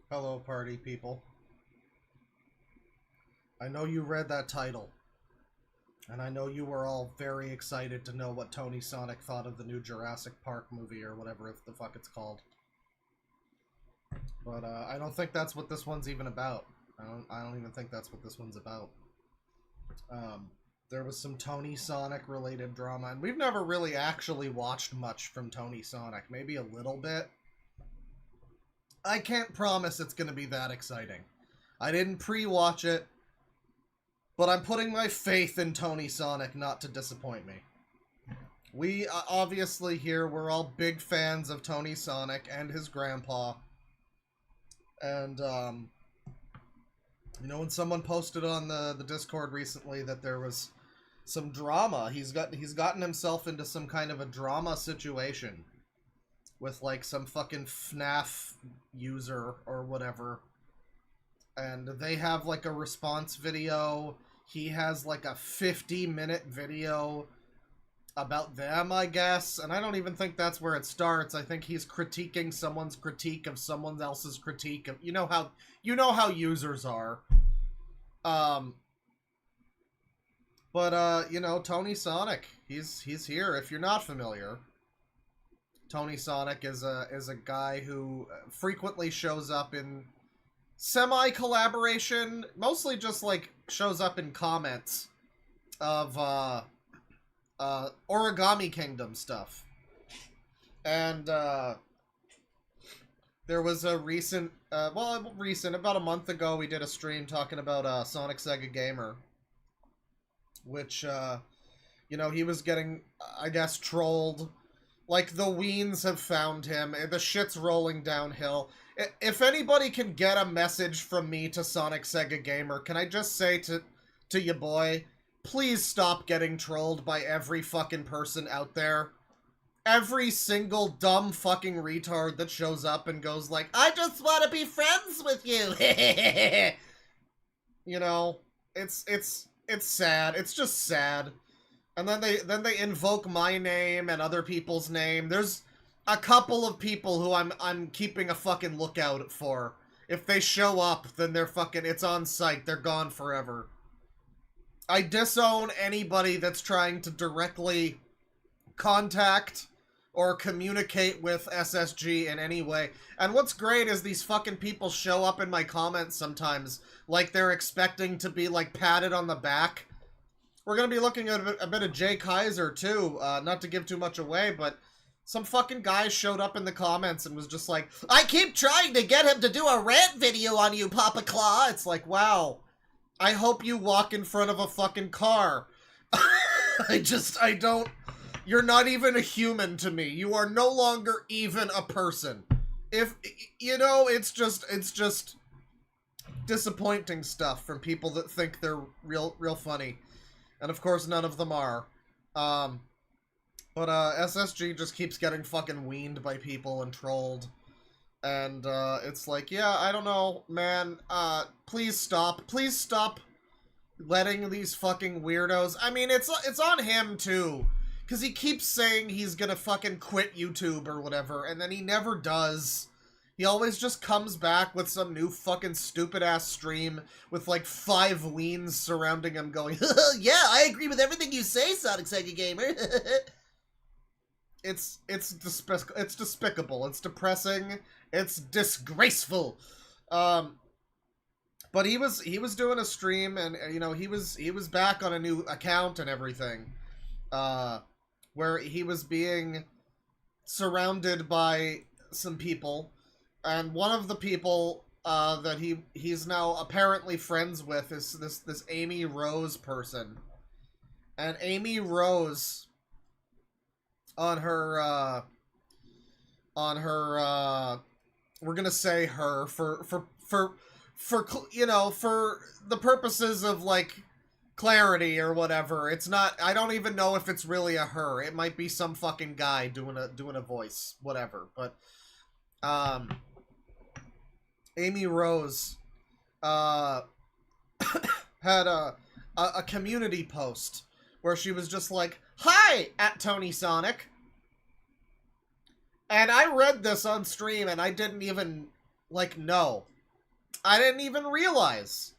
Hello, party people. I know you read that title, and I know you were all very excited to know what TonySonic thought of the new Jurassic Park movie, or whatever the fuck it's called. But, I don't think that's what this one's even about. I don't even think that's what this one's about. There was some TonySonic related drama, and we've never really actually watched much from TonySonic. Maybe a little bit. I can't promise it's going to be that exciting. I didn't pre-watch it, but I'm putting my faith in TonySonic not to disappoint me. We, obviously here, we're all big fans of TonySonic and his grandpa. And, you know, when someone posted on the Discord recently that there was some drama, he's gotten himself into some kind of a drama situation with, like, some fucking FNAF user or whatever. And they have, like, a response video. He has, like, a 50-minute video about them, I guess. And I don't even think that's where it starts. I think he's critiquing someone's critique of someone else's critique of... You know how users are. But, you know, TonySonic, he's here. If you're not familiar... TonySonic is a guy who frequently shows up in semi-collaboration, mostly just, like, shows up in comments of, Origami Kingdom stuff. And, there was a recent, about a month ago, we did a stream talking about, Sonic Sega Gamer, which, you know, he was getting, I guess, trolled. Like, the Weens have found him. The shit's rolling downhill. If anybody can get a message from me to Sonic Sega Gamer, can I just say to you boy, please stop getting trolled by every fucking person out there. Every single dumb fucking retard that shows up and goes like, I just want to be friends with you. You know, it's sad. It's just sad. And then they invoke my name and other people's name. There's a couple of people who I'm keeping a fucking lookout for. If they show up, then they're fucking, it's on site. They're gone forever. I disown anybody that's trying to directly contact or communicate with SSG in any way. And what's great is these fucking people show up in my comments sometimes like they're expecting to be, like, patted on the back. We're going to be looking at a bit of Jay Kizer, too. Not to give too much away, but some fucking guy showed up in the comments and was just like, I keep trying to get him to do a rant video on you, Papa Claw. It's like, wow. I hope you walk in front of a fucking car. I don't... You're not even a human to me. You are no longer even a person. If, you know, it's just disappointing stuff from people that think they're real funny. And of course, none of them are. But SSG just keeps getting fucking weaned by people and trolled. And, it's like, yeah, I don't know, man, please stop. Please stop letting these fucking weirdos... I mean, it's on him, too. Because he keeps saying he's gonna fucking quit YouTube or whatever, and then he never does. He always just comes back with some new fucking stupid-ass stream with, like, 5 weens surrounding him going, yeah, I agree with everything you say, Sonic Sega Gamer. It's despicable. It's depressing. It's disgraceful. But he was doing a stream, and, you know, he was back on a new account and everything. Where he was being surrounded by some people. And one of the people that he's now apparently friends with is this Amy Rose person. And Amy Rose on her we're gonna say her for you know, for the purposes of, like, clarity or whatever. It's not, I don't even know if it's really a her. It might be some fucking guy doing a voice, whatever. But Amy Rose had a community post where she was just like, hi, at TonySonic. And I read this on stream and I didn't even, like, know. I didn't even realize.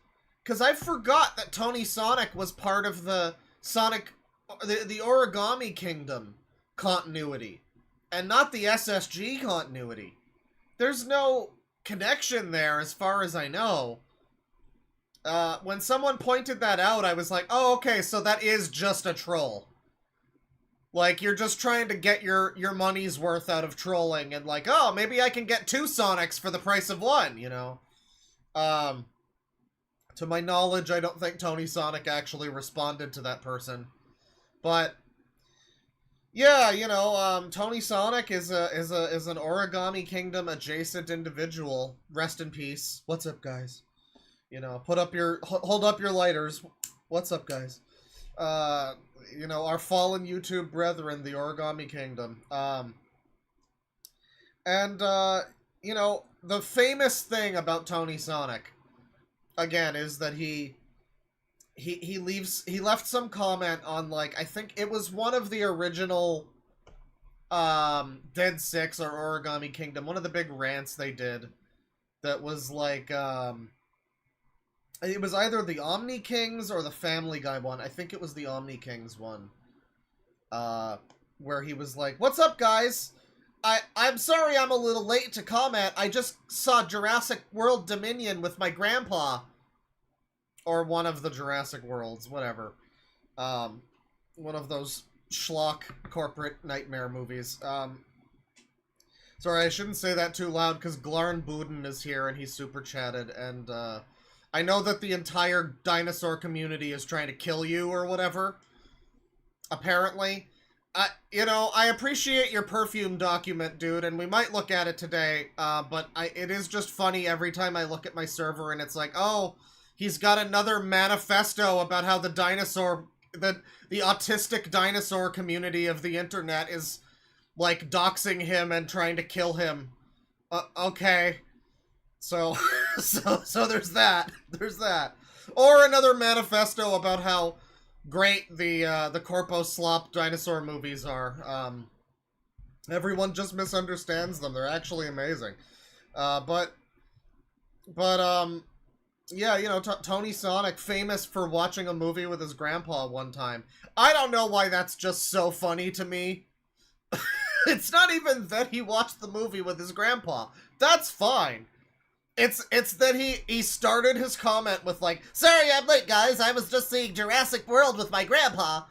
Because I forgot that TonySonic was part of the Sonic, the Origami Kingdom continuity, and not the SSG continuity. There's no connection there as far as I know. When someone pointed that out, I was like, oh, okay, so that is just a troll. Like, you're just trying to get your money's worth out of trolling, and like, oh, maybe I can get 2 Sonics for the price of 1, you know? To my knowledge, I don't think TonySonic actually responded to that person. But yeah, you know, TonySonic is an Origami Kingdom adjacent individual. Rest in peace. What's up, guys? You know, hold up your lighters. What's up, guys? You know, our fallen YouTube brethren, the Origami Kingdom. You know, the famous thing about TonySonic, again, is that he left some comment on, like, I think it was one of the original Dead 6 or Origami Kingdom, one of the big rants they did that was like it was either the Omni Kings or the Family Guy one. I think it was the Omni Kings one. Where he was like, "What's up, guys? I'm sorry I'm a little late to comment. I just saw Jurassic World Dominion with my grandpa." Or one of the Jurassic Worlds, whatever. One of those schlock corporate nightmare movies. Sorry, I shouldn't say that too loud, because Glarn Buden is here and he's super chatted, and I know that the entire dinosaur community is trying to kill you or whatever. Apparently. You know, I appreciate your perfume document, dude, and we might look at it today, but it is just funny every time I look at my server and it's like, oh, he's got another manifesto about how the autistic dinosaur community of the internet is, like, doxing him and trying to kill him. Okay. So, so there's that. There's that. Or another manifesto about how great the Corpo Slop dinosaur movies are. Everyone just misunderstands them. They're actually amazing. But yeah, you know, TonySonic, famous for watching a movie with his grandpa one time. I don't know why that's just so funny to me. It's not even that he watched the movie with his grandpa. That's fine. It's that he started his comment with, like, "Sorry I'm late, guys. I was just seeing Jurassic World with my grandpa."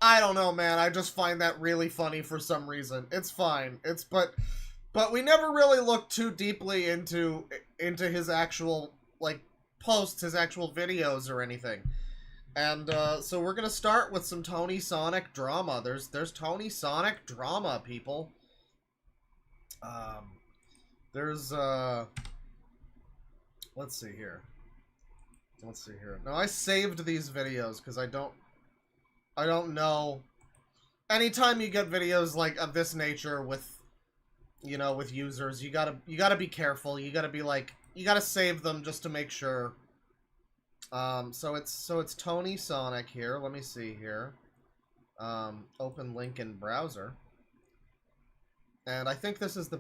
I don't know, man. I just find that really funny for some reason. It's fine. But we never really looked too deeply into his actual, like, posts, his actual videos or anything. And so we're gonna start with some TonySonic drama. There's TonySonic drama, people. There's let's see here. Now, I saved these videos because I don't know. Anytime you get videos like of this nature with, you know, with users, you gotta be careful. You gotta be like, you gotta save them just to make sure. So it's TonySonic here. Let me see here. Open link in browser. And I think this is the...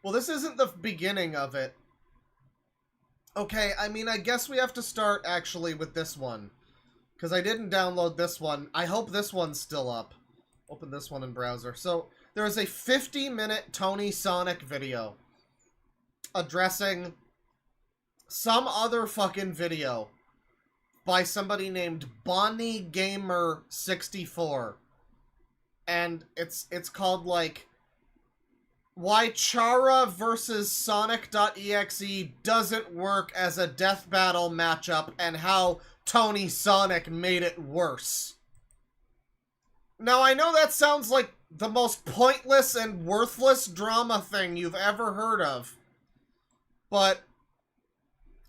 Well, this isn't the beginning of it. Okay, I mean, I guess we have to start, actually, with this one. Because I didn't download this one. I hope this one's still up. Open this one in browser. So, there is a 50-minute TonySonic video addressing some other fucking video by somebody named Bonnie Gamer 64. And it's called, like, why Chara versus Sonic.exe doesn't work as a death battle matchup and how TonySonic made it worse. Now, I know that sounds like the most pointless and worthless drama thing you've ever heard of, but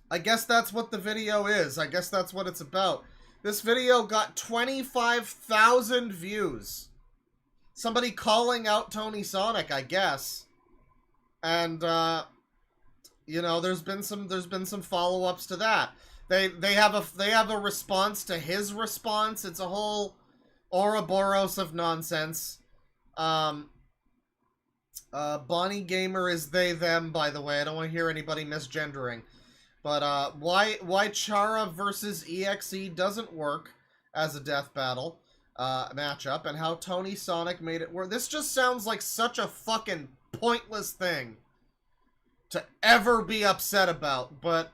I guess that's what the video is. I guess that's what it's about. This video got 25,000 views. Somebody calling out TonySonic, I guess. And you know, there's been some follow-ups to that. They have a response to his response. It's a whole Ouroboros of nonsense. Bonnie Gamer is they, them, by the way. I don't want to hear anybody misgendering. But, why Chara versus EXE doesn't work as a death battle, matchup, and how TonySonic made it work. This just sounds like such a fucking pointless thing to ever be upset about, but,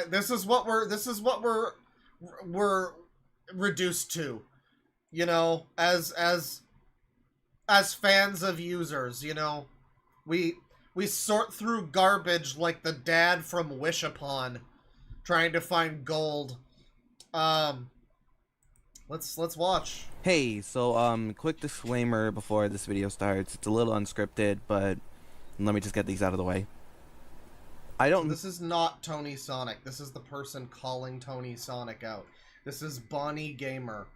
this is what we're reduced to, you know, as fans of users, you know. We sort through garbage like the dad from Wish Upon, trying to find gold. Let's watch. Hey, so quick disclaimer before this video starts. It's a little unscripted, but let me just get these out of the way. This is not TonySonic. This is the person calling TonySonic out. This is Bonnie Gamer,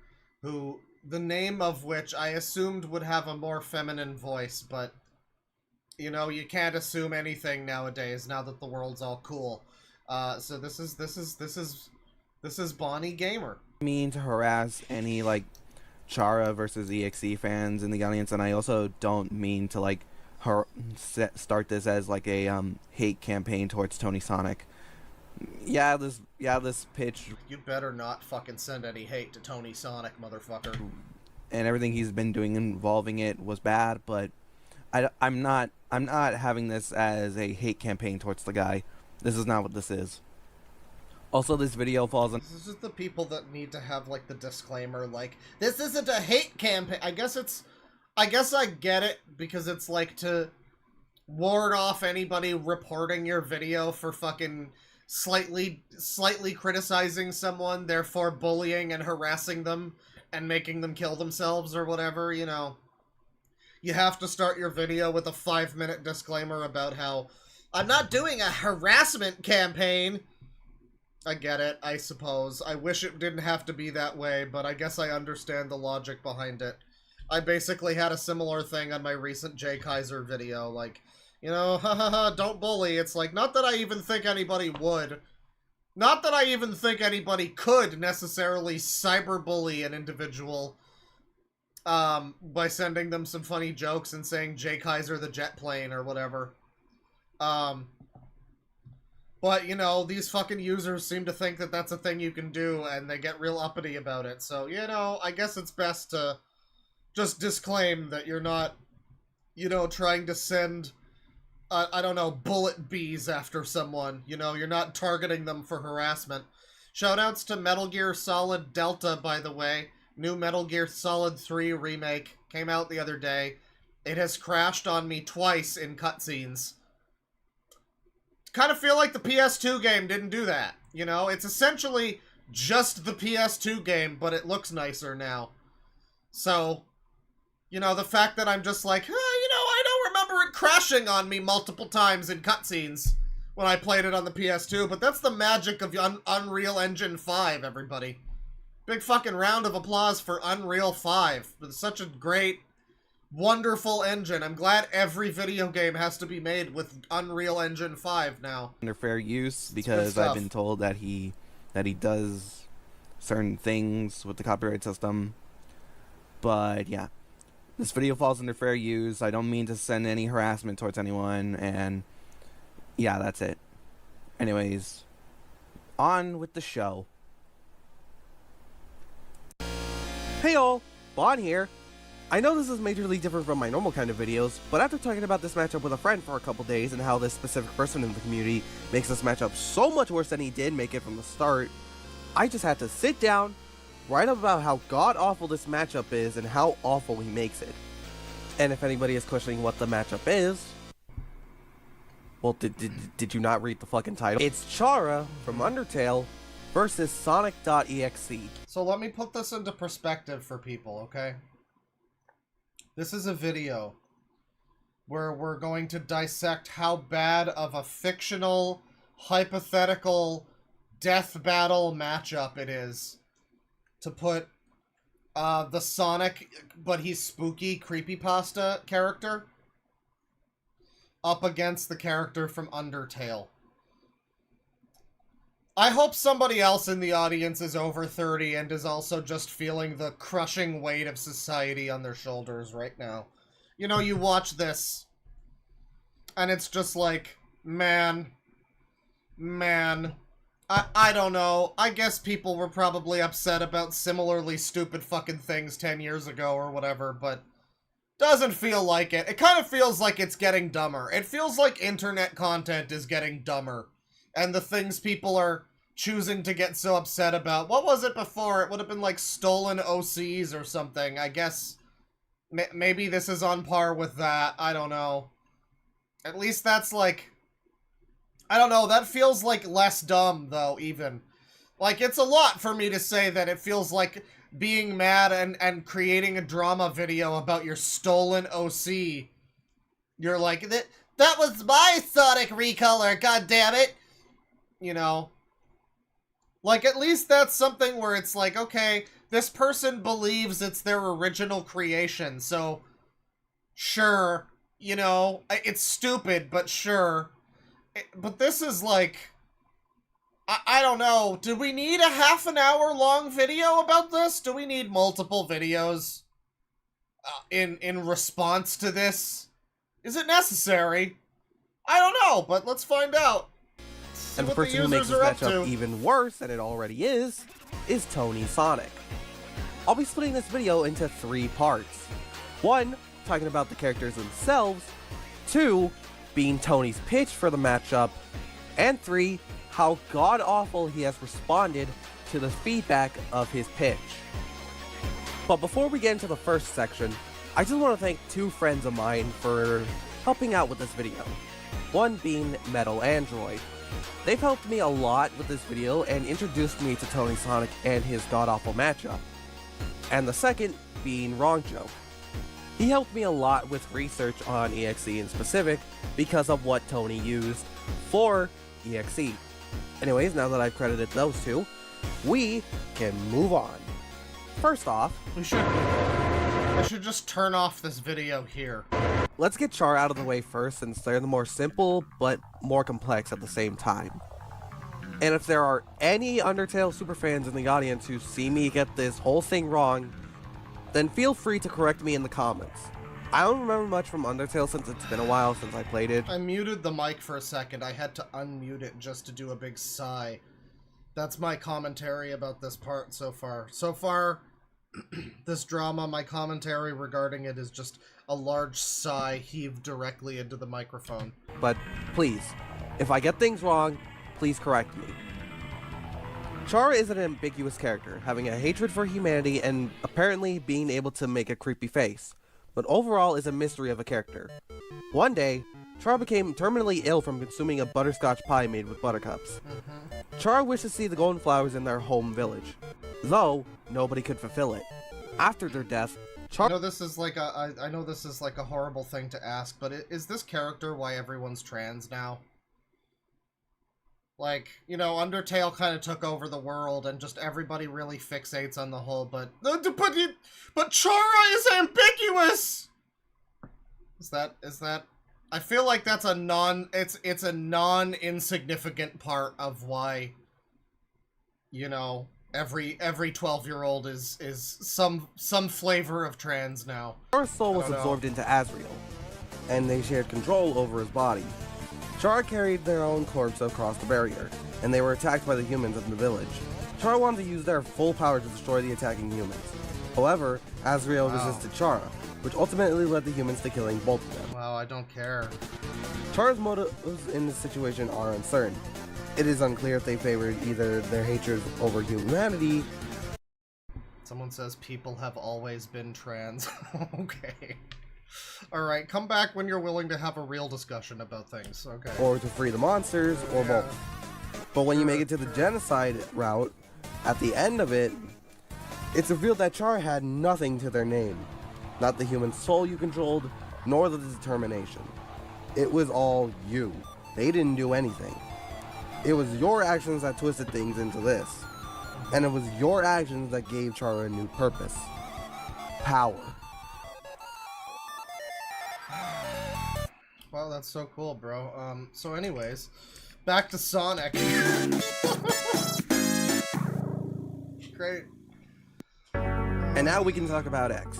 who, the name of which I assumed would have a more feminine voice, but you know, you can't assume anything nowadays, now that the world's all cool. So this is Bonnie Gamer. I mean to harass any, like, Chara versus EXE fans in the audience, and I also don't mean to, like, start this as, like, a, hate campaign towards TonySonic. Yeah, this pitch... You better not fucking send any hate to TonySonic, motherfucker. And everything he's been doing involving it was bad, but I'm not having this as a hate campaign towards the guy. This is not what this is. Also, this video falls on... This is just the people that need to have, like, the disclaimer, like, this isn't a hate campaign. I guess I get it, because it's, like, to ward off anybody reporting your video for fucking slightly criticizing someone, therefore bullying and harassing them and making them kill themselves or whatever, you know. You have to start your video with a 5-minute disclaimer about how I'm not doing a harassment campaign. I get it, I suppose. I wish it didn't have to be that way, but I guess I understand the logic behind it. I basically had a similar thing on my recent Kizer video, like, you know, don't bully. It's like, not that I even think anybody would. Not that I even think anybody could necessarily cyberbully an individual, by sending them some funny jokes and saying Kizer the jet plane or whatever. But, you know, these fucking users seem to think that that's a thing you can do, and they get real uppity about it. So, you know, I guess it's best to just disclaim that you're not, you know, trying to send, I don't know, bullet bees after someone. You know, you're not targeting them for harassment. Shoutouts to Metal Gear Solid Delta, by the way. New Metal Gear Solid 3 remake came out the other day. It has crashed on me twice in cutscenes. Kind of feel like the PS2 game didn't do that, you know? It's essentially just the PS2 game, but it looks nicer now. So, you know, the fact that I'm just like, you know, I don't remember it crashing on me multiple times in cutscenes when I played it on the PS2, but that's the magic of Unreal Engine 5, everybody. Big fucking round of applause for Unreal 5. It's such a great, wonderful engine. I'm glad every video game has to be made with Unreal Engine 5 now. Under fair use, because I've been told that he does certain things with the copyright system. But yeah, this video falls under fair use. I don't mean to send any harassment towards anyone, and yeah, that's it. Anyways, on with the show. Hey all, Bon here. I know this is majorly different from my normal kind of videos, but after talking about this matchup with a friend for a couple days and how this specific person in the community makes this matchup so much worse than he did make it from the start, I just had to sit down, write up about how god-awful this matchup is and how awful he makes it. And if anybody is questioning what the matchup is, well, did you not read the fucking title? It's Chara from Undertale versus Sonic.exe. So let me put this into perspective for people, okay? This is a video where we're going to dissect how bad of a fictional, hypothetical death battle matchup it is to put the Sonic, but he's spooky, creepypasta character up against the character from Undertale. I hope somebody else in the audience is over 30 and is also just feeling the crushing weight of society on their shoulders right now. you know, you watch this, and it's just like, man, I don't know. I guess people were probably upset about similarly stupid fucking things 10 years ago or whatever, but doesn't feel like it. It kind of feels like it's getting dumber. It feels like internet content is getting dumber. And the things people are choosing to get so upset about. What was it before? It would have been like stolen OCs or something. I guess maybe this is on par with that. I don't know. At least that's like... I don't know, that feels like less dumb, though, even. Like, it's a lot for me to say that it feels like being mad and creating a drama video about your stolen OC. You're like, that was my Sonic recolor, goddammit! You know? Like, at least that's something where it's like, okay, this person believes it's their original creation, so... Sure, you know, it's stupid, but sure. But this is like, I don't know, do we need a half an hour long video about this? Do we need multiple videos in response to this? Is it necessary? I don't know, but let's find out. And the person who makes this matchup even worse than it already is TonySonic. I'll be splitting this video into 3 parts. 1, talking about the characters themselves. 2, being Tony's pitch for the matchup, and 3, how god-awful he has responded to the feedback of his pitch. But before we get into the first section, I just want to thank 2 friends of mine for helping out with this video. One being Metal Android. They've helped me a lot with this video and introduced me to TonySonic and his god-awful matchup. And the second being Wrong Joe. He helped me a lot with research on EXE in specific because of what Tony used for EXE. Anyways, now that I've credited those 2, we can move on. First off, I should just turn off this video here. Let's get Char out of the way first since they're the more simple but more complex at the same time. And if there are any Undertale superfans in the audience who see me get this whole thing wrong, then feel free to correct me in the comments. I don't remember much from Undertale since it's been a while since I played it. I muted the mic for a second. I had to unmute it just to do a big sigh. That's my commentary about this part so far. So far, this drama, my commentary regarding it is just a large sigh heaved directly into the microphone. But please, if I get things wrong, please correct me. Char is an ambiguous character, having a hatred for humanity and apparently being able to make a creepy face, but overall is a mystery of a character. One day, Char became terminally ill from consuming a butterscotch pie made with buttercups. Char wished to see the golden flowers in their home village, though nobody could fulfill it. After their death, Char— I know this is like a horrible thing to ask, but is this character why everyone's trans now? Like, you know, Undertale kind of took over the world, and just everybody really fixates on the whole, but Chara is ambiguous! Is that... I feel like that's a it's a non-insignificant part of why, you know, every 12-year-old is some flavor of trans now. Chara's soul was absorbed into Asriel, and they shared control over his body. Char carried their own corpse across the barrier, and they were attacked by the humans in the village. Char wanted to use their full power to destroy the attacking humans. However, Asriel resisted Chara, which ultimately led the humans to killing both of them. Wow, I don't care. Chara's motives in this situation are uncertain. It is unclear if they favored either their hatred over humanity. Someone says people have always been trans. Okay. Alright, come back when you're willing to have a real discussion about things, okay. Or to free the monsters, or both. But when you make it to the genocide route, at the end of it, it's revealed that Char had nothing to their name. Not the human soul you controlled, nor the determination. It was all you. They didn't do anything. It was your actions that twisted things into this. And it was your actions that gave Char a new purpose. Power. Wow, that's so cool, bro. So anyways, back to Sonic. Great. And now we can talk about X.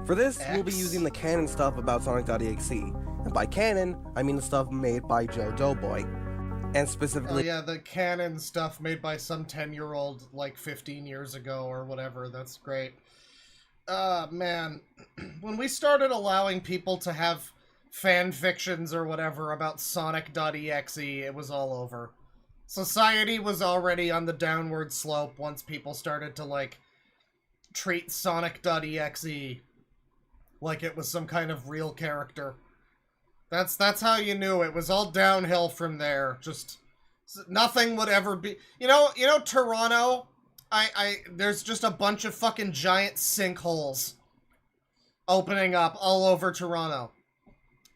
For this, we'll be using the canon stuff about Sonic.exe, and by canon, I mean the stuff made by Joe Doughboy, and specifically— Oh yeah, the canon stuff made by some 10-year-old, like, 15 years ago or whatever, that's great. Man, when we started allowing people to have fan fictions or whatever about Sonic.exe, it was all over. Society was already on the downward slope once people started to, like, treat Sonic.exe like it was some kind of real character. That's how you knew it was all downhill from there. Just nothing would ever be. You know, Toronto. There's just a bunch of fucking giant sinkholes opening up all over Toronto.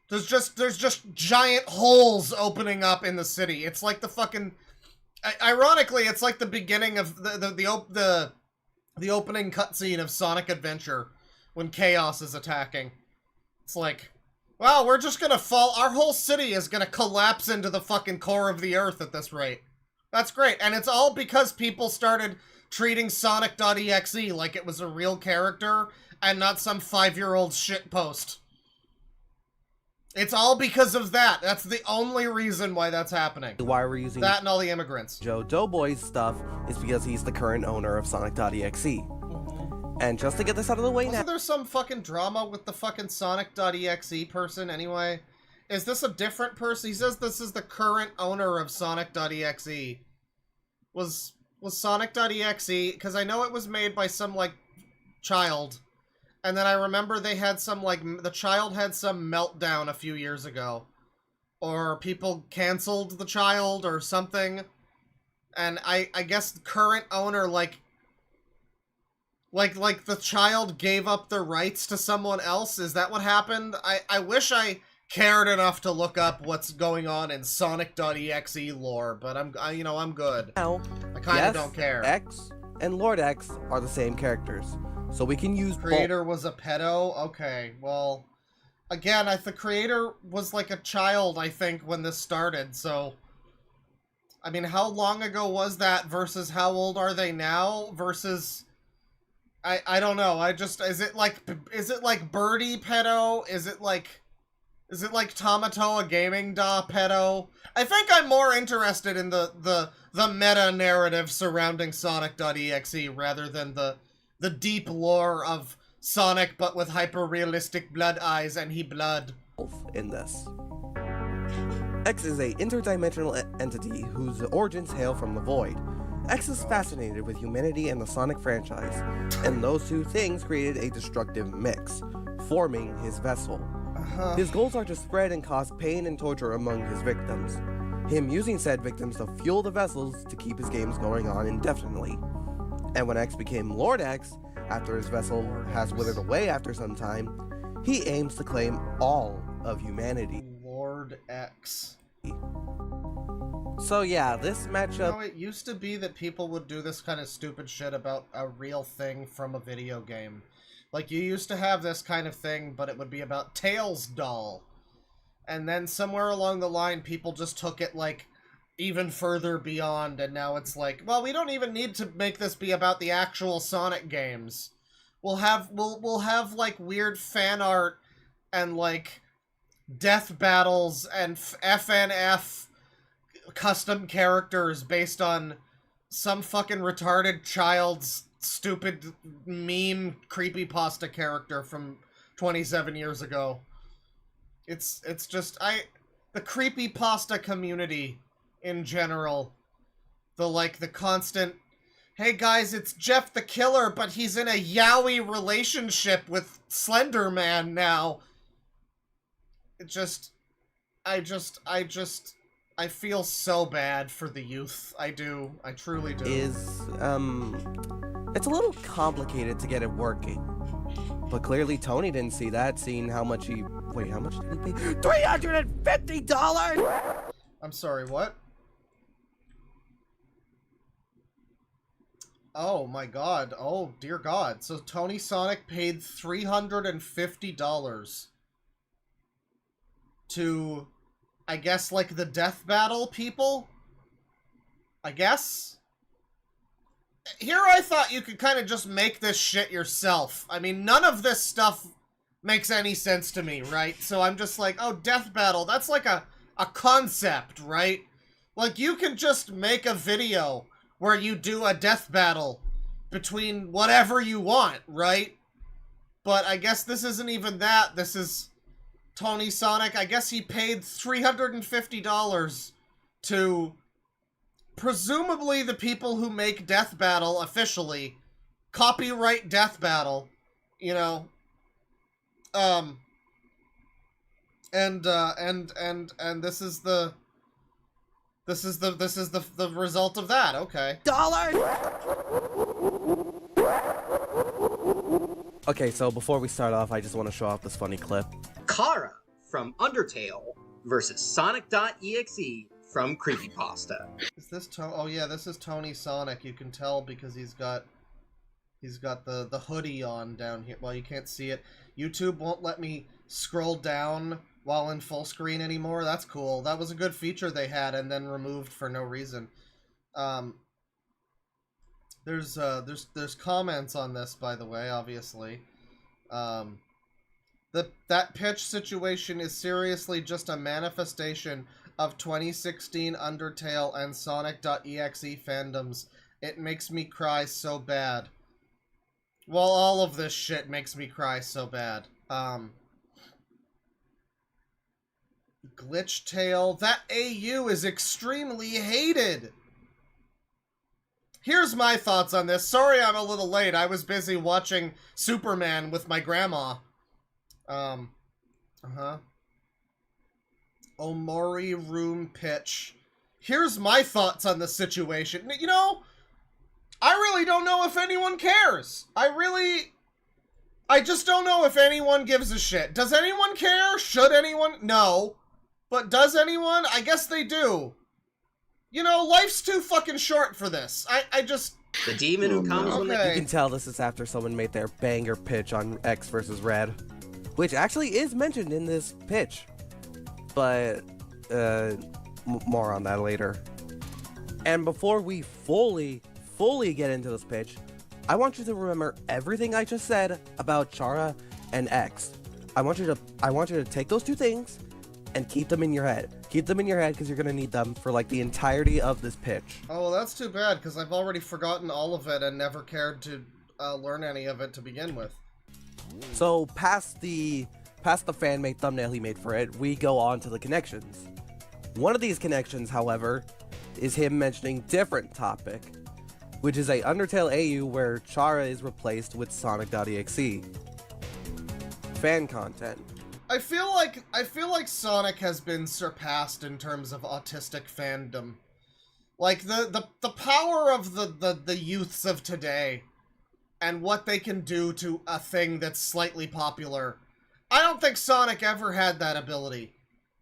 There's just giant holes opening up in the city. It's like the fucking. Ironically, it's like the beginning of the opening cutscene of Sonic Adventure when Chaos is attacking. It's like, wow, we're just gonna fall. Our whole city is gonna collapse into the fucking core of the earth at this rate. That's great. And it's all because people started treating Sonic.exe like it was a real character and not some 5-year-old shitpost. It's all because of that. That's the only reason why that's happening. Why we're using that and all the immigrants. Joe Doughboy's stuff is because he's the current owner of Sonic.exe. And just to get this out of the way Wasn't there some fucking drama with the fucking Sonic.exe person anyway? Is this a different person? He says this is the current owner of Sonic.exe. Was Sonic.exe, because I know it was made by some, like, child. And then I remember they had some, like, the child had some meltdown a few years ago. Or people canceled the child or something. And I guess the current owner, like the child gave up the rights to someone else? Is that what happened? I wish I cared enough to look up what's going on in Sonic.exe lore, but I'm good. Now, I kind of don't care. X and Lord X are the same characters, so we can use Creator was a pedo? Okay, well, again, the creator was like a child, I think, when this started, so... I mean, how long ago was that versus how old are they now versus... I don't know, is it like Birdie pedo? Is it like Tamatoa Gaming da pedo? I think I'm more interested in the meta-narrative surrounding Sonic.exe rather than the deep lore of Sonic but with hyper-realistic blood eyes and he blood. In this. X is a interdimensional entity whose origins hail from the void. X is fascinated with humanity and the Sonic franchise, and those two things created a destructive mix, forming his vessel. His goals are to spread and cause pain and torture among his victims, him using said victims to fuel the vessels to keep his games going on indefinitely. And when X became Lord X, after his vessel has withered away after some time, he aims to claim all of humanity. Lord X. So yeah, this matchup... it used to be that people would do this kind of stupid shit about a real thing from a video game. Like, you used to have this kind of thing, but it would be about Tails doll. And then somewhere along the line, people just took it, like, even further beyond, and now it's like, well, we don't even need to make this be about the actual Sonic games. We'll have, like, weird fan art and, like, death battles and FNF custom characters based on some fucking retarded child's stupid meme creepypasta character from 27 years ago. It's just, the creepypasta community in general, the constant, hey guys, it's Jeff the Killer, but he's in a yaoi relationship with Slender Man now. I feel so bad for the youth. I do. I truly do. It's a little complicated to get it working. But clearly Tony didn't see that, seeing how much he... Wait, how much did he pay? $350?! I'm sorry, what? Oh my god. Oh, dear god. So TonySonic paid $350 to... I guess, like, the death battle people? I guess? Here I thought you could kind of just make this shit yourself. I mean, none of this stuff makes any sense to me, right? So I'm just like, oh, death battle, that's like a concept, right? Like, you can just make a video where you do a death battle between whatever you want, right? But I guess this isn't even that. This is TonySonic. I guess he paid $350 to presumably the people who make death battle officially copyright death battle, you know. And this is the result of that. Okay. Okay, so before we start off, I just want to show off this funny clip. Kara from Undertale versus Sonic.exe from Creepypasta. Is this oh yeah, this is TonySonic. You can tell because he's got the hoodie on down here. Well, you can't see it. YouTube won't let me scroll down while in full screen anymore. That's cool. That was a good feature they had and then removed for no reason. There's comments on this, by the way, obviously. That pitch situation is seriously just a manifestation of 2016 Undertale and Sonic.exe fandoms. It makes me cry so bad. Well, all of this shit makes me cry so bad. Glitch Tail. That AU is extremely hated. Here's my thoughts on this. Sorry I'm a little late. I was busy watching Superman with my grandma. Omori room pitch. Here's my thoughts on the situation. You know, I really don't know if anyone cares. I just don't know if anyone gives a shit. Does anyone care? Should anyone? No. But does anyone? I guess they do. You know, life's too fucking short for this. I just... The demon who comes when You can tell this is after someone made their banger pitch on X versus Red, which actually is mentioned in this pitch. But, more on that later. And before we fully get into this pitch, I want you to remember everything I just said about Chara and X. I want you to take those two things and keep them in your head. Keep them in your head because you're going to need them for like the entirety of this pitch. Oh, well, that's too bad because I've already forgotten all of it and never cared to learn any of it to begin with. So past the fan-made thumbnail he made for it, we go on to the connections. One of these connections, however, is him mentioning different topic, which is a Undertale AU where Chara is replaced with Sonic.exe. Fan content. I feel like Sonic has been surpassed in terms of autistic fandom. Like the power of the youths of today and what they can do to a thing that's slightly popular. I don't think Sonic ever had that ability.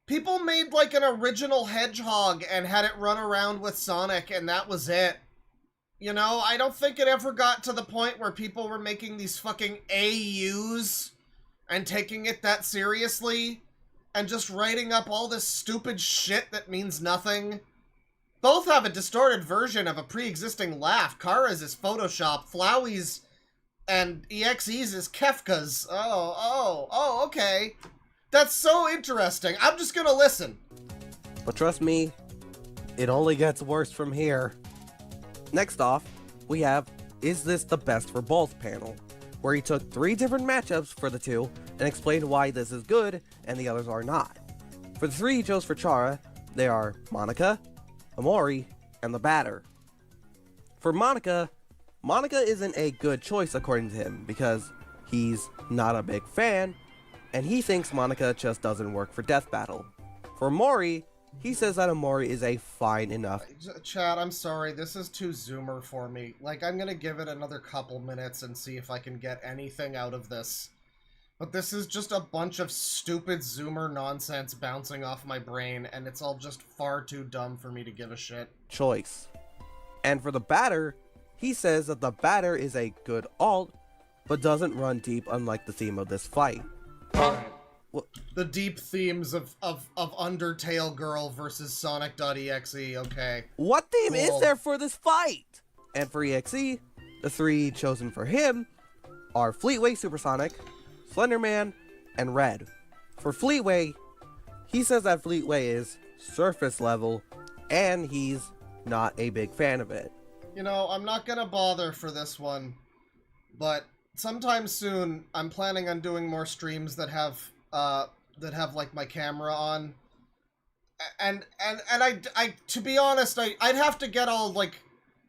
People made like an original hedgehog and had it run around with Sonic and that was it. You know, I don't think it ever got to the point where people were making these fucking AUs and taking it that seriously, and just writing up all this stupid shit that means nothing. Both have a distorted version of a pre-existing laugh. Kara's is Photoshop, Flowey's and EXE's is Kefka's. Oh, okay. That's so interesting. I'm just gonna listen. But trust me, it only gets worse from here. Next off, we have Is This the Best for Both panel, where he took 3 different matchups for the two and explained why this is good and the others are not. For the 3 he chose for Chara, they are Monica, Omori, and the Batter. For Monica isn't a good choice according to him because he's not a big fan and he thinks Monica just doesn't work for Death Battle. For Omori, he says that Omori is a fine enough. Chad, I'm sorry, this is too zoomer for me. Like, I'm gonna give it another couple minutes and see if I can get anything out of this. But this is just a bunch of stupid zoomer nonsense bouncing off my brain, and it's all just far too dumb for me to give a shit. Choice. And for the Batter, he says that the Batter is a good alt, but doesn't run deep unlike the theme of this fight. The deep themes of Undertale Girl versus Sonic.exe, okay. What theme is there for this fight? And for EXE, the 3 chosen for him are Fleetway Supersonic, Slenderman, and Red. For Fleetway, he says that Fleetway is surface level, and he's not a big fan of it. You know, I'm not gonna bother for this one, but sometime soon, I'm planning on doing more streams that have like my camera on. And I to be honest, I'd have to get all, like,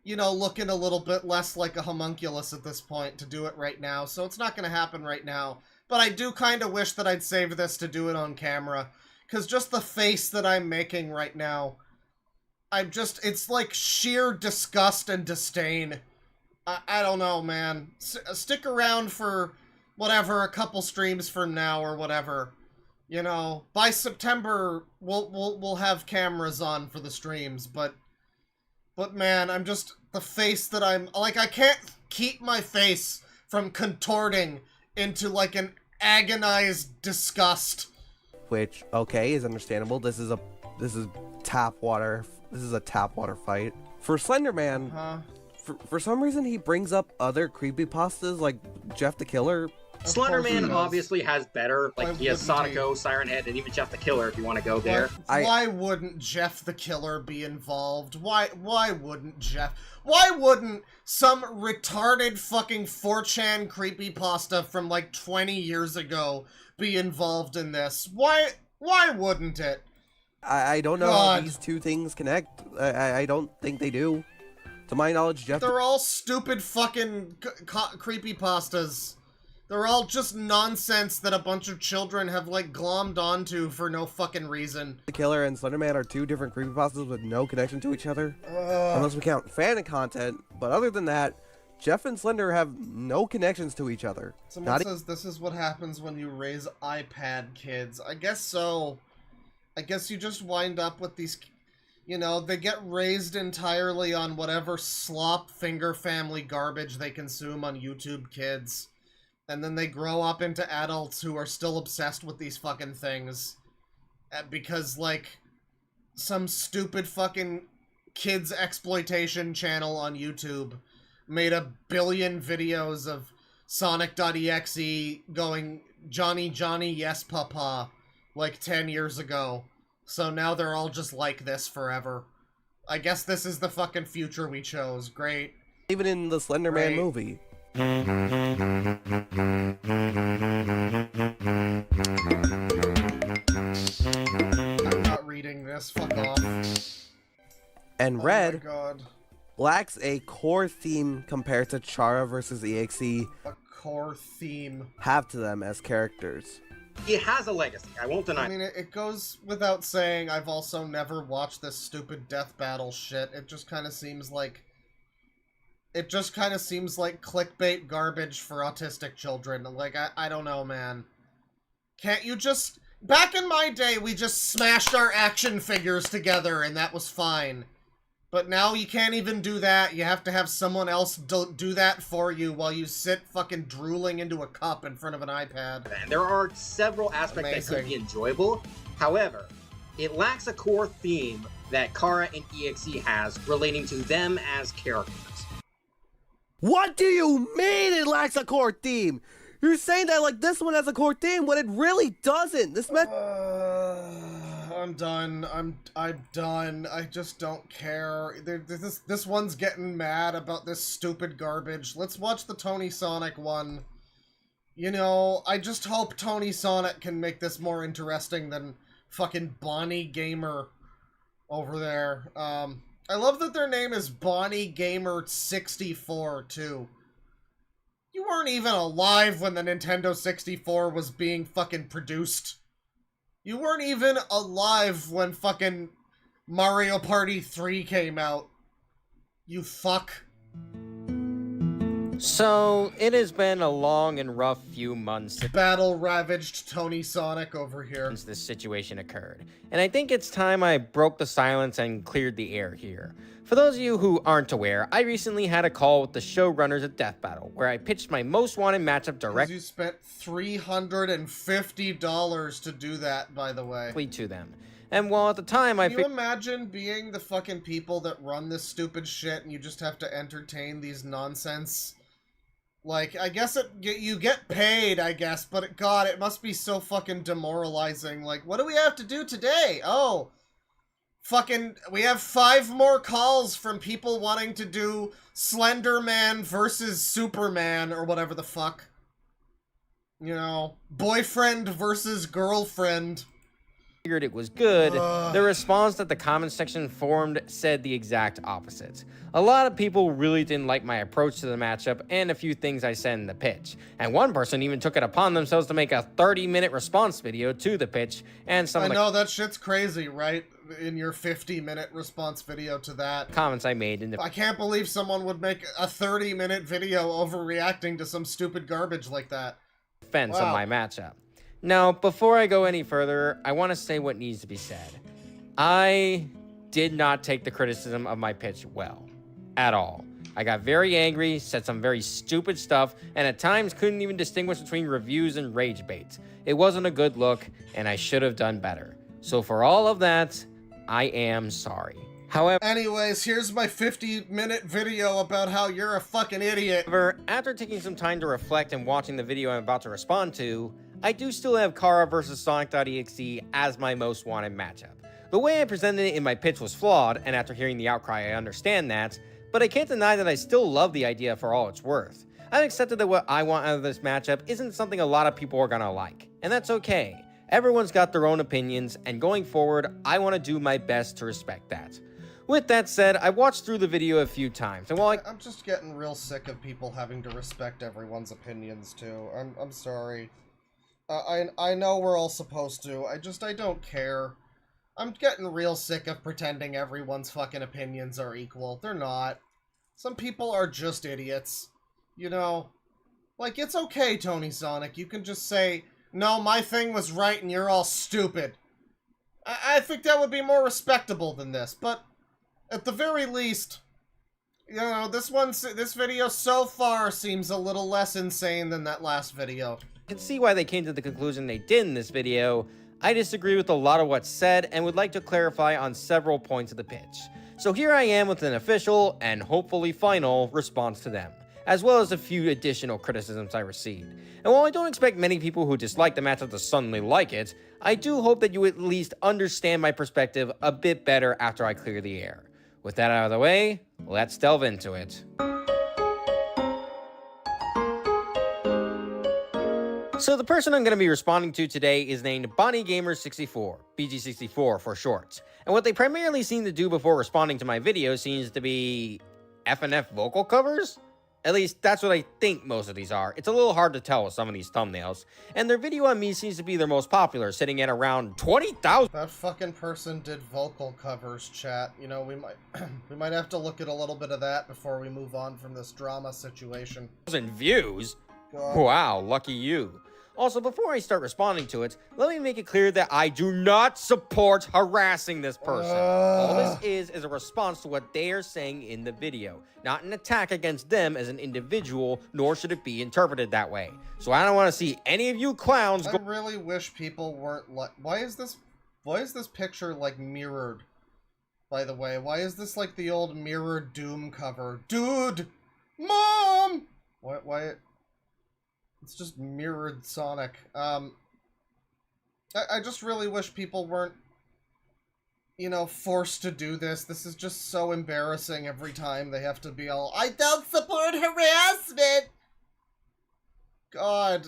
you know, looking a little bit less like a homunculus at this point to do it right now, so it's not gonna happen right now. But I do kind of wish that I'd saved this to do it on camera, because just the face that I'm making right now, it's like sheer disgust and disdain. I don't know, man. Stick around for, whatever, a couple streams from now or whatever. You know, by September, we'll have cameras on for the streams, but man, I'm just, the face that I'm, like, I can't keep my face from contorting into, like, an agonized disgust. Which, okay, is understandable. This is tap water. This is a tap water fight. For Slenderman, for some reason he brings up other creepypastas like Jeff the Killer. Slenderman obviously has better, like, he has Sonico, Siren Head, and even Jeff the Killer if you want to go there. Why wouldn't Jeff the Killer be involved? Why wouldn't Jeff? Why wouldn't some retarded fucking 4chan creepypasta from like 20 years ago be involved in this? Why wouldn't it? I don't know how these two things connect. I don't think they do. To my knowledge, Jeff... They're all stupid fucking creepypastas. They're all just nonsense that a bunch of children have, like, glommed onto for no fucking reason. The Killer and Slenderman are two different creepypastas with no connection to each other. Unless we count fan content. But other than that, Jeff and Slender have no connections to each other. Someone says this is what happens when you raise iPad kids. I guess so. I guess you just wind up with these... You know, they get raised entirely on whatever slop finger family garbage they consume on YouTube Kids. And then they grow up into adults who are still obsessed with these fucking things. Because, like, some stupid fucking kids exploitation channel on YouTube made 1 billion videos of Sonic.exe going, Johnny, Johnny, yes, papa, like 10 years ago. So now they're all just like this forever. I guess this is the fucking future we chose. Great. Even in the Slenderman movie. I'm not reading this. Fuck off. And Red Oh my God. lacks a core theme compared to Chara versus EXE A core theme. have to them as characters. It has a legacy, I won't deny. I mean, it goes without saying, I've also never watched this stupid death battle shit. It just kind of seems like... It just kind of seems like clickbait garbage for autistic children. Like, I don't know, man. Can't you just... Back in my day, we just smashed our action figures together, and that was fine. But now you can't even do that. You have to have someone else do that for you while you sit fucking drooling into a cup in front of an iPad. And there are several aspects that could be enjoyable. However, it lacks a core theme that Kara and EXE has relating to them as characters. What do you mean it lacks a core theme? You're saying that like this one has a core theme when it really doesn't. This I'm done. I'm done. I just don't care. This one's getting mad about this stupid garbage. Let's watch the TonySonic one. You know, I just hope TonySonic can make this more interesting than fucking Bonnie Gamer over there. I love that their name is Bonnie Gamer 64 too. You weren't even alive when the Nintendo 64 was being fucking produced. You weren't even alive when fucking Mario Party 3 came out. You fuck. So, it has been a long and rough few months Battle-ravaged TonySonic over here. since this situation occurred, and I think it's time I broke the silence and cleared the air here. For those of you who aren't aware, I recently had a call with the showrunners at Death Battle, where I pitched my most wanted matchup You spent $350 to do that, by the way. directly to them. And while at the time I Can you imagine being the fucking people that run this stupid shit and you just have to entertain these nonsense Like, I guess you get paid, I guess, but God, it must be so fucking demoralizing. Like, what do we have to do today? Oh, fucking, we have 5 more calls from people wanting to do Slender Man versus Superman, or whatever the fuck. You know, boyfriend versus girlfriend. Figured it was good, the response that the comment section formed said the exact opposite. A lot of people really didn't like my approach to the matchup and a few things I said in the pitch. And one person even took it upon themselves to make a 30-minute response video to the pitch, and some I know, that shit's crazy, right? In your 50-minute response video to that. Comments I made in the... I can't believe someone would make a 30-minute video overreacting to some stupid garbage like that. Defense of my matchup. Now, before I go any further, I want to say what needs to be said. I did not take the criticism of my pitch well, at all. I got very angry, said some very stupid stuff, and at times couldn't even distinguish between reviews and rage baits. It wasn't a good look, and I should have done better. So for all of that, I am sorry. However, anyways, here's my 50-minute video about how you're a fucking idiot. After taking some time to reflect and watching the video I'm about to respond to, I do still have Kara vs Sonic.exe as my most wanted matchup. The way I presented it in my pitch was flawed, and after hearing the outcry I understand that, but I can't deny that I still love the idea for all it's worth. I've accepted that what I want out of this matchup isn't something a lot of people are gonna like, and that's okay. Everyone's got their own opinions, and going forward, I want to do my best to respect that. With that said, I watched through the video a few times, and while I'm just getting real sick of people having to respect everyone's opinions too. I'm sorry. I know we're all supposed to. I don't care. I'm getting real sick of pretending everyone's fucking opinions are equal. They're not. Some people are just idiots. You know? Like, it's okay, TonySonic. You can just say, no, my thing was right and you're all stupid. I think that would be more respectable than this, but at the very least, you know, this video so far seems a little less insane than that last video. I can see why they came to the conclusion they did in this video. I disagree with a lot of what's said and would like to clarify on several points of the pitch. So here I am with an official and hopefully final response to them, as well as a few additional criticisms I received. And while I don't expect many people who dislike the matchup to suddenly like it, I do hope that you at least understand my perspective a bit better after I clear the air. With that out of the way, let's delve into it. So the person I'm going to be responding to today is named BonnieGamer64, BG64 for short. And what they primarily seem to do before responding to my video seems to be FNF vocal covers? At least that's what I think most of these are. It's a little hard to tell with some of these thumbnails. And their video on me seems to be their most popular, sitting at around 20,000. That fucking person did vocal covers, chat. You know, we might have to look at a little bit of that before we move on from this drama situation. Views? God. Wow, lucky you. Also, before I start responding to it, let me make it clear that I do not support harassing this person. All this is a response to what they are saying in the video, not an attack against them as an individual, nor should it be interpreted that way. So I don't want to see any of you clowns go— I really wish people weren't like— Why is this picture, like, mirrored? By the way, why is this like the old mirrored Doom cover? Dude! Mom! Why it's just mirrored Sonic. I just really wish people weren't, you know, forced to do this. This is just so embarrassing every time they have to be all, I don't support harassment! God,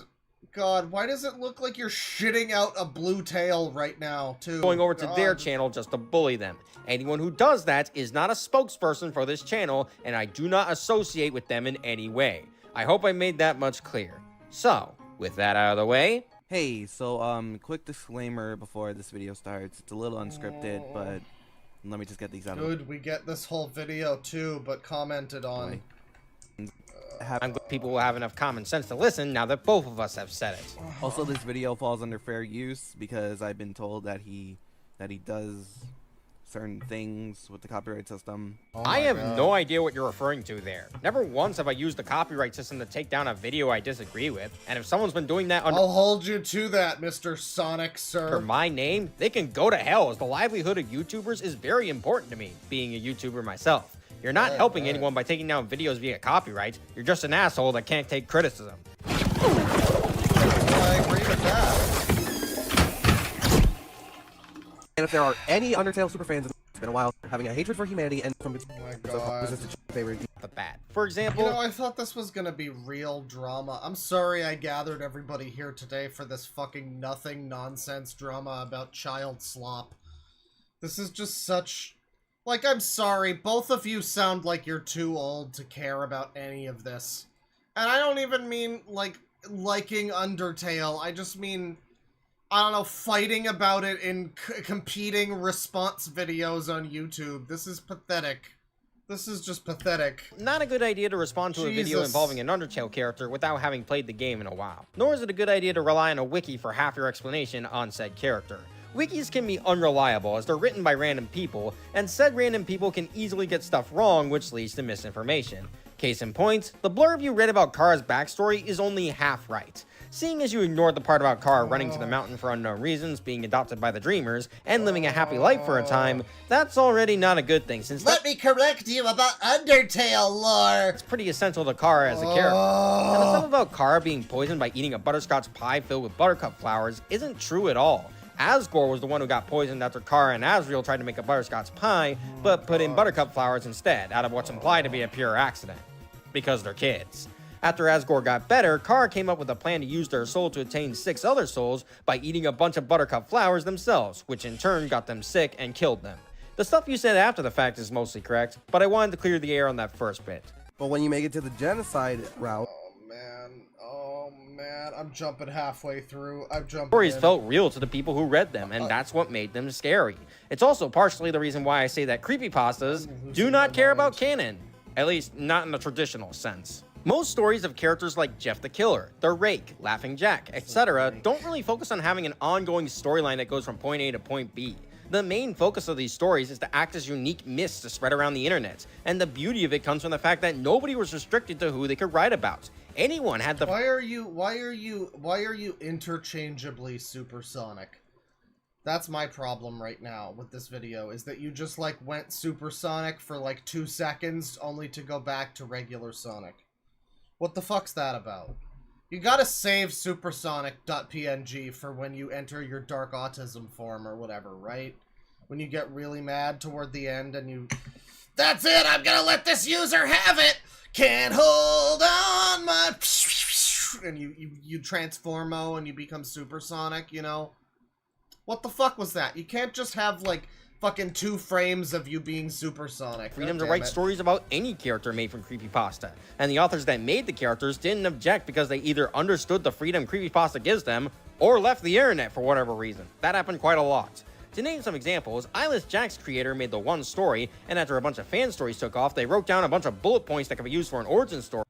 why does it look like you're shitting out a blue tail right now, too? Going over to their channel just to bully them. Anyone who does that is not a spokesperson for this channel, and I do not associate with them in any way. I hope I made that much clear. So, with that out of the way... Hey, so, quick disclaimer before this video starts. It's a little unscripted, but let me just get these out of the way. Good, we get this whole video too, but commented on. I'm glad people will have enough common sense to listen now that both of us have said it. Also, this video falls under fair use because I've been told that he does certain things with the copyright system. I have no idea what you're referring to there. Never once have I used the copyright system to take down a video I disagree with, and if someone's been doing that under— I'll hold you to that, Mr. Sonic, sir. For my name, they can go to hell, as the livelihood of YouTubers is very important to me, being a YouTuber myself. You're not helping anyone by taking down videos via copyright. You're just an asshole that can't take criticism. I agree with that. And if there are any Undertale superfans, it's been a while, having a hatred for humanity and from its favorite The bat. For example, you know, I thought this was gonna be real drama. I'm sorry I gathered everybody here today for this fucking nothing nonsense drama about child slop. This is just such... Like, I'm sorry, both of you sound like you're too old to care about any of this. And I don't even mean, like, liking Undertale. I just mean, I don't know, fighting about it in competing response videos on YouTube. This is pathetic. This is just pathetic. Not a good idea to respond to a video involving an Undertale character without having played the game in a while. Nor is it a good idea to rely on a wiki for half your explanation on said character. Wikis can be unreliable as they're written by random people, and said random people can easily get stuff wrong, which leads to misinformation. Case in point, the blurb you read about Kara's backstory is only half right. Seeing as you ignored the part about Kara running to the mountain for unknown reasons, being adopted by the Dreamers, and living a happy life for a time, that's already not a good thing since Let me correct you about Undertale lore! it's pretty essential to Kara as a character. And the stuff about Kara being poisoned by eating a butterscotch pie filled with buttercup flowers isn't true at all. Asgore was the one who got poisoned after Kara and Asriel tried to make a butterscotch pie, but put in buttercup flowers instead, out of what's implied to be a pure accident. Because they're kids. After Asgore got better, Kara came up with a plan to use their soul to attain 6 other souls by eating a bunch of buttercup flowers themselves, which in turn got them sick and killed them. The stuff you said after the fact is mostly correct, but I wanted to clear the air on that first bit. But when you make it to the genocide route, Oh man, I'm jumping halfway through. I'm jumping Stories in. felt real to the people who read them, and that's what made them scary. It's also partially the reason why I say that creepypastas do not care about canon. At least, not in the traditional sense. Most stories of characters like Jeff the Killer, The Rake, Laughing Jack, etc. don't really focus on having an ongoing storyline that goes from point A to point B. The main focus of these stories is to act as unique myths to spread around the internet, and the beauty of it comes from the fact that nobody was restricted to who they could write about. Anyone had the— Why are you interchangeably supersonic? That's my problem right now with this video, is that you just, like, went supersonic for, like, 2 seconds, only to go back to regular Sonic. What the fuck's that about? You gotta save supersonic.png for when you enter your dark autism form or whatever, right? When you get really mad toward the end and you... That's it! I'm gonna let this user have it! Can't hold on my... And you transformo and you become supersonic, you know? What the fuck was that? You can't just have, like, fucking 2 frames of you being supersonic. freedom to write stories about any character made from creepypasta, and the authors that made the characters didn't object because they either understood the freedom creepypasta gives them, or left the internet for whatever reason. That happened quite a lot. To name some examples, Eyeless Jack's creator made the one story, and after a bunch of fan stories took off, they wrote down a bunch of bullet points that could be used for an origin story.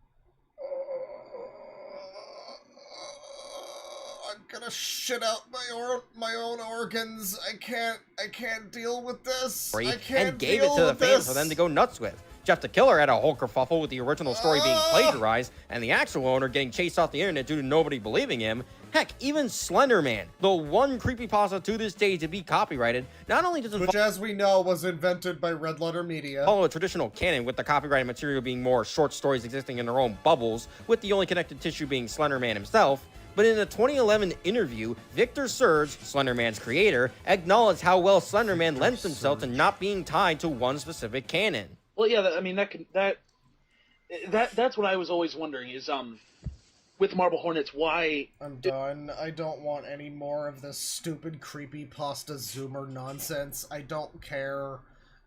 I'm gonna shit out my own organs. I can't deal with this. I can't And gave it to the fans for them to go nuts with. Jeff the Killer had a whole kerfuffle with the original story being plagiarized, and the actual owner getting chased off the internet due to nobody believing him. Heck, even Slender Man, the one creepypasta to this day to be copyrighted, not only doesn't Which, as we know, was invented by Red Letter Media. follow a traditional canon, with the copyrighted material being more short stories existing in their own bubbles, with the only connected tissue being Slender Man himself. But in a 2011 interview, Victor Surge, Slender Man's creator, acknowledged how well Slender Man lends himself to not being tied to one specific canon. Well, yeah, I mean, that's what I was always wondering is, with Marble Hornets, why... I'm done. I don't want any more of this stupid creepypasta zoomer nonsense. I don't care.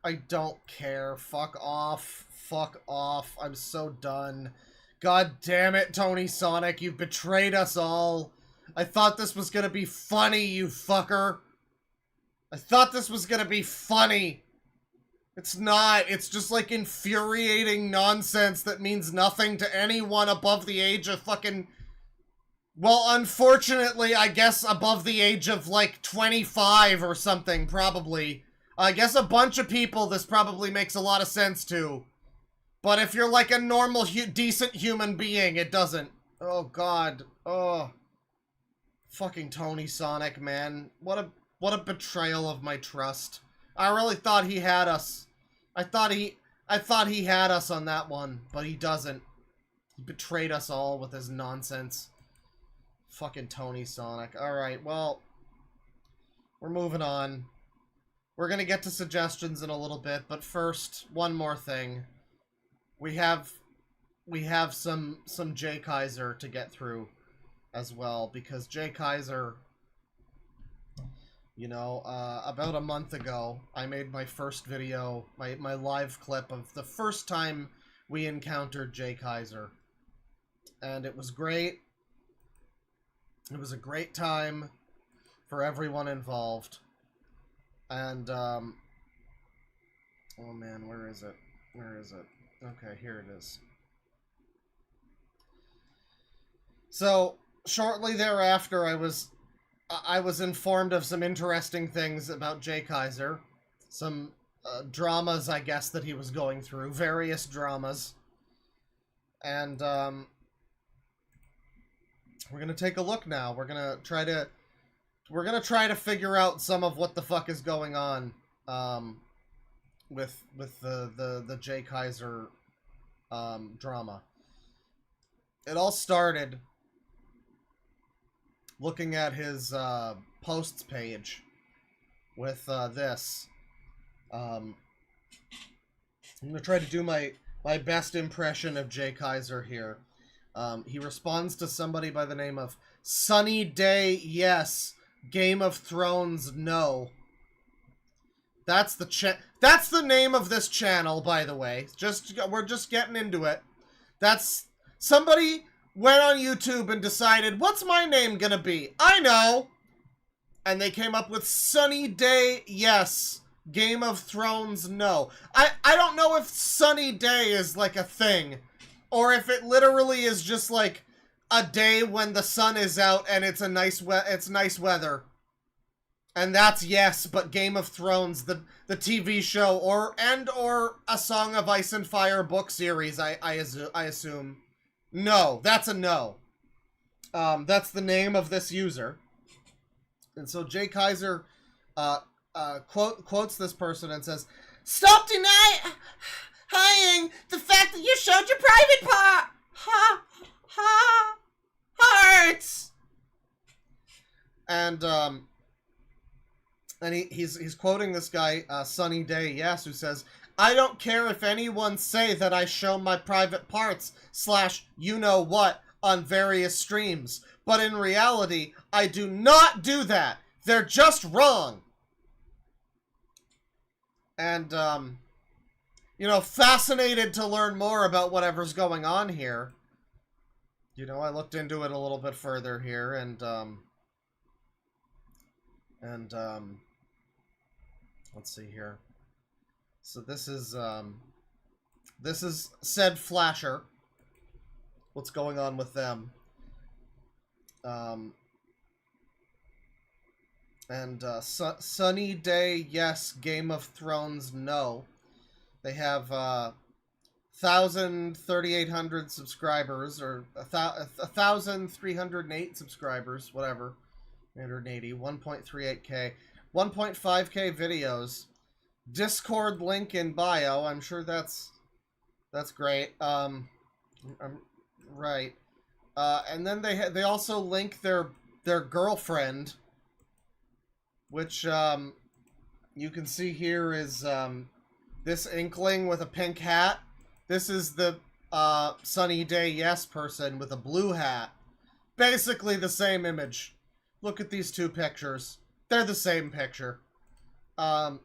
I don't care. Fuck off. Fuck off. I'm so done. God damn it, TonySonic. You've betrayed us all. I thought this was gonna be funny, you fucker. I thought this was gonna be funny. It's not. It's just, like, infuriating nonsense that means nothing to anyone above the age of fucking... Well, unfortunately, I guess above the age of, like, 25 or something, probably. I guess a bunch of people this probably makes a lot of sense to. But if you're, like, a normal, decent human being, it doesn't. Oh, God. Oh. Fucking TonySonic, man. What a betrayal of my trust. I really thought he had us. I thought I thought he had us on that one, but he doesn't. He betrayed us all with his nonsense. Fucking TonySonic. Alright, well, we're moving on. We're gonna get to suggestions in a little bit, but first, one more thing. We have some J Kizer to get through as well, because J Kizer, you know, about a month ago, I made my first video, my live clip of the first time we encountered J Kizer. And it was great. It was a great time for everyone involved. And, oh man, where is it? Where is it? Okay, here it is. So, shortly thereafter, I was informed of some interesting things about J Kizer. Some dramas, I guess, that he was going through. Various dramas. And, we're gonna take a look now. We're gonna try to figure out some of what the fuck is going on, with the J Kizer, drama. It all started looking at his, posts page with, this. I'm gonna try to do my best impression of J Kizer here. He responds to somebody by the name of Sunny Day Yes, Game of Thrones No. That's the name of this channel, by the way. We're just getting into it. That's somebody went on YouTube and decided, what's my name gonna be? I know. And they came up with Sunny Day Yes, Game of Thrones No. I don't know if Sunny Day is like a thing, or if it literally is just like a day when the sun is out and it's nice weather. And that's yes, but Game of Thrones, the TV show, or a Song of Ice and Fire book series, I assume. No, that's a no. That's the name of this user. And so J Kizer quotes this person and says, "Stop denying the fact that you showed your private part. Hearts." And he's quoting this guy, Sunny Day Yes, who says, "I don't care if anyone say that I show my private parts / you know what on various streams, but in reality, I do not do that. They're just wrong." And, you know, fascinated to learn more about whatever's going on here. You know, I looked into it a little bit further here, and let's see here. So this is said Flasher. What's going on with them? Sunny Day Yes, Game of Thrones No. They have 3,800 subscribers, or 1,308 subscribers, whatever. 380, 1.38k, 1.5k videos. Discord link in bio. I'm sure that's great. Right. And then they also link their girlfriend, which you can see here is this inkling with a pink hat. This is the Sunny Day Yes person with a blue hat. Basically the same image. Look at these two pictures. They're the same picture. I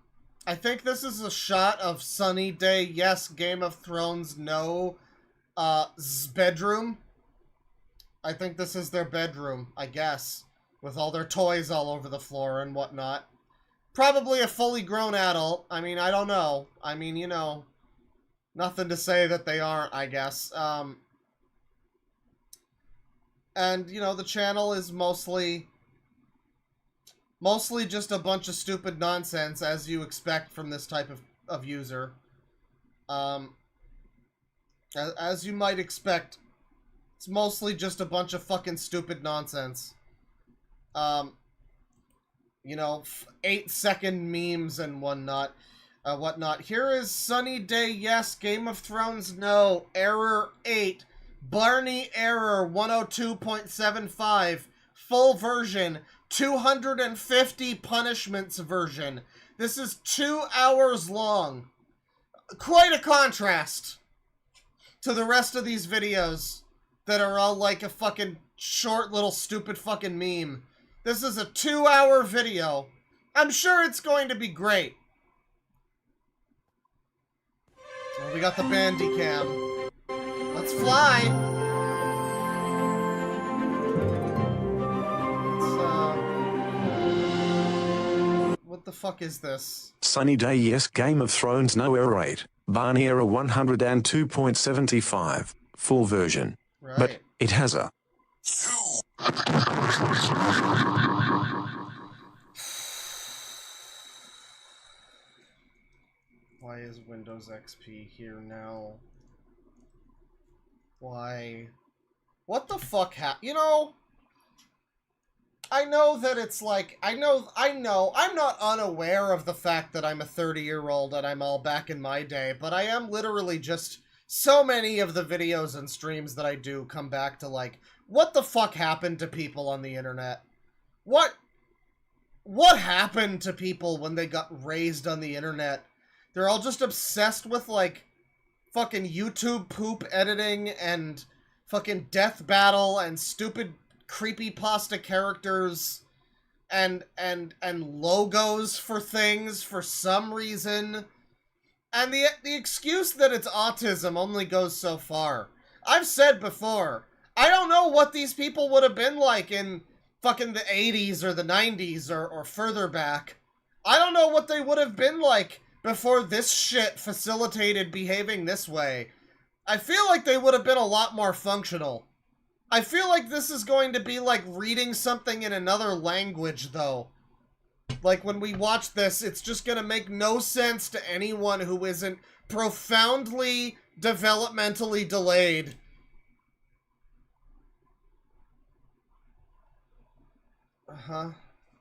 think this is a shot of Sunny Day Yes, Game of Thrones No bedroom. I think this is their bedroom, I guess, with all their toys all over the floor and whatnot. Probably a fully grown adult. I mean, I don't know. I mean, you know, nothing to say that they aren't, I guess. And, you know, the channel is mostly just a bunch of stupid nonsense, as you expect from this type of user. As you might expect, it's mostly just a bunch of fucking stupid nonsense. You know, 8-second memes and whatnot. whatnot. Here is Sunny Day yes, Game of Thrones no, Error 8, Barney Error 102.75, full version, 250 punishments version. This is 2 hours long. Quite a contrast to the rest of these videos that are all like a fucking short little stupid fucking meme. This is a 2-hour video. I'm sure it's going to be great. So we got the bandy cam. Let's fly. What the fuck is this? Sunny Day yes, Game of Thrones no, Error 8, Barney Error 102.75, full version. Right. But it has a... Why is Windows XP here now? Why? What the fuck you know, I know that it's like, I know, I'm not unaware of the fact that I'm a 30-year-old and I'm all back in my day, but I am literally just, so many of the videos and streams that I do come back to like, what the fuck happened to people on the internet? What happened to people when they got raised on the internet? They're all just obsessed with like, fucking YouTube poop editing and fucking death battle and stupid creepypasta characters and logos for things for some reason. And the excuse that it's autism only goes so far. I've said before, I don't know what these people would have been like in fucking the 80s or the 90s or further back. I don't know what they would have been like before this shit facilitated behaving this way. I feel like they would have been a lot more functional. I feel like this is going to be like reading something in another language, though. Like, when we watch this, it's just gonna make no sense to anyone who isn't profoundly developmentally delayed. Uh-huh.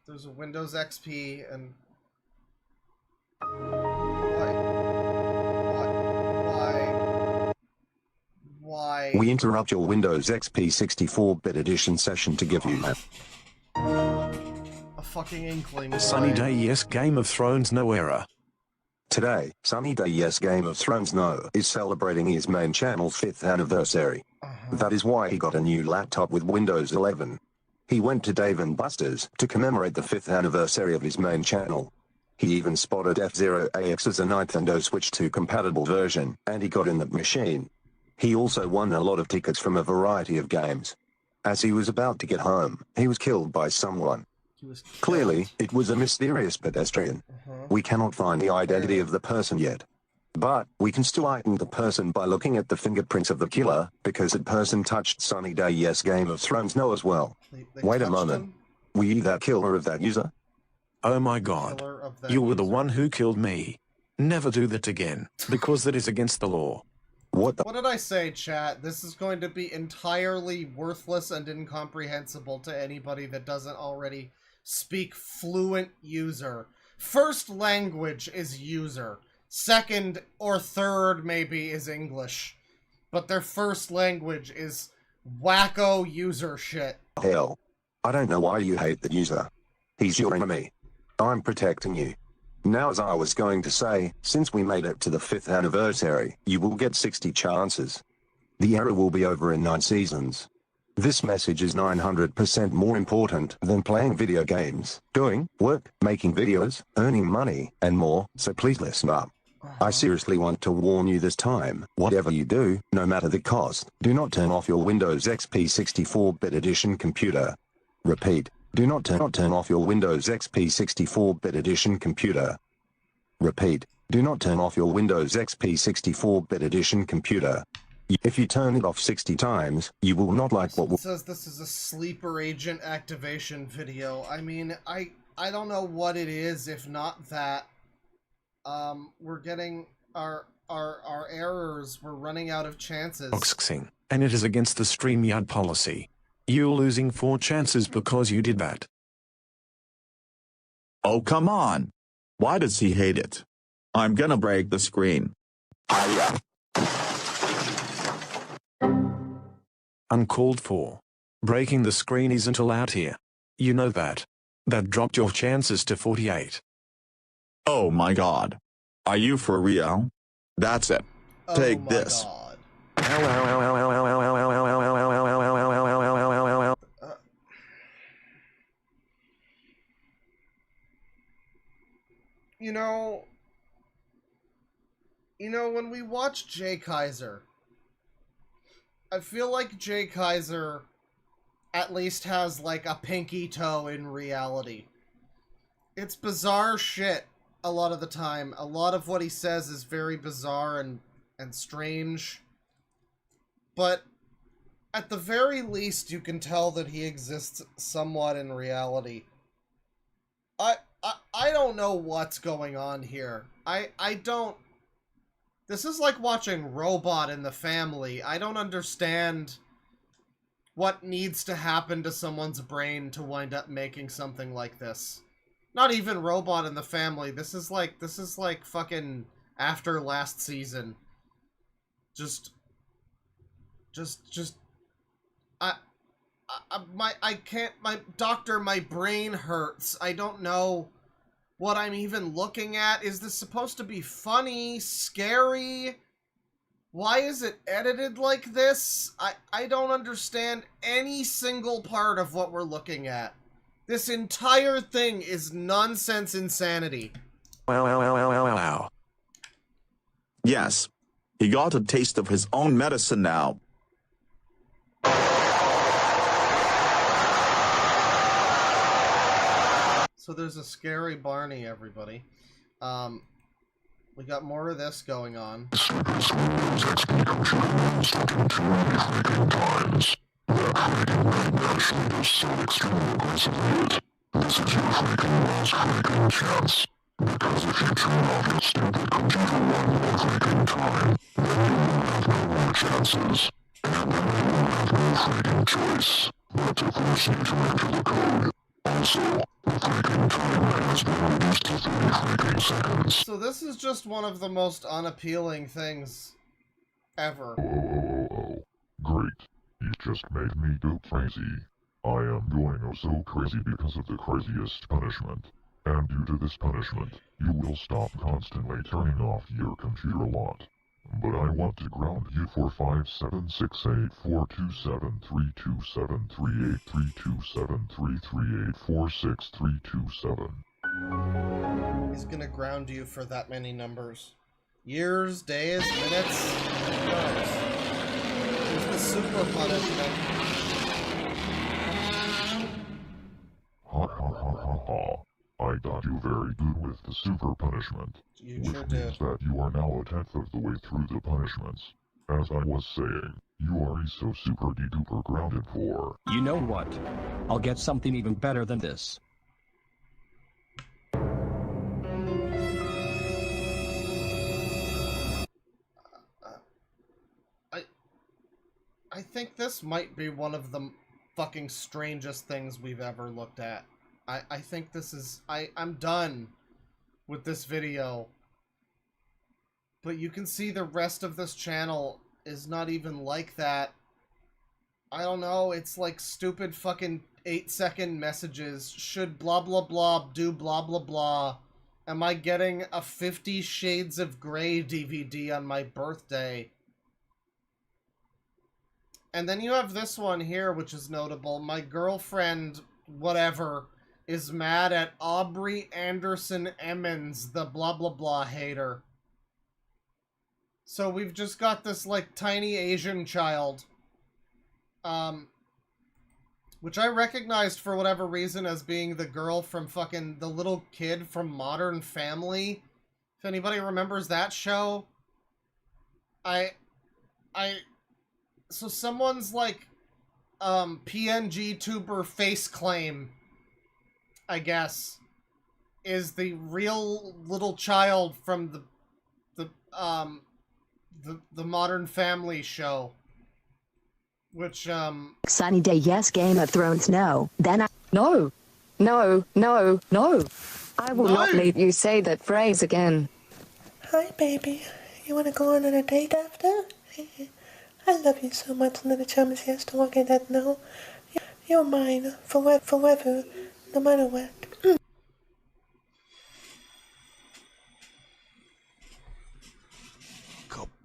There's a Windows XP, and... Why? We interrupt your Windows XP 64-bit edition session to give you a fucking inkling. Sunny Day yes, Game of Thrones no error. Today, Sunny Day yes, Game of Thrones no is celebrating his main channel's 5th anniversary. That is why he got a new laptop with Windows 11. He went to Dave & Buster's to commemorate the 5th anniversary of his main channel. He even spotted F-Zero AX as a Nintendo Switch 2 compatible version, and he got in that machine. He also won a lot of tickets from a variety of games. As he was about to get home, he was killed by someone. Clearly, it was a mysterious pedestrian. We cannot find the identity of the person yet. But, we can still identify the person by looking at the fingerprints of the killer, because that person touched Sunny Day yes, Game of Thrones no as well. They Wait a moment. Were you that killer of that user? Oh my god. You were the one who killed me. Never do that again, because that is against the law. What did I say, chat? This is going to be entirely worthless and incomprehensible to anybody that doesn't already speak fluent user. First language is user. Second or third, maybe, is English. But their first language is wacko user shit. Hell. I don't know why you hate the user. He's your enemy. I'm protecting you. Now, as I was going to say, since we made it to the 5th anniversary, you will get 60 chances. The era will be over in 9 seasons. This message is 900% more important than playing video games, doing work, making videos, earning money, and more, so please listen up. I seriously want to warn you this time, whatever you do, no matter the cost, do not turn off your Windows XP 64-bit edition computer. Repeat. Do not turn off your Windows XP 64-bit edition computer. Repeat. Do not turn off your Windows XP 64-bit edition computer. If you turn it off 60 times, you will not like what... It says this is a sleeper agent activation video. I mean, I don't know what it is, if not that. We're getting our errors. We're running out of chances. And it is against the StreamYard policy. You're losing 4 chances because you did that. Oh, come on. Why does he hate it? I'm gonna break the screen. Uncalled for. Breaking the screen isn't allowed here. You know that. That dropped your chances to 48. Oh my god. Are you for real? That's it. Take this. God. You know, when we watch Jay Kizer, I feel like Jay Kizer at least has, like, a pinky toe in reality. It's bizarre shit a lot of the time. A lot of what he says is very bizarre and strange. But at the very least, you can tell that he exists somewhat in reality. I don't know what's going on here. I don't... This is like watching Robot in the Family. I don't understand what needs to happen to someone's brain to wind up making something like this. Not even Robot in the Family. This is like fucking after last season. My brain hurts. I don't know what I'm even looking at. Is this supposed to be funny, scary? Why is it edited like this? I don't understand any single part of what we're looking at. This entire thing is nonsense insanity. Wow. Yes. He got a taste of his own medicine now. So there's a scary Barney, everybody. We got more of this going on. So this is just one of the most unappealing things ever. Oh, great. You just made me go crazy. I am going oh so crazy because of the craziest punishment. And due to this punishment, you will stop constantly turning off your computer a lot. But I want to ground you for 576842732733846327337. He's gonna ground you for that many numbers. Years, days, minutes, who knows? Here's the super punishment. Ha ha ha ha ha. I got you very good with the super punishment. You which sure means did. that you are now a tenth of the way through the punishments. As I was saying, you are so super de-duper grounded for. You know what? I'll get something even better than this. I think this might be one of the fucking strangest things we've ever looked at. I think this is... I'm done with this video. But you can see the rest of this channel is not even like that. I don't know, it's like stupid fucking 8-second messages. Should blah blah blah do blah blah blah. Am I getting a 50 Shades of Grey DVD on my birthday? And then you have this one here, which is notable. My girlfriend, whatever, is mad at Aubrey Anderson Emmons, the blah blah blah hater. So we've just got this, like, tiny Asian child. Which I recognized for whatever reason as being the girl from fucking the little kid from Modern Family. If anybody remembers that show. So someone's, like, PNG tuber face claim, I guess, is the real little child from the Modern Family show. Which, Sunny day yes, Game of Thrones no. Then I... No. No, no, no. I will not leave you say that phrase again. Hi, baby. You want to go on a date after? I love you so much, little chum is yes to walk in that no. You're mine forever, no matter what.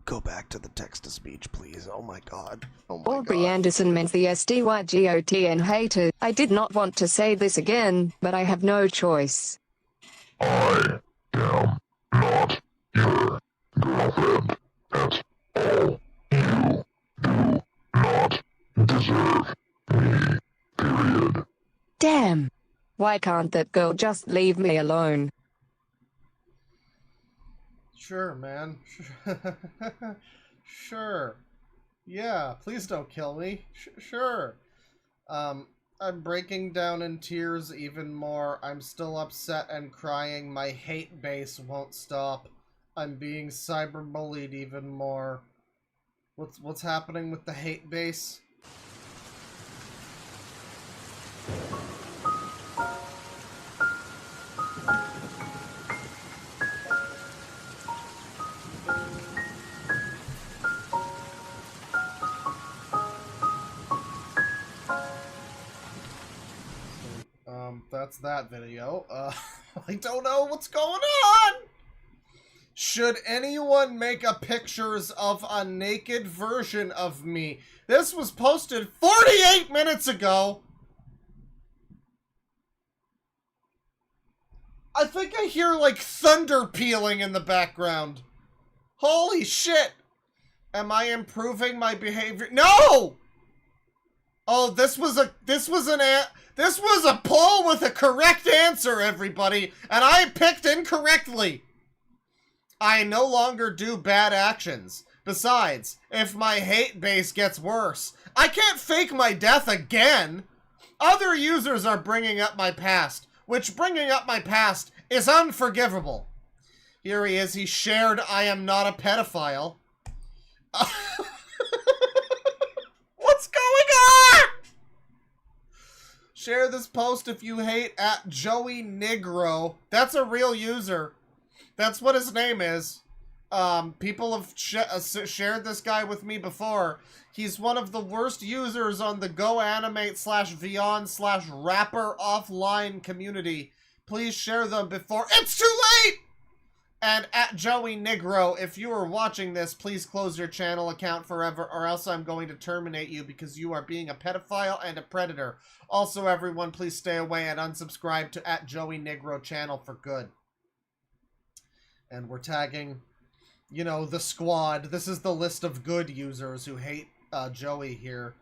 Go back to the text-to-speech, please. Oh my god. Oh my Aubrey god. Anderson meant the SDYGOTN hater. I did not want to say this again, but I have no choice. I am not your girlfriend at all. You do not deserve me, period. Damn. Why can't that girl just leave me alone? Sure, man. Sure. Yeah, please don't kill me. Sure. I'm breaking down in tears even more. I'm still upset and crying. My hate base won't stop. I'm being cyberbullied even more. What's happening with the hate base? That's that video. I don't know what's going on! Should anyone make a pictures of a naked version of me? This was posted 48 minutes ago! I think I hear, like, thunder pealing in the background. Holy shit! Am I improving my behavior? No! Oh, this was a poll with a correct answer, everybody, and I picked incorrectly. I no longer do bad actions. Besides, if my hate base gets worse, I can't fake my death again. Other users are bringing up my past, which bringing up my past is unforgivable. Here he is. He shared I am not a pedophile. What's going on? Share this post if you hate at Joey Negro. That's a real user. That's what his name is. People have shared this guy with me before. He's one of the worst users on the GoAnimate/Vyond/Rapper offline community. Please share them before it's too late! And at Joey Negro, if you are watching this, please close your channel account forever, or else I'm going to terminate you because you are being a pedophile and a predator. Also, everyone, please stay away and unsubscribe to at Joey Negro channel for good. And we're tagging, you know, the squad. This is the list of good users who hate Joey here.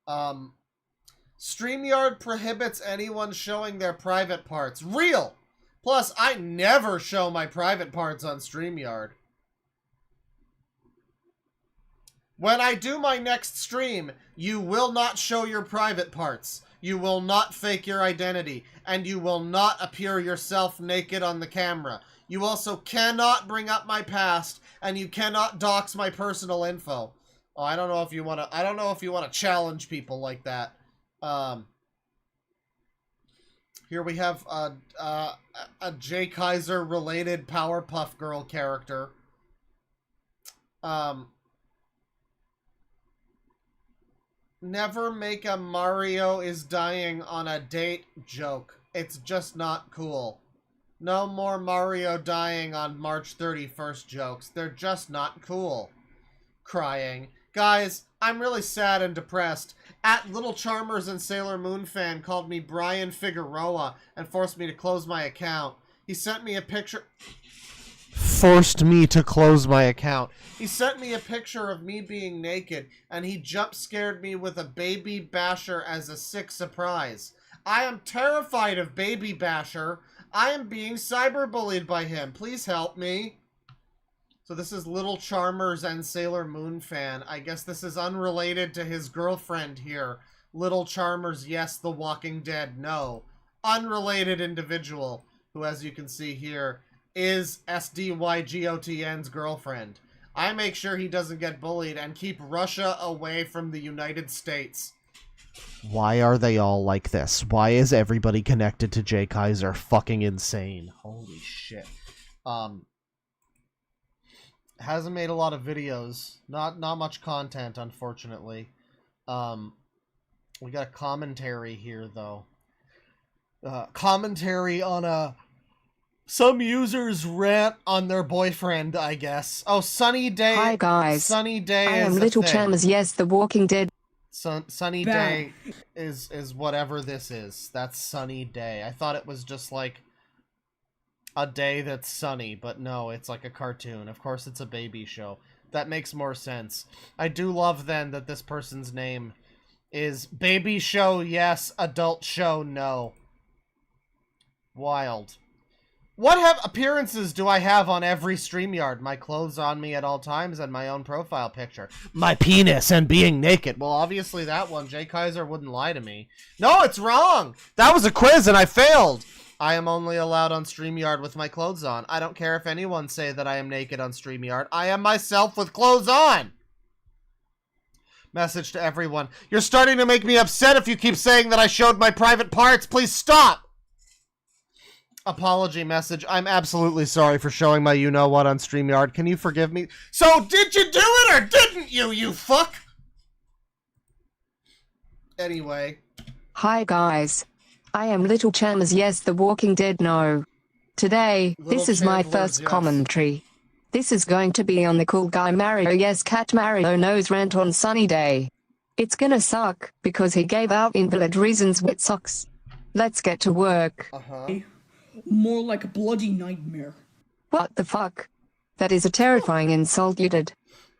StreamYard prohibits anyone showing their private parts. Real! Plus, I never show my private parts on StreamYard. When I do my next stream, you will not show your private parts. You will not fake your identity. And you will not appear yourself naked on the camera. You also cannot bring up my past, and you cannot dox my personal info. Oh, I don't know if you want to challenge people like that. Here we have a J. Kizer related Powerpuff Girl character. Never make a Mario is dying on a date joke. It's just not cool. No more Mario dying on March 31st jokes. They're just not cool. Crying. Guys, I'm really sad and depressed. At Little Charmers and Sailor Moon fan called me Brian Figueroa and forced me to close my account. He sent me a picture... Forced me to close my account. He sent me a picture of me being naked, and he jump scared me with a Baby Basher as a sick surprise. I am terrified of Baby Basher. I am being cyberbullied by him. Please help me. So this is Little Charmers and Sailor Moon fan. I guess this is unrelated to his girlfriend here. Little Charmers, yes. The Walking Dead, no. Unrelated individual, who, as you can see here, is SDYGOTN's girlfriend. I make sure he doesn't get bullied and keep Russia away from the United States. Why are they all like this? Why is everybody connected to J. Kizer fucking insane? Holy shit. Hasn't made a lot of videos. Not much content, unfortunately. We got a commentary here, though. Commentary on some users rant on their boyfriend, I guess. Oh, Sunny Day. Hi guys. Sunny Day I is am a Little thing. Chums, yes, The Walking Dead. Sunny Day is whatever this is. That's Sunny Day. I thought it was just like a day that's sunny, but no, it's like a cartoon. Of course, it's a baby show. That makes more sense. I do love then that this person's name is Baby Show Yes, Adult Show No. Wild. What appearances do I have on every StreamYard? My clothes on me at all times and my own profile picture. My penis and being naked. Well, obviously that one. Jay Kizer wouldn't lie to me. No, it's wrong! That was a quiz and I failed! I am only allowed on StreamYard with my clothes on. I don't care if anyone say that I am naked on StreamYard. I am myself with clothes on! Message to everyone. You're starting to make me upset if you keep saying that I showed my private parts. Please stop! Apology message. I'm absolutely sorry for showing my you-know-what on StreamYard. Can you forgive me? So, did you do it or didn't you, you fuck? Anyway. Hi guys. I am Little Chums, yes, The Walking Dead, no. Today, this is my first commentary. This is going to be on the Cool Guy Mario Yes Cat Mario Knows rant on Sunny Day. It's gonna suck, because he gave out invalid reasons which sucks. Let's get to work. More like a bloody nightmare. What the fuck? That is a terrifying insult you did.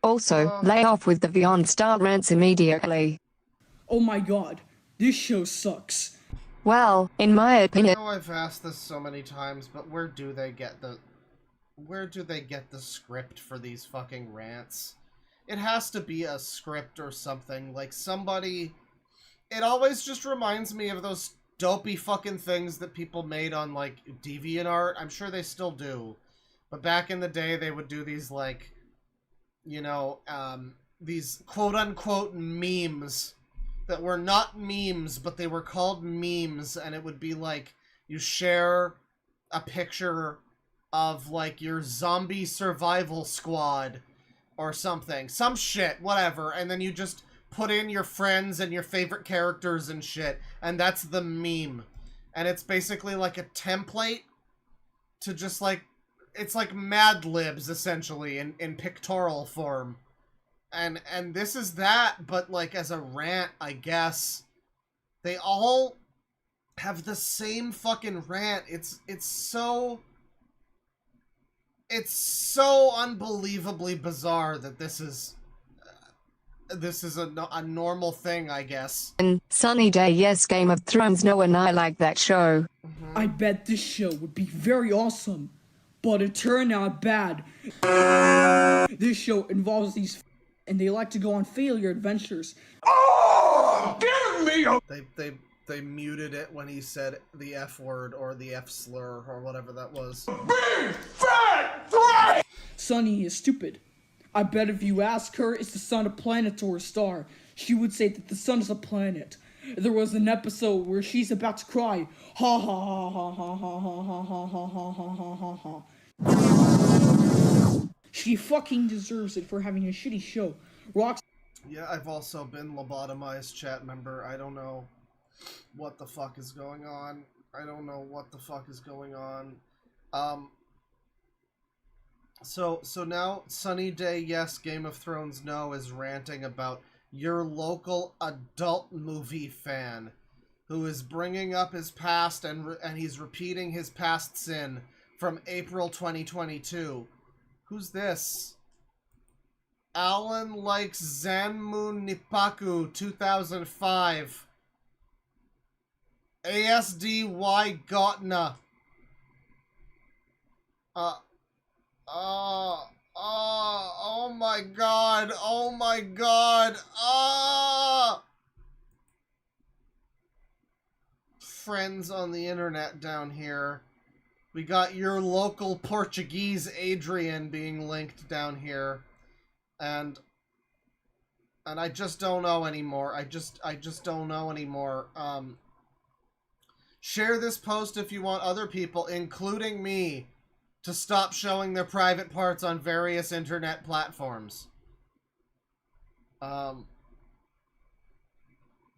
Also, lay off with the Beyond Star rants immediately. Oh my god, this show sucks. Well, in my opinion... I know I've asked this so many times, but where do they get the script for these fucking rants? It has to be a script or something, like somebody... It always just reminds me of those dopey fucking things that people made on, like, DeviantArt. I'm sure they still do. But back in the day, they would do these, like, you know, these quote-unquote memes that were not memes, but they were called memes, and it would be like, you share a picture of, like, your zombie survival squad or something. Some shit, whatever, and then you just put in your friends and your favorite characters and shit, and that's the meme. And it's basically like a template to just, like, it's like Mad Libs, essentially, in pictorial form. And this is that, but, like, as a rant, I guess. They all have the same fucking rant. It's so unbelievably bizarre that this is a normal thing, I guess. And Sunny Day, yes, Game of Thrones, no, and I like that show. I bet this show would be very awesome, but it turned out bad. This show involves these and they like to go on failure adventures. Oh, give me a... They muted it when he said the F word or the F slur or whatever that was. Big fat threat! Sunny is stupid. I bet if you ask her, is the sun a planet or a star, she would say that the sun is a planet. There was an episode where she's about to cry. Ha ha ha ha ha ha ha ha ha ha ha ha ha ha. She fucking deserves it for having a shitty show. Rocks. Yeah, I've also been lobotomized, chat member. I don't know what the fuck is going on. I don't know what the fuck is going on. So now Sunny Day Yes, Game of Thrones No is ranting about your local adult movie fan who is bringing up his past and he's repeating his past sin from April 2022. Who's this? Alan likes Zanmu Nippaku 2005. ASDY Gotna. Oh my god, oh my god, Friends on the internet down here. We got your local Portuguese Adrian being linked down here. And I just don't know anymore. I just don't know anymore. Share this post if you want other people, including me, to stop showing their private parts on various internet platforms.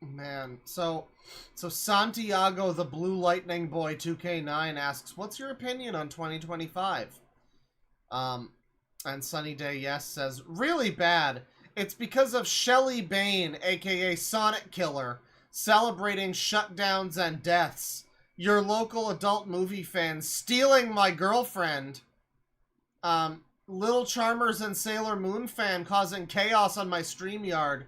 Man, so Santiago the Blue Lightning Boy 2K9 asks, what's your opinion on 2025? And Sunny Day Yes says, really bad. It's because of Shelly Bane, aka Sonic Killer, celebrating shutdowns and deaths. Your local adult movie fans stealing my girlfriend. Little Charmers and Sailor Moon fan causing chaos on my StreamYard.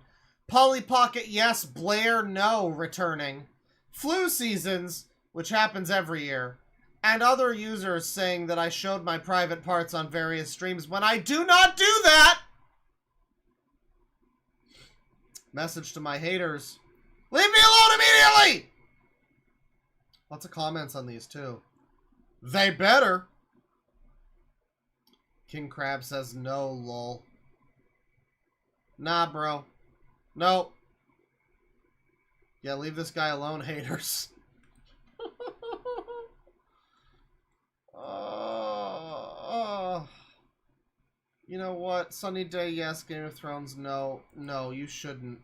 Polly Pocket yes, Blair no returning. Flu seasons, which happens every year. And other users saying that I showed my private parts on various streams when I do not do that! Message to my haters. Leave me alone immediately! Lots of comments on these too. They better. King Crab says no, lol. Nah, bro. Nope. Yeah, leave this guy alone, haters. You know what? Sunny Day, yes. Game of Thrones, no. No, you shouldn't.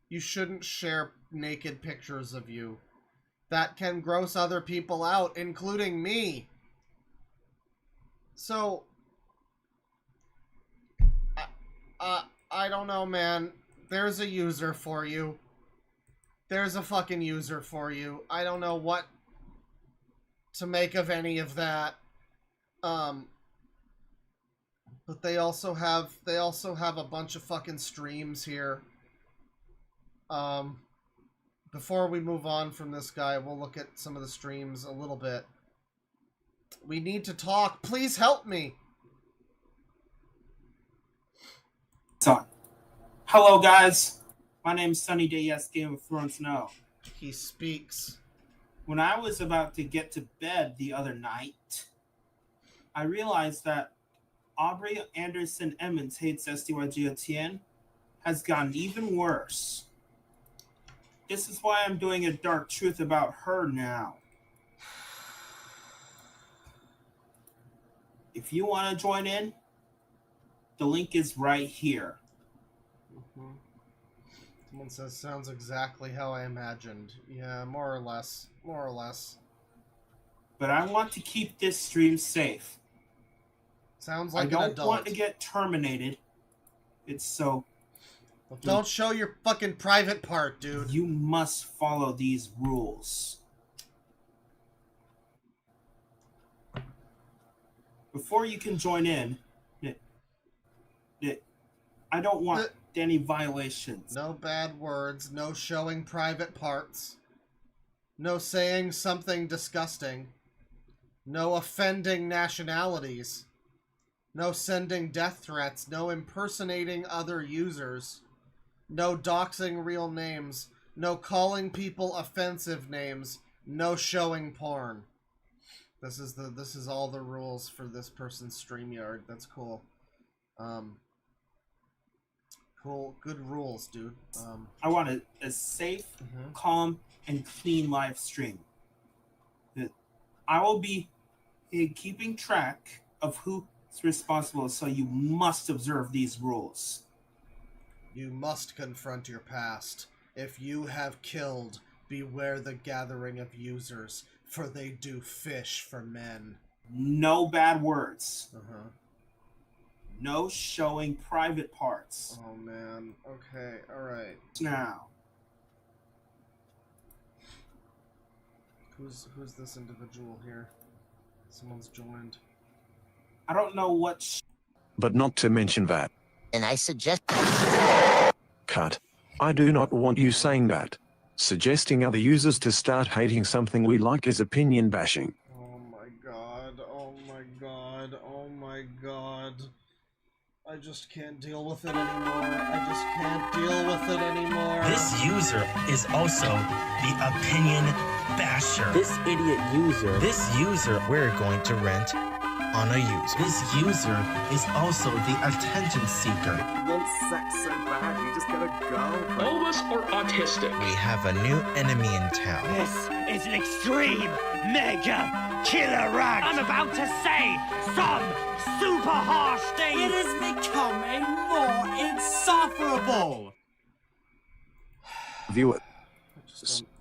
You shouldn't share naked pictures of you. That can gross other people out, including me. So, I don't know, man. There's a user for you. There's a fucking user for you. I don't know what to make of any of that. But they also have a bunch of fucking streams here. Before we move on from this guy, we'll look at some of the streams a little bit. We need to talk. Please help me. So, hello guys. My name's Sunny Day Yes, Game of Thrones No. He speaks. When I was about to get to bed the other night, I realized that Aubrey Anderson Emmons hates SDYGOTN has gotten even worse. This is why I'm doing a dark truth about her now. If you want to join in, the link is right here. Mm-hmm. Someone says, sounds exactly how I imagined. Yeah, more or less. More or less. But I want to keep this stream safe. Sounds like I don't an adult. want to get terminated. It's so... Well, don't show your fucking private part, dude. You must follow these rules. Before you can join in, I don't want any violations. No bad words, no showing private parts, no saying something disgusting, no offending nationalities, no sending death threats, no impersonating other users, no doxing real names, no calling people offensive names, no showing porn. This is all the rules for this person's StreamYard. That's cool. Cool, good rules, dude. I want a safe, calm, and clean live stream. I will be keeping track of who's responsible, so you must observe these rules. You must confront your past. If you have killed, beware the gathering of users, for they do fish for men. No bad words. Uh-huh. No showing private parts. Oh, man. Okay, alright. Now. Who's this individual here? Someone's joined. I don't know what... But not to mention that. And I suggest... Cut. I do not want you saying that. Suggesting other users to start hating something we like is opinion bashing. Oh my god, oh my god, oh my god. I just can't deal with it anymore. I just can't deal with it anymore. This user is also the opinion basher. This idiot user. This user we're going to rent on a user. This user is also the attention seeker. You want sex so bad, you just gotta go. All of us are autistic. We have a new enemy in town. This is an extreme mega killer rant. I'm about to say some super harsh things. It is becoming more insufferable. Viewer,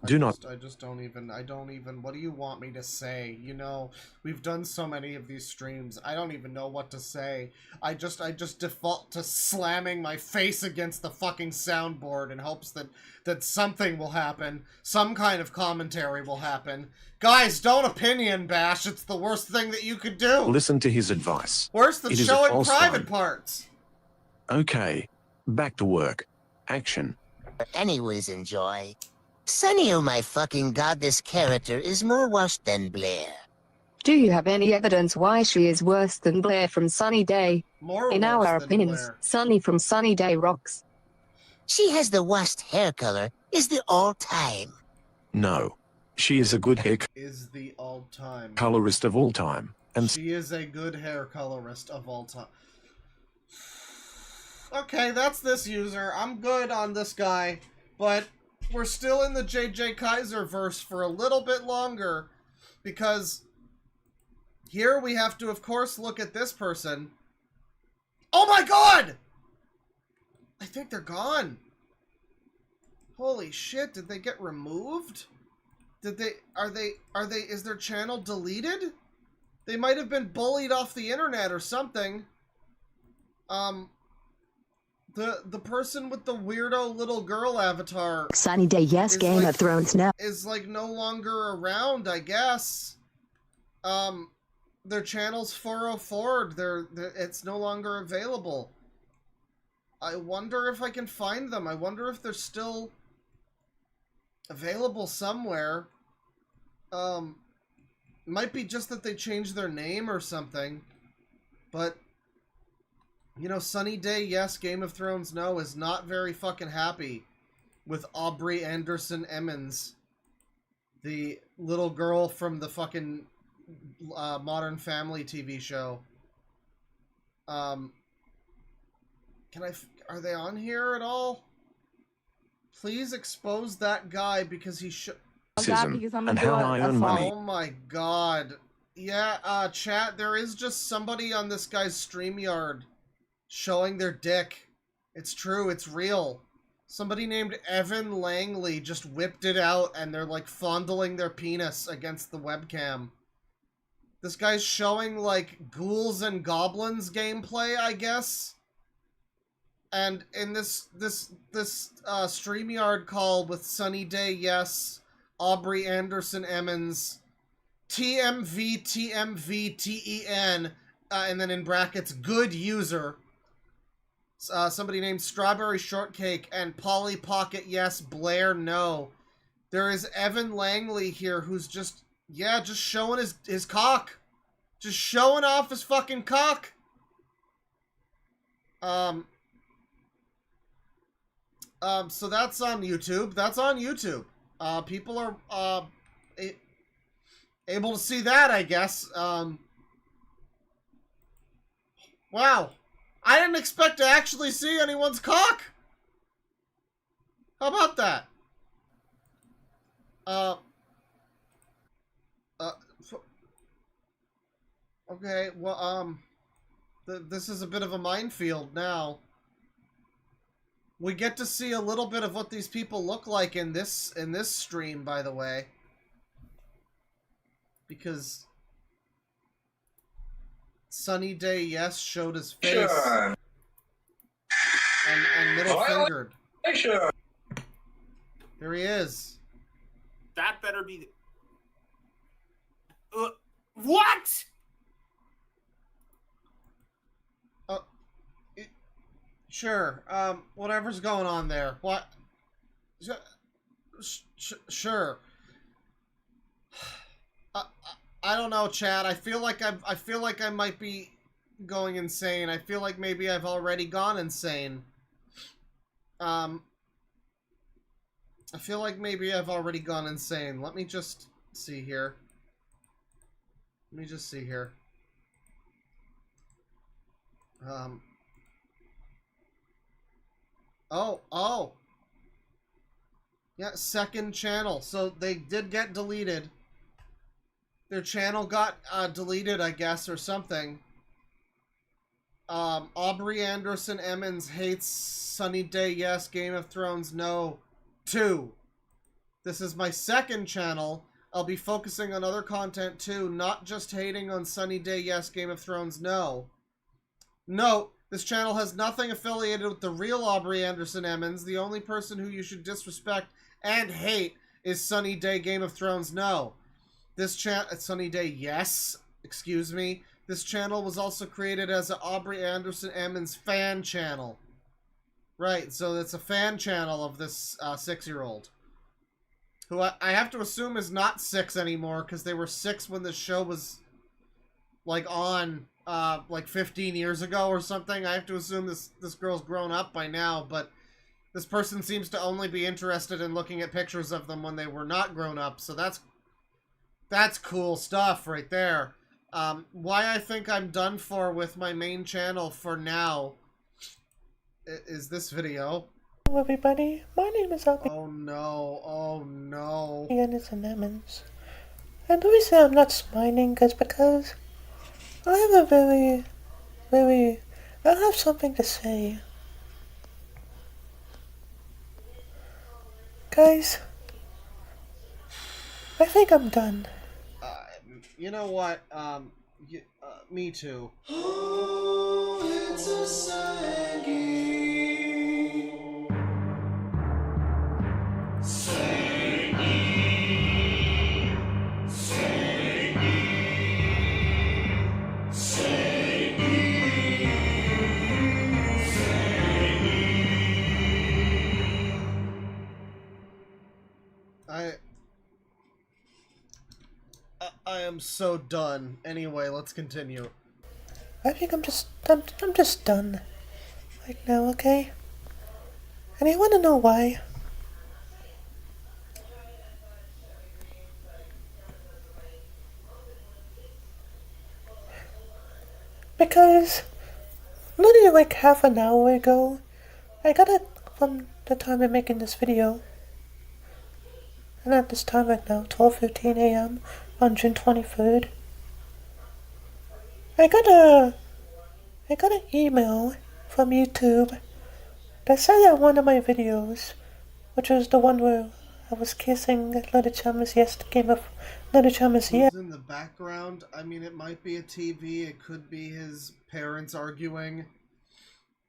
do not. I don't even, what do you want me to say? You know, we've done so many of these streams, I don't even know what to say. I just default to slamming my face against the fucking soundboard in hopes that something will happen. Some kind of commentary will happen. Guys, don't opinion bash, it's the worst thing that you could do! Listen to his advice. Worse than showing private parts! Okay, back to work. Action. Anyways, enjoy. Sonny, oh my fucking god, this character is more washed than Blair. Do you have any evidence why she is worse than Blair from Sunny Day? In our opinions, Sunny from Sunny Day rocks. She has the worst hair color, is the all-time. No. She is a good hair Is the all-time. colorist of all time. And She is a good hair colorist of all time. Okay, that's this user. I'm good on this guy, but we're still in the JJ Kizer verse for a little bit longer, because here we have to, of course, look at this person. Oh my god! I think they're gone. Holy shit, did they get removed? Is their channel deleted? They might have been bullied off the internet or something. The person with the weirdo little girl avatar. Sunny Day, yes, Game of Thrones now. Is like no longer around, I guess. Their channel's 404'd. It's no longer available. I wonder if I can find them. I wonder if they're still available somewhere. Might be just that they changed their name or something. But you know, Sunny Day, yes, Game of Thrones, no, is not very fucking happy with Aubrey Anderson Emmons, the little girl from the fucking Modern Family TV show. Are they on here at all? Please expose that guy because he should. and how I earn money. Oh my god. Yeah, chat, there is just somebody on this guy's StreamYard showing their dick. It's true, it's real. Somebody named Evan Langley just whipped it out and they're like fondling their penis against the webcam. This guy's showing like Ghouls and Goblins gameplay, I guess. And in this StreamYard call with Sunny Day, yes, Aubrey Anderson Emmons, TMVTEN, and then in brackets, good user. Somebody named Strawberry Shortcake and Polly Pocket, yes, Blair, no. There is Evan Langley here who's just, yeah, just showing his cock. Just showing off his fucking cock. So that's on YouTube. That's on YouTube. People are, able to see that, I guess. Wow. I didn't expect to actually see anyone's cock. How about that? Okay, well, this is a bit of a minefield now. We get to see a little bit of what these people look like in this stream, by the way. Because Sunny Day, yes, showed his face. Sure. And middle fingered. Sure. There he is. That better be... what?! Sure. Whatever's going on there. What? Sure. I don't know, Chad. I feel like I might be going insane. I feel like maybe I've already gone insane. I feel like maybe I've already gone insane. Let me just see here. Yeah, second channel. So they did get deleted. Their channel got deleted, I guess, or something. Aubrey Anderson Emmons hates Sunny Day Yes, Game of Thrones No 2. This is my second channel. I'll be focusing on other content too, not just hating on Sunny Day Yes, Game of Thrones No. Note, this channel has nothing affiliated with the real Aubrey Anderson Emmons. The only person who you should disrespect and hate is Sunny Day Game of Thrones No. This Sunny Day Yes, excuse me. This channel was also created as an Aubrey Anderson Emmons fan channel. Right, so it's a fan channel of this 6-year-old. Who I have to assume is not 6 anymore, because they were 6 when the show was, like, on, like, 15 years ago or something. I have to assume this girl's grown up by now, but this person seems to only be interested in looking at pictures of them when they were not grown up, so that's cool stuff right there. Why I think I'm done for with my main channel for now is this video. Hello everybody, my name is Aubrey. Oh no, oh no. Anderson Emmons. And the reason I'm not smiling is because I have a I have something to say. Guys, I think I'm done. You know what? Me too. I am so done. Anyway, let's continue. I think I'm just done right now, okay? And you wanna know why? Because literally like half an hour ago, I got it from the time I'm making this video. And at this time right now, 12:15 a.m. on June 23rd, I got an email from YouTube that said that one of my videos, which was the one where I was kissing Little Chum's Yes, the game of Little Chum's Yes. In the background, I mean, it might be a TV, it could be his parents arguing,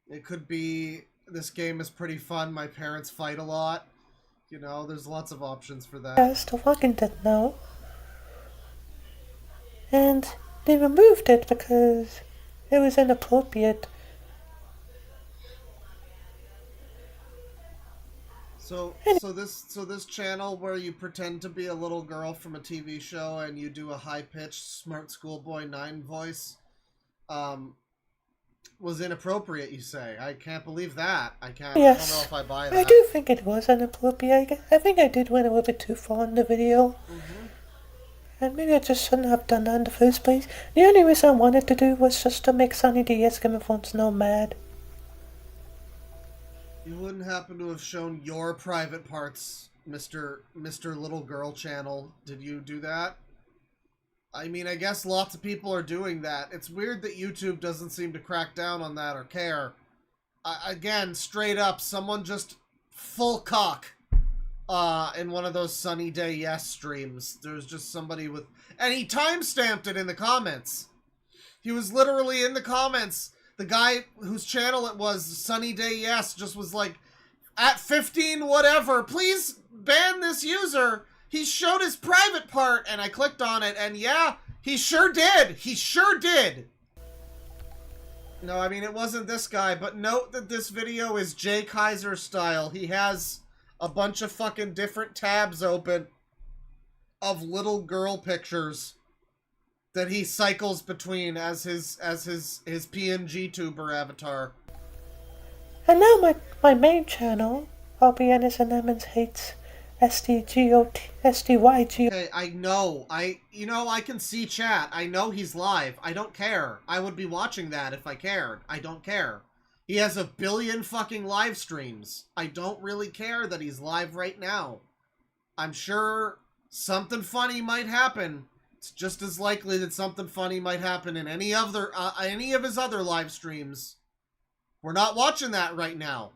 it could be this game is pretty fun, my parents fight a lot. You know, there's lots of options for that. Yes, the fucking didn't know. And they removed it because it was inappropriate. So this channel where you pretend to be a little girl from a TV show and you do a high-pitched Smart Schoolboy 9 voice, was inappropriate, you say? I can't believe that. Yes, I don't know if I buy that. I do think it was inappropriate. I think I did went a little bit too far in the video. And maybe I just shouldn't have done that in the first place. The only reason I wanted to do was just to make Sunny Day Yes, Game of Thrones No mad. You wouldn't happen to have shown your private parts, Mr. Little Girl channel. Did you do that? I mean, I guess lots of people are doing that. It's weird that YouTube doesn't seem to crack down on that or care. Again, straight up, someone just full cock in one of those Sunny Day Yes streams. There's just somebody with... And he timestamped it in the comments. He was literally in the comments. The guy whose channel it was, Sunny Day Yes, just was like, at 15 whatever, please ban this user. He showed his private part, and I clicked on it, and yeah, he sure did. He sure did. No, I mean, it wasn't this guy, but note that this video is Jay Kizer style. He has a bunch of fucking different tabs open of little girl pictures that he cycles between as his PNG tuber avatar. And now my main channel, Aubrey Anderson Emmons Hates SDYG. Okay, I know. You know, I can see chat. I know he's live. I don't care. I would be watching that if I cared. I don't care. He has a billion fucking live streams. I don't really care that he's live right now. I'm sure something funny might happen. It's just as likely that something funny might happen in any of his other live streams. We're not watching that right now.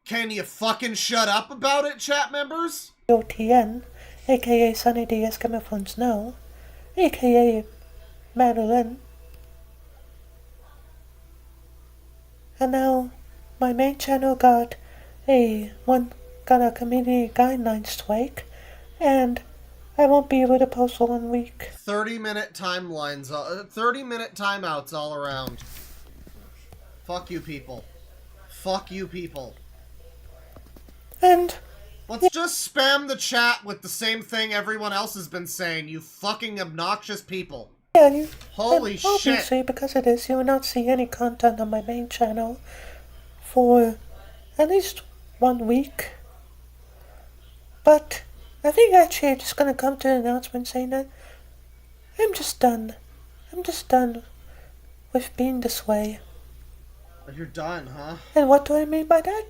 Can you fucking shut up about it, chat members? OTN, aka Sunny DS Coming from Snow, aka Madeline. And now my main channel got a community guideline strike, and I won't be able to post for 1 week. 30-minute timelines, 30-minute timeouts all around. Fuck you people. Fuck you people. And let's just spam the chat with the same thing everyone else has been saying, you fucking obnoxious people. Yeah, holy shit. Obviously, because of this, you will not see any content on my main channel for at least 1 week. But I think actually I'm just gonna come to an announcement saying that I'm just done. I'm just done with being this way. You're done, huh? And what do I mean by that?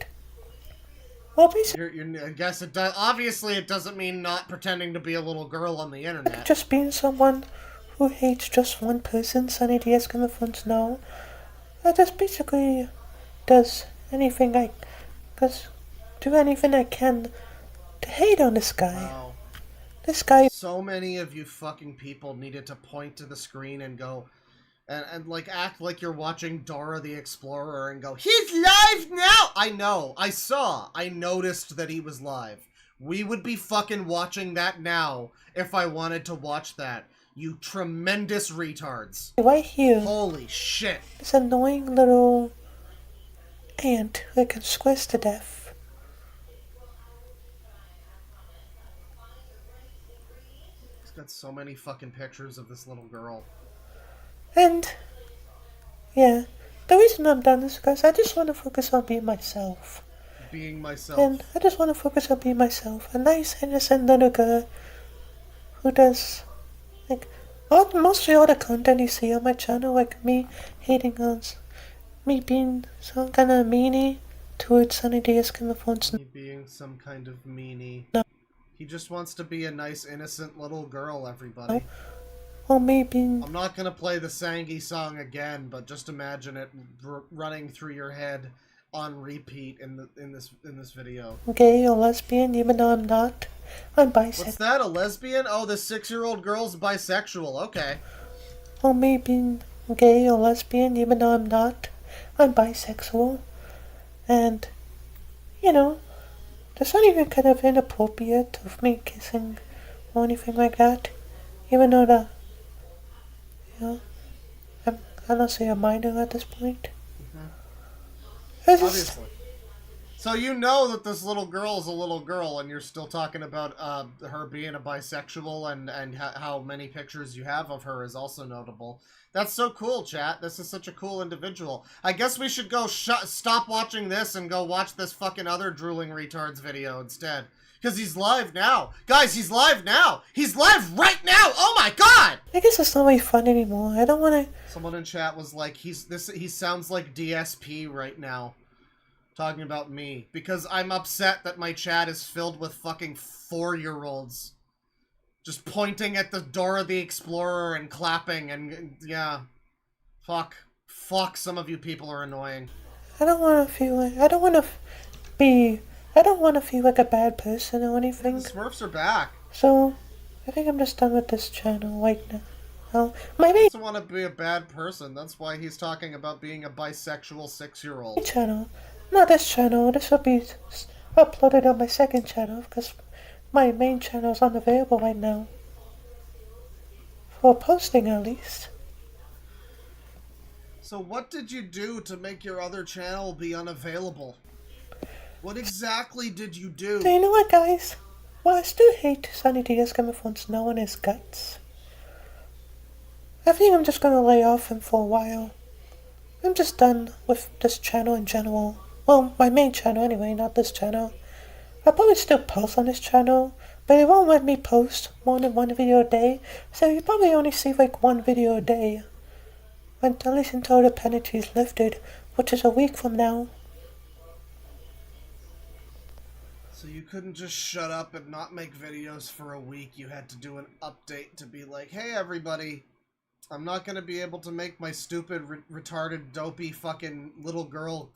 Well, basically, I guess it does. Obviously, it doesn't mean not pretending to be a little girl on the internet. Just being someone who hates just one person, Sunny DS Coming from Snow. I just basically do anything I can to hate on this guy. Wow. This guy. So many of you fucking people needed to point to the screen and go, and like act like you're watching Dora the Explorer and go, he's live now! I know, I noticed that he was live. We would be fucking watching that now if I wanted to watch that. You tremendous retards. Right here. Holy shit. This annoying little ant that can squish to death. He's got so many fucking pictures of this little girl. And, yeah, the reason I'm done is because I just want to focus on being myself. Being myself. And I just want to focus on being myself. A nice, innocent little girl who does, like, mostly all the content you see on my channel, like me hating on, me being some kind of meanie towards Sunny DS Coming from Snow. Me being some kind of meanie. No. He just wants to be a nice, innocent little girl, everybody. No. Or maybe I'm not gonna play the Sangi song again, but just imagine it running through your head on repeat in this video. Gay or lesbian, even though I'm not. I'm bisexual. What's that? A lesbian? Oh, the 6-year-old girl's bisexual. Okay. Or maybe gay or lesbian, even though I'm not. I'm bisexual, and you know, there's not even kind of inappropriate of me kissing or anything like that, even though I'm honestly a minor at this point. Obviously. So you know that this little girl is a little girl, and you're still talking about her being a bisexual, and how many pictures you have of her is also notable. That's so cool, chat. This is such a cool individual. I guess we should go stop watching this and go watch this fucking other drooling retards video instead. Because he's live now. Guys, he's live now. He's live right now. Oh my god! I guess it's not really fun anymore. I don't want to... Someone in chat was like, he sounds like DSP right now. Talking about me. Because I'm upset that my chat is filled with fucking 4-year-olds. Just pointing at the Dora the Explorer and clapping and, yeah. Fuck. Fuck, some of you people are annoying. I don't want to feel like... I don't want to feel like a bad person or anything. The Smurfs are back. So, I think I'm just done with this channel right now. He doesn't want to be a bad person. That's why he's talking about being a bisexual 6-year-old. Channel. Not this channel. This will be uploaded on my second channel because my main channel is unavailable right now. For posting, at least. So what did you do to make your other channel be unavailable? What exactly did you do? Do you know what, guys? Well, I still hate Sunny DS Coming from Snow and his guts. I think I'm just gonna lay off him for a while. I'm just done with this channel in general. Well, my main channel anyway, not this channel. I'll probably still post on this channel, but it won't let me post more than one video a day, so you probably only see like one video a day. At least until the penalty is lifted which is a week from now. So you couldn't just shut up and not make videos for a week. You had to do an update to be like, hey everybody, I'm not gonna be able to make my stupid, retarded, dopey fucking little girl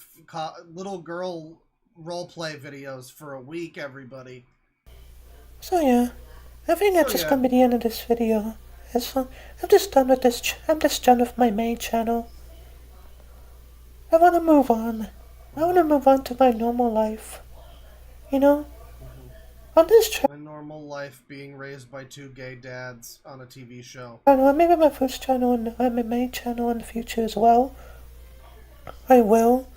roleplay videos for a week, everybody. So yeah, I think that's just gonna be the end of this video. I'm just done with this. I'm just done with my main channel. I wanna move on. I wanna move on to my normal life. You know, on this channel. My normal life being raised by two gay dads on a TV show. Maybe my first channel and my main channel in the future as well. I will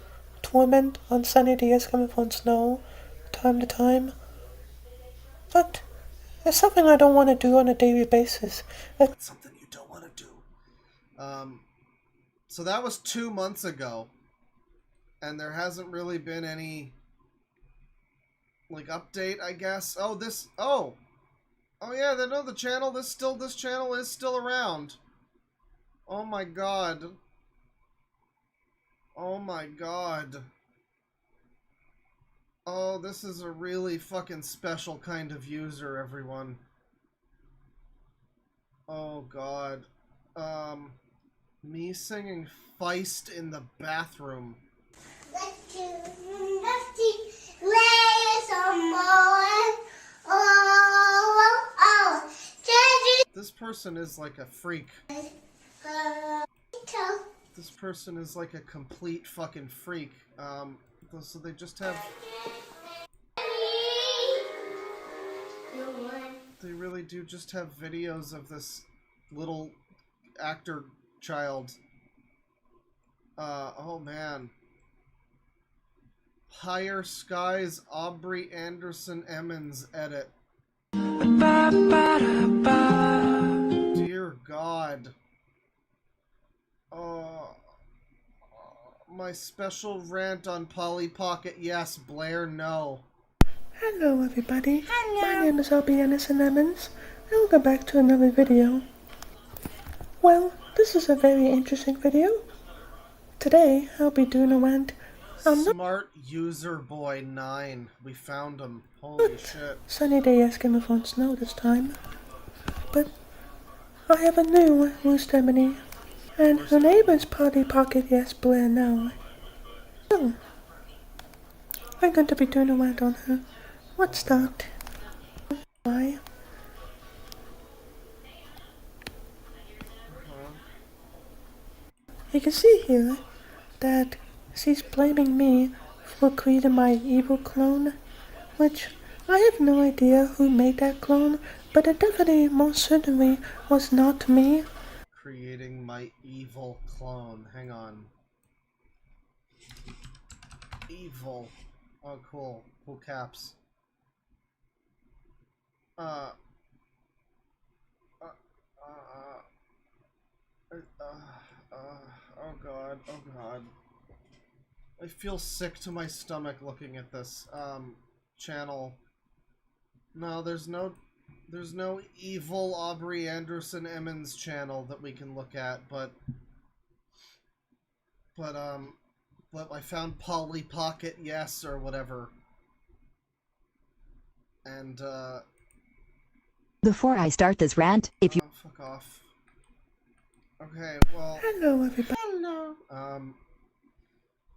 torment on sunny days coming from snow, time to time. But it's something I don't want to do on a daily basis. It's something you don't want to do. So that was 2 months ago, and there hasn't really been any like update, I guess. Oh yeah, the channel. This channel is still around. Oh my god. Oh my god. Oh, this is a really fucking special kind of user, everyone. Oh god. Me singing Feist in the bathroom. This person is like a freak. This person is like a complete fucking freak. So they just have... They really do just have videos of this little actor child. Oh man. Higher Skies Aubrey Anderson Emmons edit. Dear God. My special rant on Polly Pocket, yes. Blair, no. Hello everybody. Hello. My name is Aubrey Anderson Emmons. I'll go back to another video. Well, this is a very interesting video. Today, I'll be doing a rant. Smart User Boy 9. We found him. Holy shit. Sunny day as Game of Thrones snow this time. But I have a new roost Emily. And her neighbor's Polly Pocket, yes, Blair now. So, I'm going to be doing a rant on her. What's that? Why? You can see here that she's blaming me for creating my evil clone, which I have no idea who made that clone, but it definitely most certainly was not me. Creating my evil clone. Hang on. Evil. Oh, cool. Cool caps. Oh god, oh god. I feel sick to my stomach looking at this, channel. No, there's no evil Aubrey Anderson Emmons channel that we can look at, but I found Polly Pocket, yes, or whatever. And, Before I start this rant, if you... Oh, fuck off. Okay, well... Hello, everybody. Hello.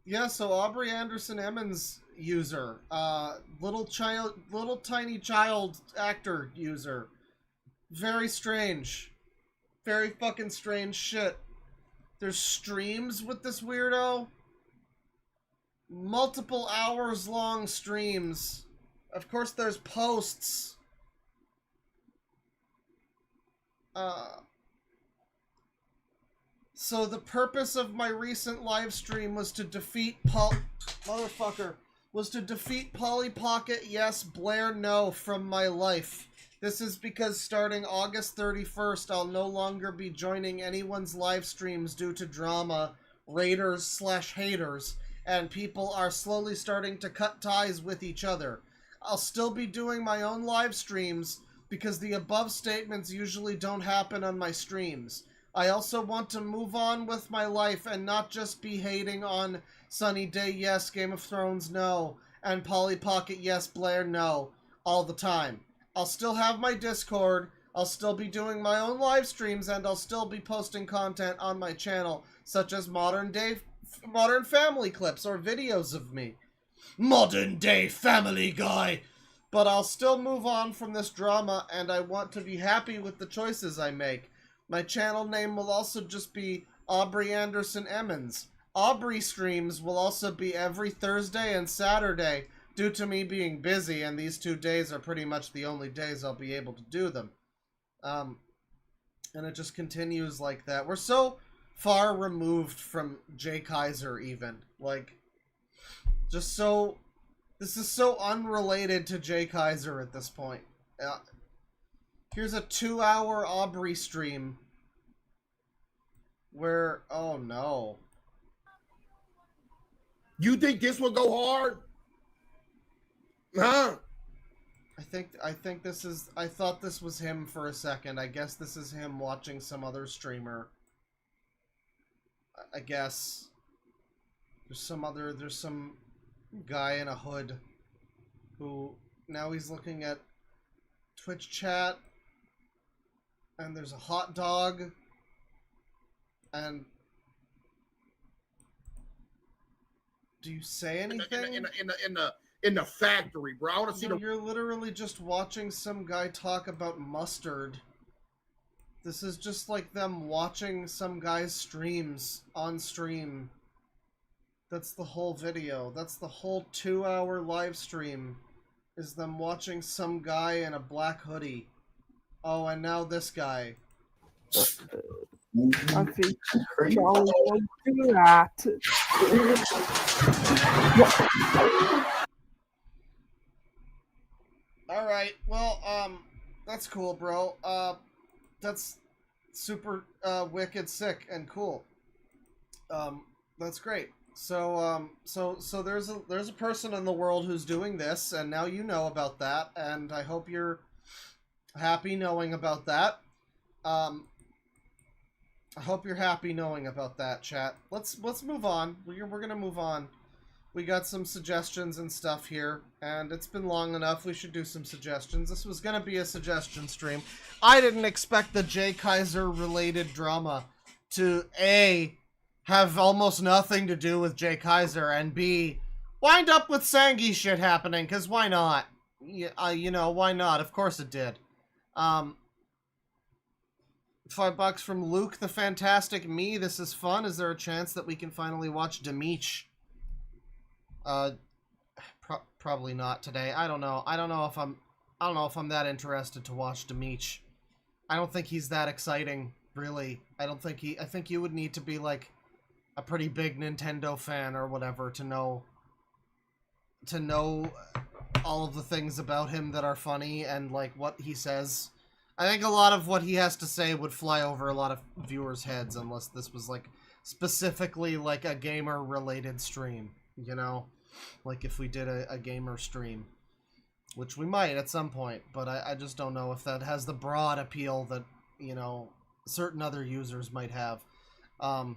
Yeah, so Aubrey Anderson Emmons user. Little tiny child actor user. Very strange. Very fucking strange shit. There's streams with this weirdo. Multiple hours long streams. Of course there's posts. So the purpose of my recent live stream was to defeat was to defeat Polly Pocket, yes, Blair, no, from my life. This is because starting August 31st, I'll no longer be joining anyone's live streams due to drama, raiders/haters, and people are slowly starting to cut ties with each other. I'll still be doing my own live streams because the above statements usually don't happen on my streams. I also want to move on with my life and not just be hating on Sunny Day, yes, Game of Thrones, no, and Polly Pocket, yes, Blair, no, all the time. I'll still have my Discord, I'll still be doing my own live streams, and I'll still be posting content on my channel, such as modern family clips or videos of me. Modern day Family Guy! But I'll still move on from this drama, and I want to be happy with the choices I make. My channel name will also just be Aubrey Anderson Emmons. Aubrey streams will also be every Thursday and Saturday, due to me being busy, and these 2 days are pretty much the only days I'll be able to do them. And it just continues like that. We're so far removed from Jay Kizer, even. Like, just so... This is so unrelated to Jay Kizer at this point. Here's a 2-hour Aubrey stream where... Oh, no. You think this will go hard? Huh? I think this is... I thought this was him for a second. I guess this is him watching some other streamer. I guess. There's some guy in a hood who... Now he's looking at Twitch chat. And there's a hot dog. And... Do you say anything? In the factory, bro. I want to see You're literally just watching some guy talk about mustard. This is just like them watching some guy's streams on stream. That's the whole video. That's the whole 2-hour live stream. Is them watching some guy in a black hoodie. Oh, and now this guy. I think y'all won't do that. Alright, well, that's cool, bro. That's super, wicked sick and cool. That's great. So there's a person in the world who's doing this, and now you know about that, and I hope you're happy knowing about that. I hope you're happy knowing about that, chat. Let's move on. We're gonna move on. We got some suggestions and stuff here, and it's been long enough. We should do some suggestions. This was gonna be a suggestion stream. I didn't expect the Jay Kizer-related drama to A, have almost nothing to do with Jay Kizer, and B, wind up with Sangi shit happening, because why not? You know, why not? Of course it did. $5 from Luke the Fantastic Me. This is fun. Is there a chance that we can finally watch Demeech? Probably not today. I don't know. I don't know if I'm that interested to watch Demeech. I don't think he's that exciting, really. I think you would need to be like a pretty big Nintendo fan or whatever to know all of the things about him that are funny and like what he says. I think a lot of what he has to say would fly over a lot of viewers' heads unless this was like specifically like a gamer related stream, you know? Like if we did a gamer stream, which we might at some point, but I just don't know if that has the broad appeal that, you know, certain other users might have. 10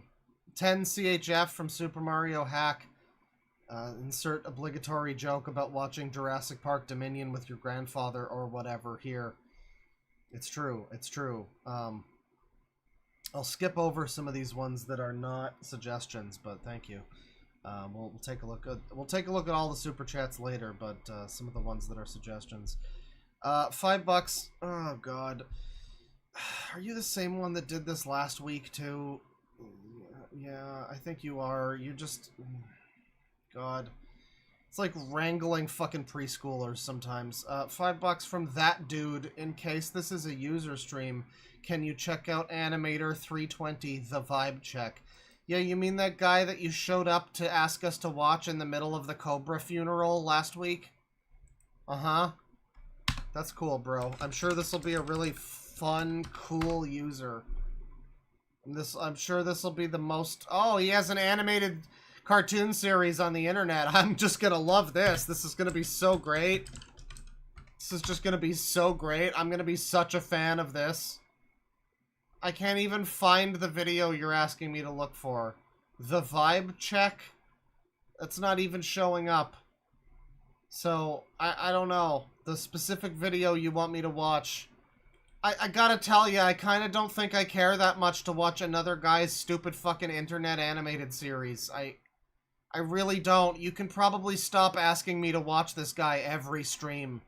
CHF from Super Mario Hack. Insert obligatory joke about watching Jurassic Park Dominion with your grandfather or whatever here. It's true. It's true. I'll skip over some of these ones that are not suggestions, but thank you. We'll take a look at all the super chats later, but some of the ones that are suggestions. $5. Oh God. Are you the same one that did this last week too? Yeah, I think you are. You just... God. It's like wrangling fucking preschoolers sometimes. $5 from that dude. In case this is a user stream, can you check out Animator 320, the vibe check? Yeah, you mean that guy that you showed up to ask us to watch in the middle of the Cobra funeral last week? Uh-huh. That's cool, bro. I'm sure this will be a really fun, cool user. I'm sure this will be the most... Oh, he has an animated cartoon series on the internet. I'm just gonna love this. This is gonna be so great. This is just gonna be so great. I'm gonna be such a fan of this. I can't even find the video you're asking me to look for. The vibe check? That's not even showing up. So, I don't know. The specific video you want me to watch. I gotta tell you, I kinda don't think I care that much to watch another guy's stupid fucking internet animated series. I really don't. You can probably stop asking me to watch this guy every stream.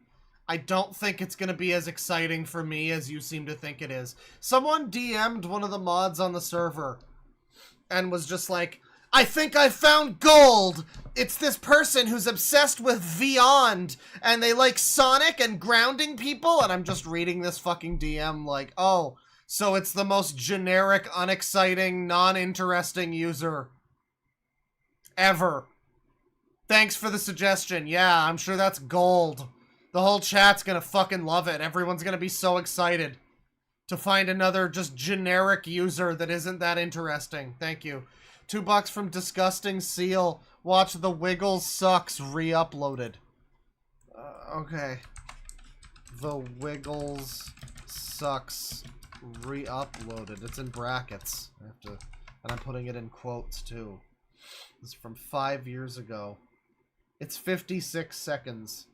I don't think it's gonna be as exciting for me as you seem to think it is. Someone DM'd one of the mods on the server and was just like, I think I found gold! It's this person who's obsessed with Beyond, and they like Sonic and grounding people, and I'm just reading this fucking DM like, oh, so it's the most generic, unexciting, non-interesting user ever. Thanks for the suggestion. Yeah, I'm sure that's gold. The whole chat's gonna fucking love it. Everyone's gonna be so excited to find another just generic user that isn't that interesting. Thank you. $2 from Disgusting Seal. Watch The Wiggles Sucks re-uploaded. Okay. The Wiggles Sucks re-uploaded. It's in brackets. I have to, and I'm putting it in quotes too. This is from 5 years ago. It's 56 seconds.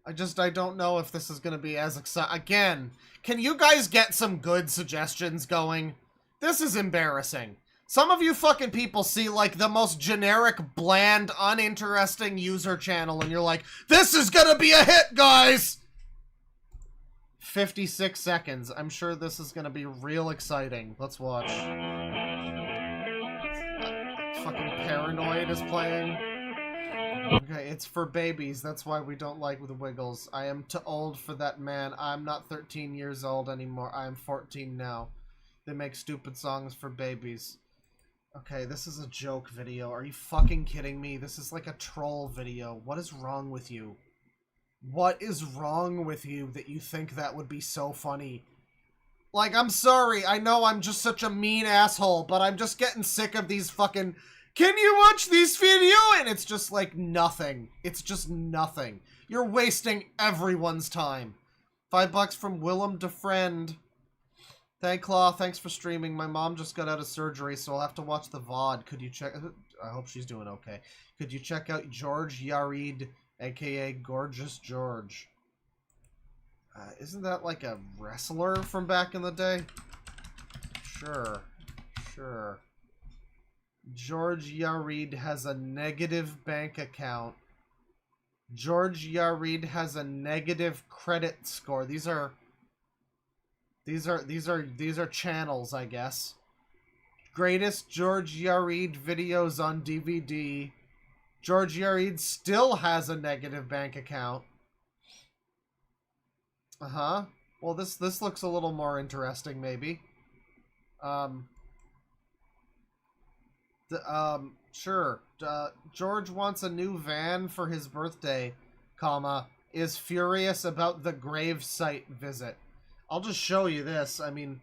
I don't know if this is going to be as exciting. Again, can you guys get some good suggestions going? This is embarrassing. Some of you fucking people see, like, the most generic, bland, uninteresting user channel, and you're like, this is gonna be a hit, guys! 56 seconds. I'm sure this is gonna be real exciting. Let's watch. Fucking Paranoid is playing. Okay, it's for babies. That's why we don't like the Wiggles. I am too old for that, man. I'm not 13 years old anymore. I am 14 now. They make stupid songs for babies. Okay, this is a joke video. Are you fucking kidding me? This is like a troll video. What is wrong with you? What is wrong with you that you think that would be so funny? Like, I'm sorry. I know I'm just such a mean asshole, but I'm just getting sick of these fucking... Can you watch this video? And it's just like nothing. It's just nothing. You're wasting everyone's time. $5 from Willem DeFriend. Thanklaw, thanks for streaming. My mom just got out of surgery, so I'll have to watch the VOD. Could you check... I hope she's doing okay. Could you check out George Yarid, a.k.a. Gorgeous George? Isn't that like a wrestler from back in the day? Sure. Sure. George Yarid has a negative bank account. George Yarid has a negative credit score. These are channels, I guess. Greatest George Yarid videos on DVD. George Yarid still has a negative bank account. Uh-huh. Well, this looks a little more interesting, maybe. Sure. George wants a new van for his birthday, comma, is furious about the grave site visit. I'll just show you this. I mean,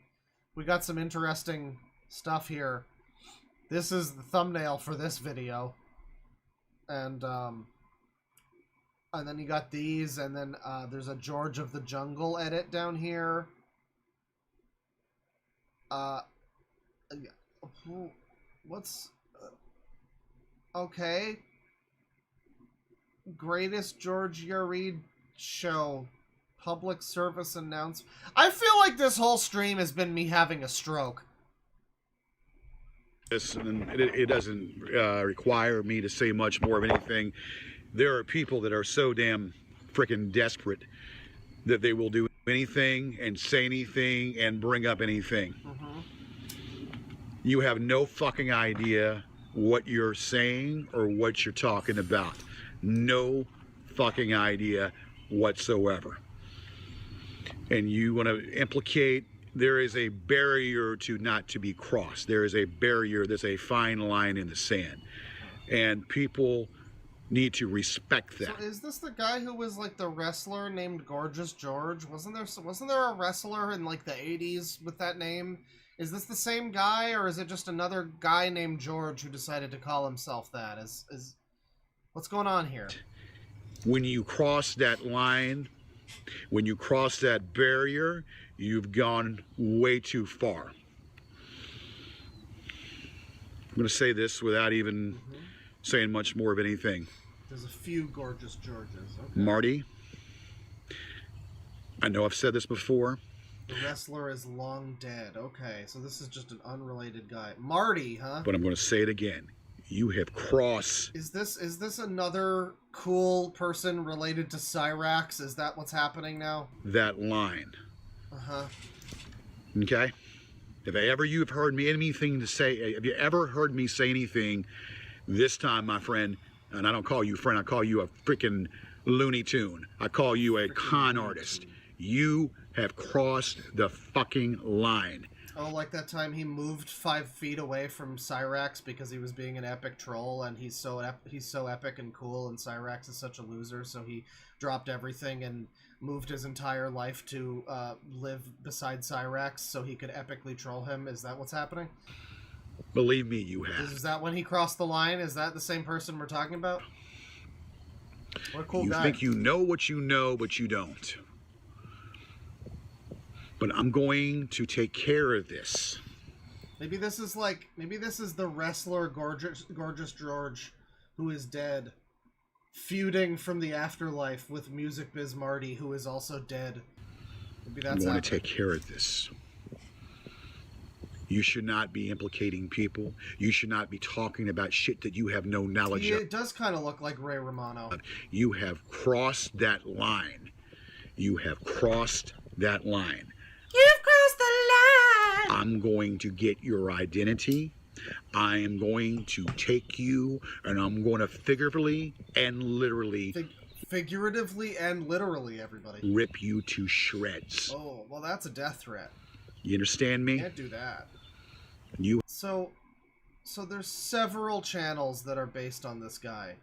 we got some interesting stuff here. This is the thumbnail for this video. And then you got these, and then there's a George of the Jungle edit down here. What's... okay. Greatest George Yarid show. Public service announcement. I feel like this whole stream has been me having a stroke. It doesn't require me to say much more of anything. There are people that are so damn freaking desperate that they will do anything and say anything and bring up anything. You have no fucking idea what you're saying or what you're talking about. No fucking idea whatsoever. And you want to implicate, there is a barrier not to be crossed. There is a barrier, there's a fine line in the sand. And people need to respect that. So is this the guy who was like the wrestler named Gorgeous George? Wasn't there a wrestler in like the 80s with that name? Is this the same guy, or is it just another guy named George who decided to call himself that? Is what's going on here? When you cross that line, when you cross that barrier, You've gone way too far. I'm going to say this without even saying much more of anything. There's a few gorgeous Georges. Okay. Marty, I know I've said this before. The wrestler is long dead. Okay, so this is just an unrelated guy. Marty, huh? But I'm going to say it again. You have crossed. Is this another cool person related to Cyrax? Is that what's happening now? That line. Uh-huh. Okay? If you've heard me anything to say, have you ever heard me say anything this time, my friend, and I don't call you friend, I call you a freaking Looney Tune. I call you a con artist. You have crossed the fucking line. Oh, like that time he moved 5 feet away from Cyrax because he was being an epic troll, and he's so epic and cool, and Cyrax is such a loser, so he dropped everything and moved his entire life to live beside Cyrax so he could epically troll him. Is that what's happening? Believe me, you have. Is that when he crossed the line? Is that the same person we're talking about? What a cool guy. You think you know what you know, but you don't. But I'm going to take care of this. Maybe this is the wrestler Gorgeous George, who is dead, feuding from the afterlife with Music Biz Marty, who is also dead. Maybe that's I'm going to take care of this. You should not be implicating people. You should not be talking about shit that you have no knowledge of. It does kind of look like Ray Romano. You have crossed that line. You have crossed that line. You've crossed the line! I'm going to get your identity. I am going to take you, and I'm going to figuratively and literally... Figuratively and literally, everybody. Rip you to shreds. Oh, well, that's a death threat. You understand me? Can't do that. You... So there's several channels that are based on this guy.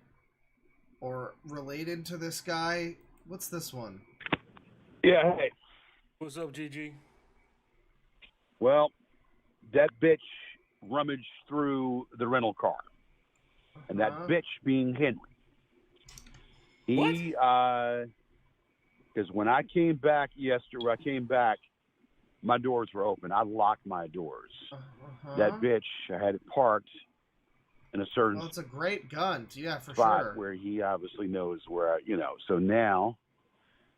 Or related to this guy. What's this one? Yeah, hey. What's up, GG? Well, that bitch rummaged through the rental car. And that bitch being Henry. He, because when I came back my doors were open. I locked my doors. That bitch, I had it parked in a certain it's a great gun. Yeah, for spot sure. where he obviously knows where, So now,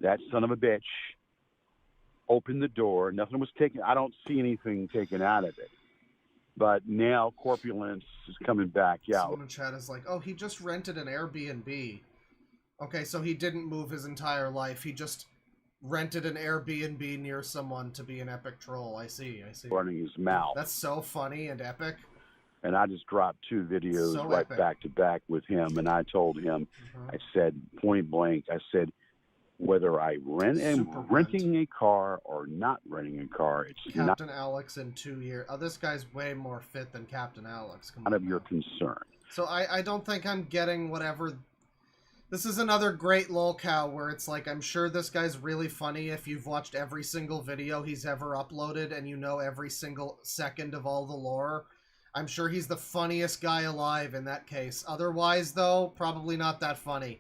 that son of a bitch opened the door. Nothing was taken. I don't see anything taken out of it. But now corpulence is coming back out. Someone in chat is like, oh, he just rented an Airbnb. Okay, so he didn't move his entire life. He just rented an Airbnb near someone to be an epic troll. I see. Running his mouth. That's so funny and epic. And I just dropped 2 videos right back to back with him. And I told him, I said, point blank, I said, whether I renting a car or not renting a car, it's Captain Alex in 2 years. Oh, this guy's way more fit than Captain Alex. None of your concern. So I don't think I'm getting whatever... This is another great lolcow where it's like, I'm sure this guy's really funny if you've watched every single video he's ever uploaded and you know every single second of all the lore. I'm sure he's the funniest guy alive in that case. Otherwise, though, probably not that funny.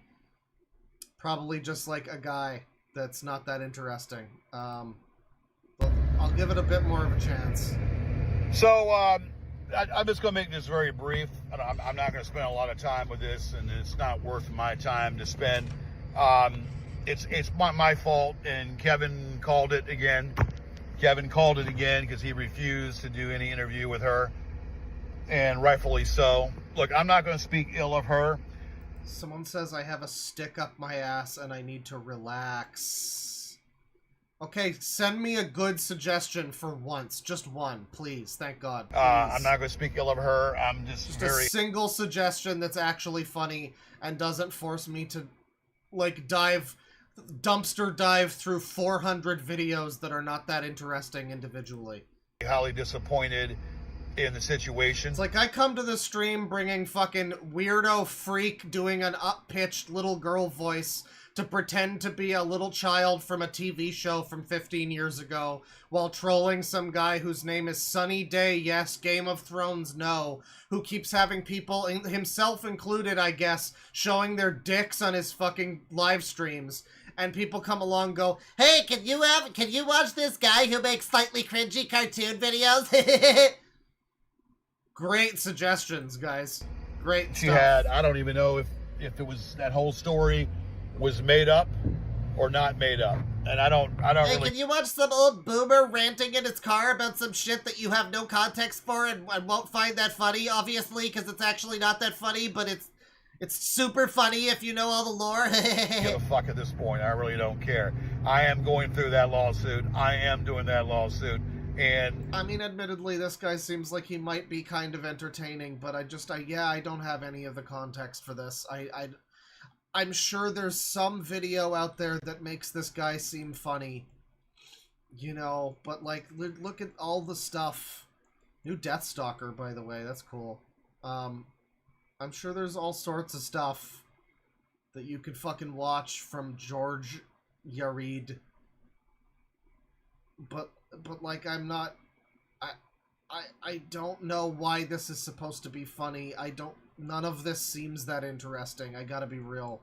Probably just like a guy that's not that interesting. But I'll give it a bit more of a chance. So, I'm just going to make this very brief. I'm not going to spend a lot of time with this, and it's not worth my time to spend. It's my fault, and Kevin called it again. Kevin called it again because he refused to do any interview with her, and rightfully so. Look, I'm not going to speak ill of her. Someone says I have a stick up my ass and I need to relax. Okay, send me a good suggestion for once. Just one, please. Thank God. Please. I'm not going to speak ill of her. I'm just a single suggestion that's actually funny and doesn't force me to, like, dumpster dive through 400 videos that are not that interesting individually. Highly disappointed in the situation. It's like I come to the stream bringing fucking weirdo freak doing an up-pitched little girl voice to pretend to be a little child from a TV show from 15 years ago while trolling some guy whose name is Sunny Day, yes, Game of Thrones, no, who keeps having people, himself included, I guess, showing their dicks on his fucking live streams. and people come along and go, hey, can you watch this guy who makes slightly cringy cartoon videos? Great suggestions, guys. Great She stuff. had, I don't even know if it was, that whole story was made up or not made up. And I don't Hey, really... can you watch some old boomer ranting in his car about some shit that you have no context for and won't find that funny, obviously, because it's actually not that funny, but it's super funny if you know all the lore. give a fuck at this point. I really don't care. I am going through that lawsuit. I am doing that lawsuit. And I mean, admittedly, this guy seems like he might be kind of entertaining, but I don't have any of the context for this. I'm sure there's some video out there that makes this guy seem funny, you know, but like, look at all the stuff. New Deathstalker, by the way, that's cool. I'm sure there's all sorts of stuff that you could fucking watch from George Yarid. But like, I'm not, I don't know why this is supposed to be funny. None of this seems that interesting. I gotta be real.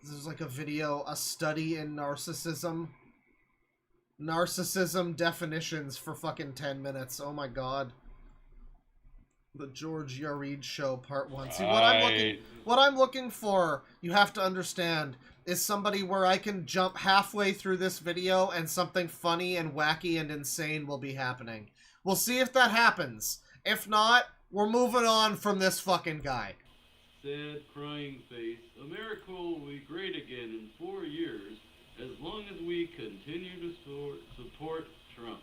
There's like a video, a study in narcissism. Narcissism definitions for fucking 10 minutes. Oh my god. The George Yarid Show Part 1. See, what I'm looking for, you have to understand, is somebody where I can jump halfway through this video and something funny and wacky and insane will be happening. We'll see if that happens. If not, we're moving on from this fucking guy. Sad, crying face. America will be great again in 4 years as long as we continue to support Trump.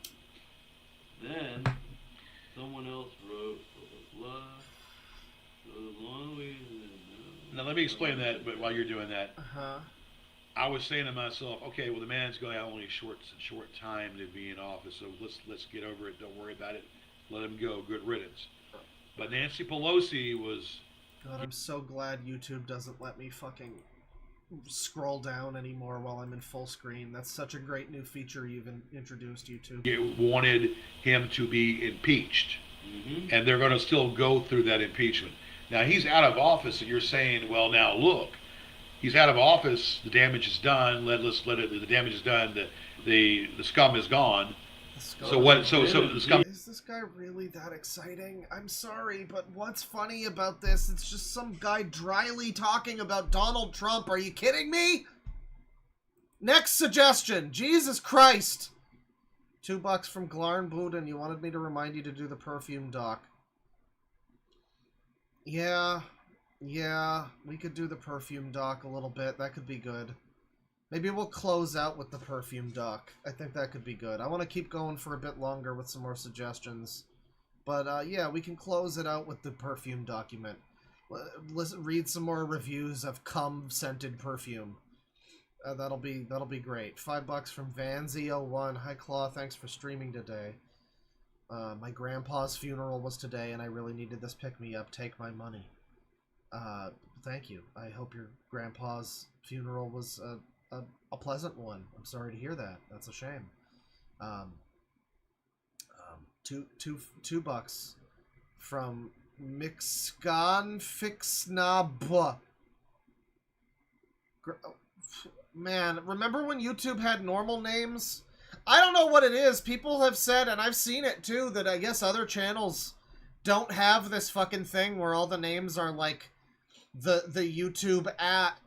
Then, someone else wrote, blah, blah, blah. So as long as we... Now let me explain that while you're doing that. Uh-huh. I was saying to myself, okay, well the man's going to have only a short time to be in office, so let's get over it. Don't worry about it. Let him go. Good riddance. But Nancy Pelosi was... God, I'm so glad YouTube doesn't let me fucking scroll down anymore while I'm in full screen. That's such a great new feature you've introduced, YouTube. Wanted him to be impeached. Mm-hmm. And they're going to still go through that impeachment. Now, he's out of office, and you're saying, well, now look, he's out of office, the damage is done, the damage is done, the scum is gone. So the scum... Is this guy really that exciting? I'm sorry, but what's funny about this? It's just some guy dryly talking about Donald Trump. Are you kidding me? Next suggestion. Jesus Christ. $2 from Glarn Budin. You wanted me to remind you to do the perfume doc. Yeah, we could do the perfume doc a little bit. That could be good. Maybe we'll close out with the perfume doc. I think that could be good. I want to keep going for a bit longer with some more suggestions. But, yeah, we can close it out with the perfume document. Read some more reviews of cum-scented perfume. That'll be great. $5 from Vanzy01. Hi, Claw. Thanks for streaming today. My grandpa's funeral was today, and I really needed this pick-me-up. Take my money. Thank you. I hope your grandpa's funeral was a pleasant one. I'm sorry to hear that. That's a shame. $2 from Mixkan Fixnab. Man, remember when YouTube had normal names? I don't know what it is. People have said, and I've seen it too, that I guess other channels don't have this fucking thing where all the names are like the YouTube at.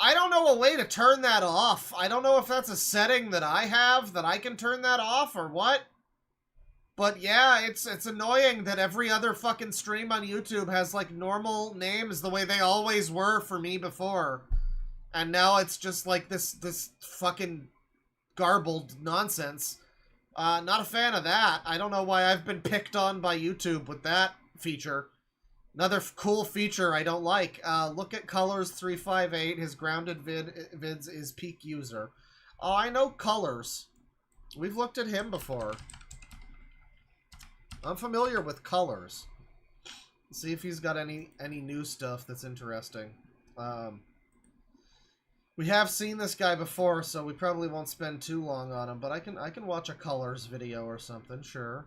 I don't know a way to turn that off. I don't know if that's a setting that I have that I can turn that off or what. But yeah, it's annoying that every other fucking stream on YouTube has like normal names the way they always were for me before. And now it's just like this fucking garbled nonsense. Not a fan of that. I don't know why I've been picked on by YouTube with that feature. Another cool feature I don't like. Look at Colors358. His grounded vids is peak user. Oh, I know Colors. We've looked at him before. I'm familiar with Colors. Let's see if he's got any new stuff that's interesting. We have seen this guy before, so we probably won't spend too long on him, but I can watch a Colors video or something, sure.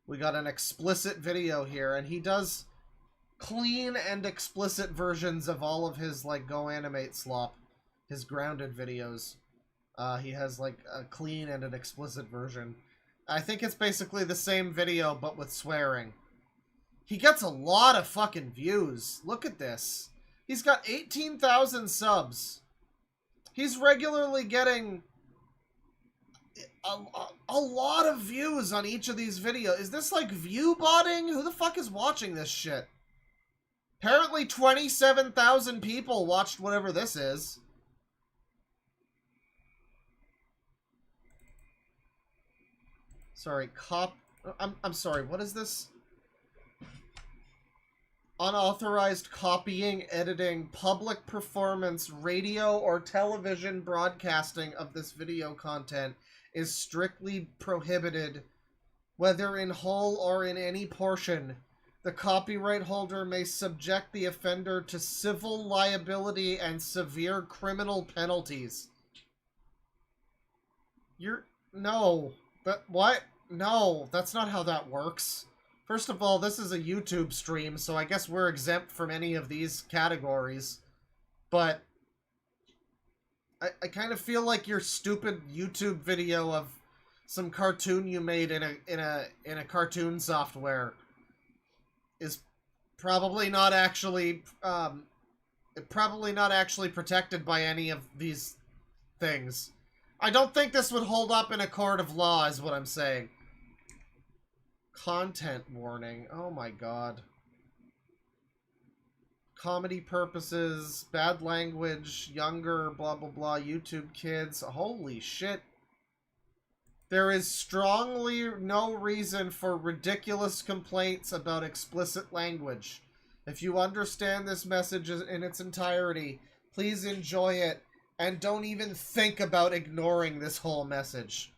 We got an explicit video here, and he does clean and explicit versions of all of his, like, Go Animate slop. his grounded videos. He has like a clean and an explicit version. I think it's basically the same video, but with swearing. He gets a lot of fucking views. Look at this. He's got 18,000 subs. He's regularly getting a lot of views on each of these videos. Is this like view botting? Who the fuck is watching this shit? Apparently 27,000 people watched whatever this is. Sorry, I'm sorry, what is this? Unauthorized copying, editing, public performance, radio or television broadcasting of this video content is strictly prohibited, whether in whole or in any portion. The copyright holder may subject the offender to civil liability and severe criminal penalties. No. What? No, that's not how that works. First of all, this is a YouTube stream, so I guess we're exempt from any of these categories. But I kind of feel like your stupid YouTube video of some cartoon you made in a cartoon software is probably not actually protected by any of these things. I don't think this would hold up in a court of law, is what I'm saying. Content warning. Oh my god. Comedy purposes, bad language, younger, blah blah blah, YouTube kids. Holy shit. There is strongly no reason for ridiculous complaints about explicit language. If you understand this message in its entirety, please enjoy it. And don't even think about ignoring this whole message.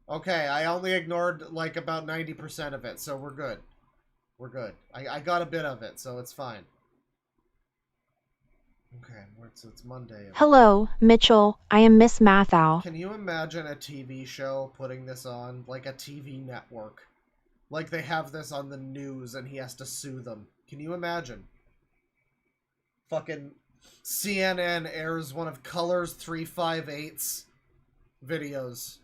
Okay, I only ignored, like, about 90% of it, so we're good. We're good. I got a bit of it, so it's fine. Okay, it's Monday. Hello, Mitchell. I am Miss Mathau. Can you imagine a TV show putting this on? Like a TV network. Like they have this on the news and he has to sue them. Can you imagine? Fucking CNN airs one of Colors 358's videos.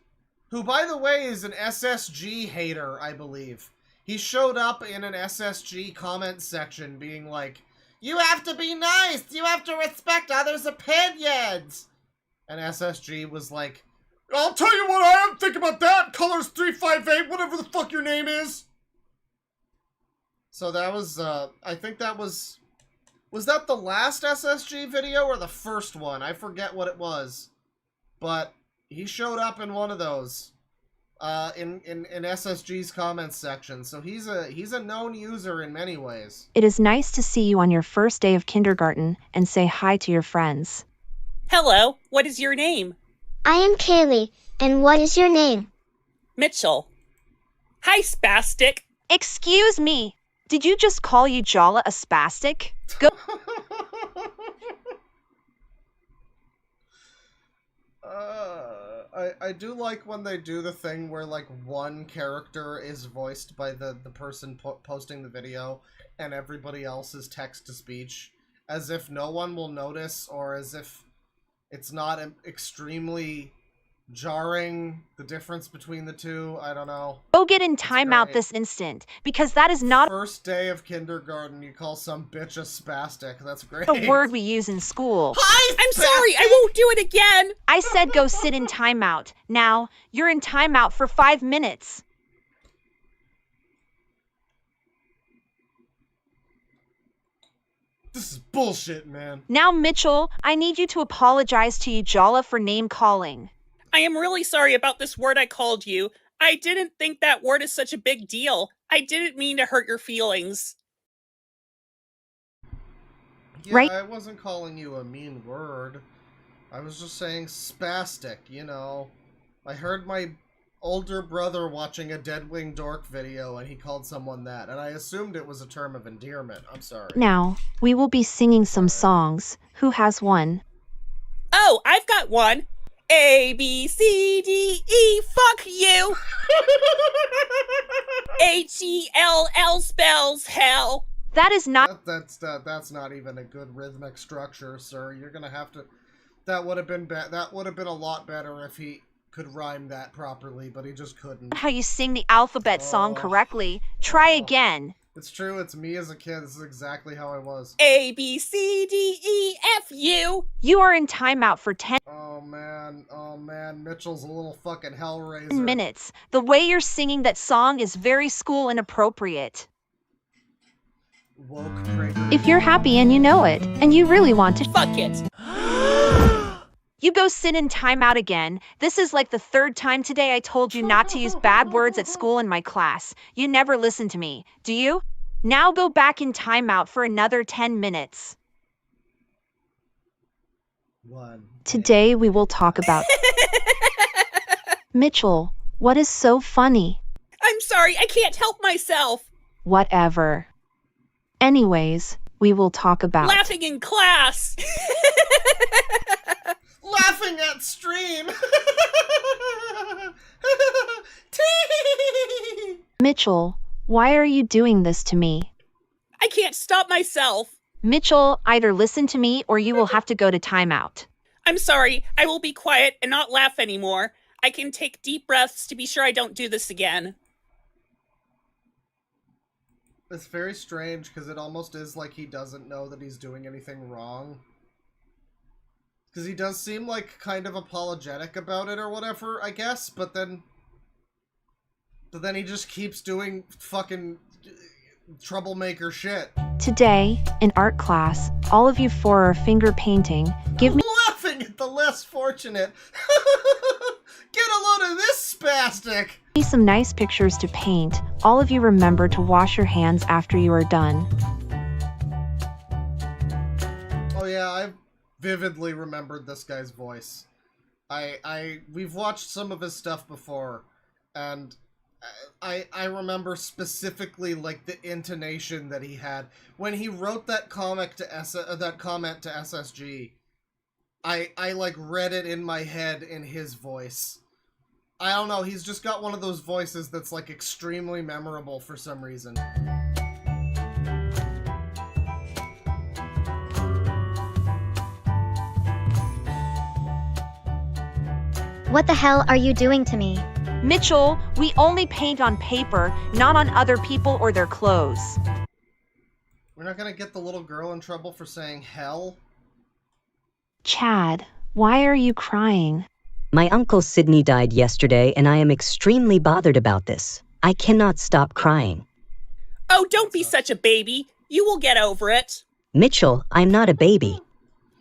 Who, by the way, is an SSG hater, I believe. He showed up in an SSG comment section being like, "You have to be nice! You have to respect others' opinions!" And SSG was like, "I'll tell you what I think about that, Colors 358, whatever the fuck your name is!" So that was, I think that was that the last SSG video or the first one? I forget what it was. But he showed up in one of those, in SSG's comments section. So he's a known user in many ways. It is nice to see you on your first day of kindergarten and say hi to your friends. Hello, what is your name? I am Kaylee, and what is your name? Mitchell. Hi, spastic. Excuse me. Did you just call Ujala a spastic? Go. I do like when they do the thing where, like, one character is voiced by the person posting the video, and everybody else is text-to-speech, as if no one will notice, or as if it's not extremely jarring, the difference between the two. I don't know. Go get in timeout this instant, because that is not First day of kindergarten, you call some bitch a spastic. That's great. a word we use in school. Hi, I'm sorry, I won't do it again. I said go sit in timeout. Now, you're in timeout for 5 minutes. This is bullshit, man. Now, Mitchell, I need you to apologize to Ujala for name calling. I am really sorry about this word I called you. I didn't think that word is such a big deal. I didn't mean to hurt your feelings. Yeah, Right. I wasn't calling you a mean word. I was just saying spastic, you know. I heard my older brother watching a Deadwing Dork video and he called someone that, and I assumed it was a term of endearment. I'm sorry. Now, we will be singing some songs. Who has one? Oh, I've got one. A, B, C, D, E, fuck you! H-E-L-L spells hell. That is not... That's not even a good rhythmic structure, sir. You're gonna have to... That would have been that would have been a lot better if he could rhyme that properly, but he just couldn't. How you sing the alphabet song correctly. Try again. It's true, it's me as a kid. This is exactly how I was. A, B, C, D, E, F, U. You are in timeout for 10 Oh man, Mitchell's a little fucking hellraiser. minutes. The way you're singing that song is very school inappropriate. Woke Krueger. If you're happy and you know it, and you really want to fuck it. You go sit in timeout again. This is like the third time today I told you not to use bad words at school in my class. You never listen to me, do you? Now go back in timeout for another 10 minutes. Today we will talk about Mitchell, what is so funny? I'm sorry, I can't help myself. Whatever. Anyways, we will talk about Laughing in class. Laughing at stream. Mitchell, why are you doing this to me? I can't stop myself. Mitchell, either listen to me or you will have to go to timeout. I'm sorry, I will be quiet and not laugh anymore. I can take deep breaths to be sure I don't do this again. It's very strange because it almost is like he doesn't know that he's doing anything wrong. Because he does seem like kind of apologetic about it or whatever, I guess, but then he just keeps doing fucking troublemaker shit. Today, in art class, all of you four are finger painting. Give me Laughing at the less fortunate. Get a load of this spastic. some nice pictures to paint. All of you remember to wash your hands after you are done. Oh yeah, I vividly remembered this guy's voice. We've watched some of his stuff before, and I remember specifically like the intonation that he had when he wrote that comment to SSG. I like read it in my head in his voice. I don't know, he's just got one of those voices that's like extremely memorable for some reason. What the hell are you doing to me? Mitchell, we only paint on paper, not on other people or their clothes. We're not gonna get the little girl in trouble for saying hell? Chad, why are you crying? My uncle Sydney died yesterday, and I am extremely bothered about this. I cannot stop crying. Oh, don't be such a baby. You will get over it. Mitchell, I'm not a baby.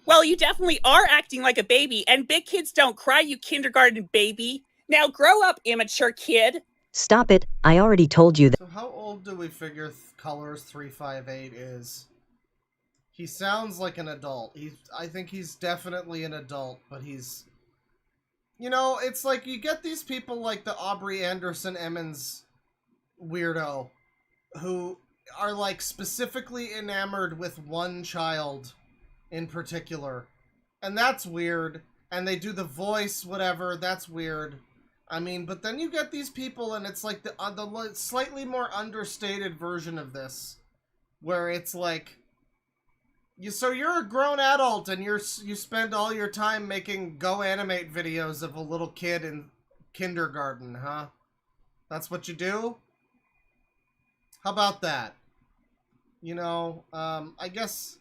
Well, you definitely are acting like a baby, and big kids don't cry, you kindergarten baby. Now grow up, immature kid. Stop it. I already told you that. So how old do we figure Colors 358 is? He sounds like an adult. I think he's definitely an adult, but he's... You know, it's like you get these people like the Aubrey Anderson Emmons weirdo who are like specifically enamored with one child in particular. And that's weird. And they do the voice, whatever, that's weird. I mean, but then you get these people and it's like the slightly more understated version of this. Where it's like... So you're a grown adult and you spend all your time making Go Animate videos of a little kid in kindergarten, huh? That's what you do? How about that? You know, I guess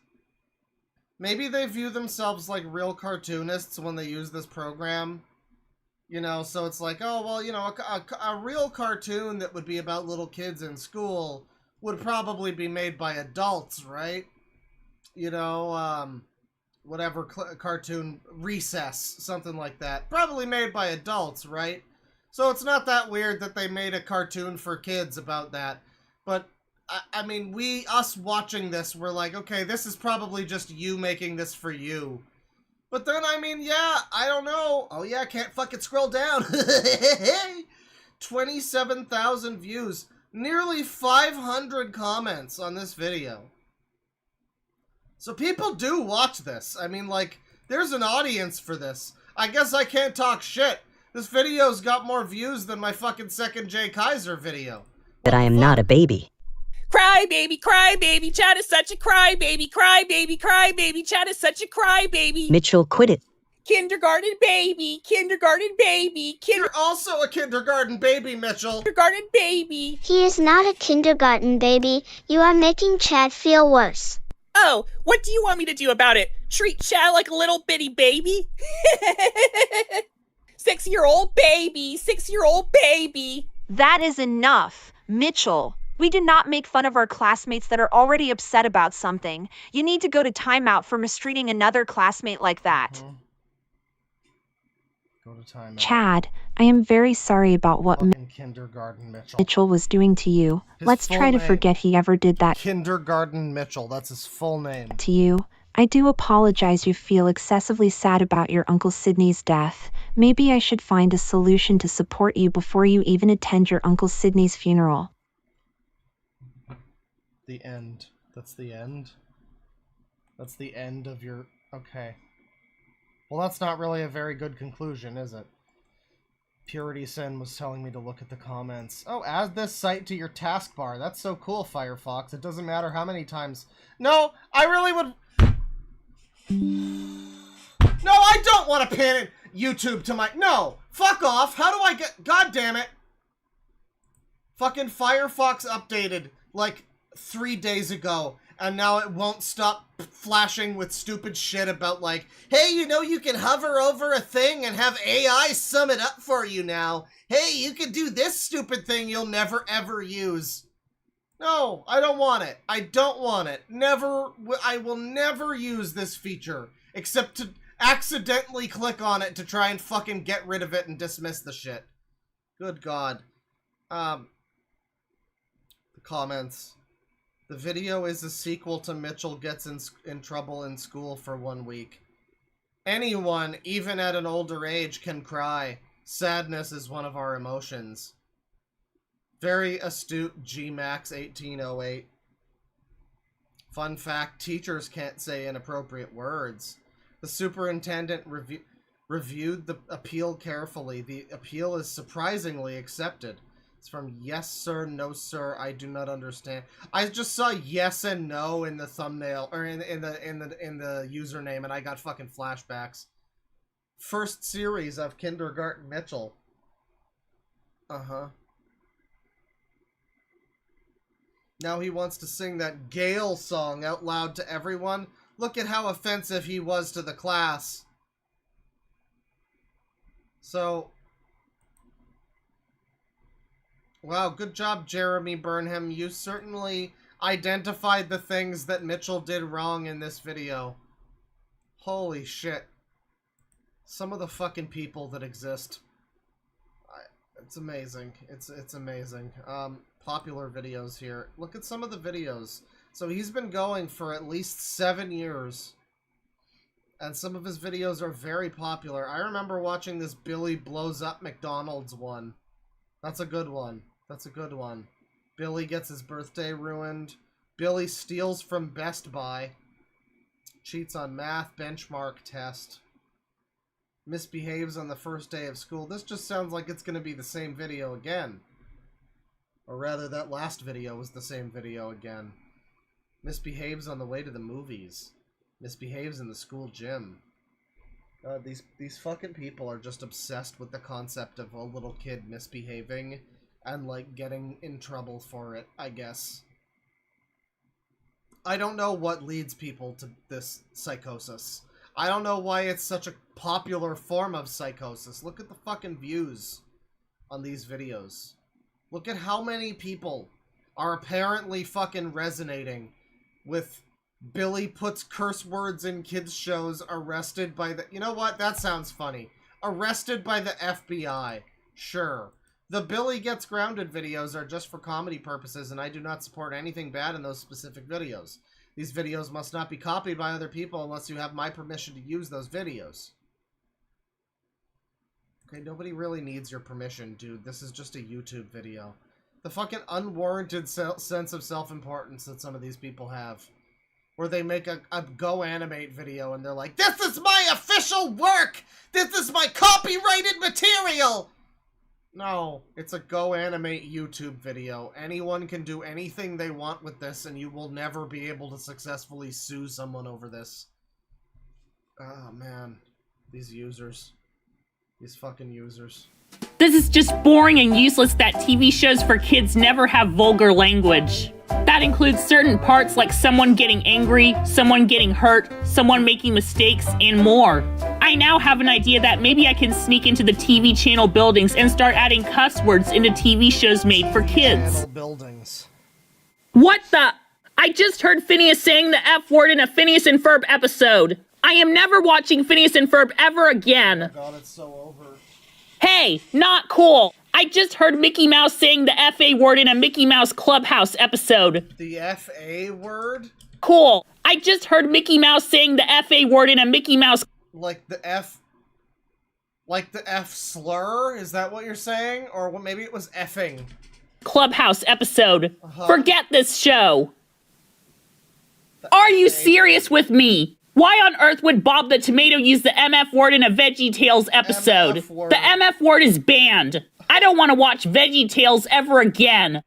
maybe they view themselves like real cartoonists when they use this program. You know, so it's like, oh, well, you know, a real cartoon that would be about little kids in school would probably be made by adults, right? You know, whatever cartoon, Recess, something like that. Probably made by adults, right? So it's not that weird that they made a cartoon for kids about that. But, I mean, us watching this, we're like, okay, this is probably just you making this for you. But then, I mean, yeah, I don't know. Oh yeah, can't fucking scroll down. 27,000 views. Nearly 500 comments on this video. So people do watch this. I mean, like, there's an audience for this. I guess I can't talk shit. This video's got more views than my fucking second J. Kizer video. That I am not a baby. Cry baby, Chad is such a cry baby, Chad is such a cry baby. Mitchell, quit it. Kindergarten baby, kindergarten baby, You're also a kindergarten baby, Mitchell. Kindergarten baby. He is not a kindergarten baby. You are making Chad feel worse. Oh, what do you want me to do about it? Treat Chad like a little bitty baby? 6-year-old baby, 6-year-old baby. That is enough. Mitchell, we do not make fun of our classmates that are already upset about something. You need to go to timeout for mistreating another classmate like that. Go to timeout. Chad, I am very sorry about what Kindergarten Mitchell was doing to you. His Let's full try to name. forget he ever did that Kindergarten Mitchell, that's his full name. to you. I do apologize you feel excessively sad about your Uncle Sydney's death. Maybe I should find a solution to support you before you even attend your Uncle Sydney's funeral. The end. That's the end? That's the end of your... Okay. Well, that's not really a very good conclusion, is it? Purity Sin was telling me to look at the comments. Oh, add this site to your taskbar. That's so cool, Firefox. It doesn't matter how many times... No, I really would... No, I don't want to pin YouTube to my... No! Fuck off! How do I get... God damn it! Fucking Firefox updated, like, 3 days ago, and now it won't stop flashing with stupid shit about, like, hey, you know, you can hover over a thing and have AI sum it up for you now. Hey, you can do this stupid thing you'll never ever use. No, I don't want it. I don't want it. Never, I will never use this feature, except to accidentally click on it to try and fucking get rid of it and dismiss the shit. Good God. The comments. The video is a sequel to Mitchell gets in trouble in school for 1 week. Anyone, even at an older age, can cry. Sadness is one of our emotions. Very astute Gmax 1808. Fun fact, teachers can't say inappropriate words. The superintendent reviewed the appeal carefully. The appeal is surprisingly accepted. It's from yes sir, no sir, I do not understand. I just saw yes and no in the thumbnail, or in the username, and I got fucking flashbacks. First series of Kindergarten Mitchell. Uh-huh. Now he wants to sing that Gale song out loud to everyone. Look at how offensive he was to the class. So... Wow, good job, Jeremy Burnham. You certainly identified the things that Mitchell did wrong in this video. Holy shit. Some of the fucking people that exist. It's amazing. It's amazing. Popular videos here. Look at some of the videos. So he's been going for at least 7 years. And some of his videos are very popular. I remember watching this Billy Blows Up McDonald's one. That's a good one. That's a good one. Billy gets his birthday ruined. Billy steals from Best Buy. Cheats on math benchmark test. Misbehaves on the first day of school. This just sounds like it's going to be the same video again. Or rather, that last video was the same video again. Misbehaves on the way to the movies. Misbehaves in the school gym. These fucking people are just obsessed with the concept of a little kid misbehaving and, like, getting in trouble for it, I guess. I don't know what leads people to this psychosis. I don't know why it's such a popular form of psychosis. Look at the fucking views on these videos. Look at how many people are apparently fucking resonating with Billy puts curse words in kids' shows, arrested by the... You know what? That sounds funny. Arrested by the FBI. Sure. The Billy Gets Grounded videos are just for comedy purposes, and I do not support anything bad in those specific videos. These videos must not be copied by other people unless you have my permission to use those videos. Okay, nobody really needs your permission, dude. This is just a YouTube video. The fucking unwarranted sense of self-importance that some of these people have. Where they make a Go Animate video and they're like, this is my official work! This is my copyrighted material! No, it's a Go Animate YouTube video. Anyone can do anything they want with this, and you will never be able to successfully sue someone over this. Oh, man. These users. These fucking users. This is just boring and useless that TV shows for kids never have vulgar language. That includes certain parts like someone getting angry, someone getting hurt, someone making mistakes, and more. I now have an idea that maybe I can sneak into the TV channel buildings and start adding cuss words into TV shows made for kids. Channel buildings. What the? I just heard Phineas saying the F word in a Phineas and Ferb episode. I am never watching Phineas and Ferb ever again. Oh God, it's so over. Hey, not cool. I just heard Mickey Mouse saying the F-A word in a Mickey Mouse Clubhouse episode. The F-A word? Cool. I just heard Mickey Mouse saying the F-A word in a Mickey Mouse... Like the F slur? Is that what you're saying? Or maybe it was effing. Clubhouse episode. Forget this show. Are you serious with me? Why on earth would Bob the Tomato use the MF word in a VeggieTales episode? The MF word is banned. I don't want to watch VeggieTales ever again.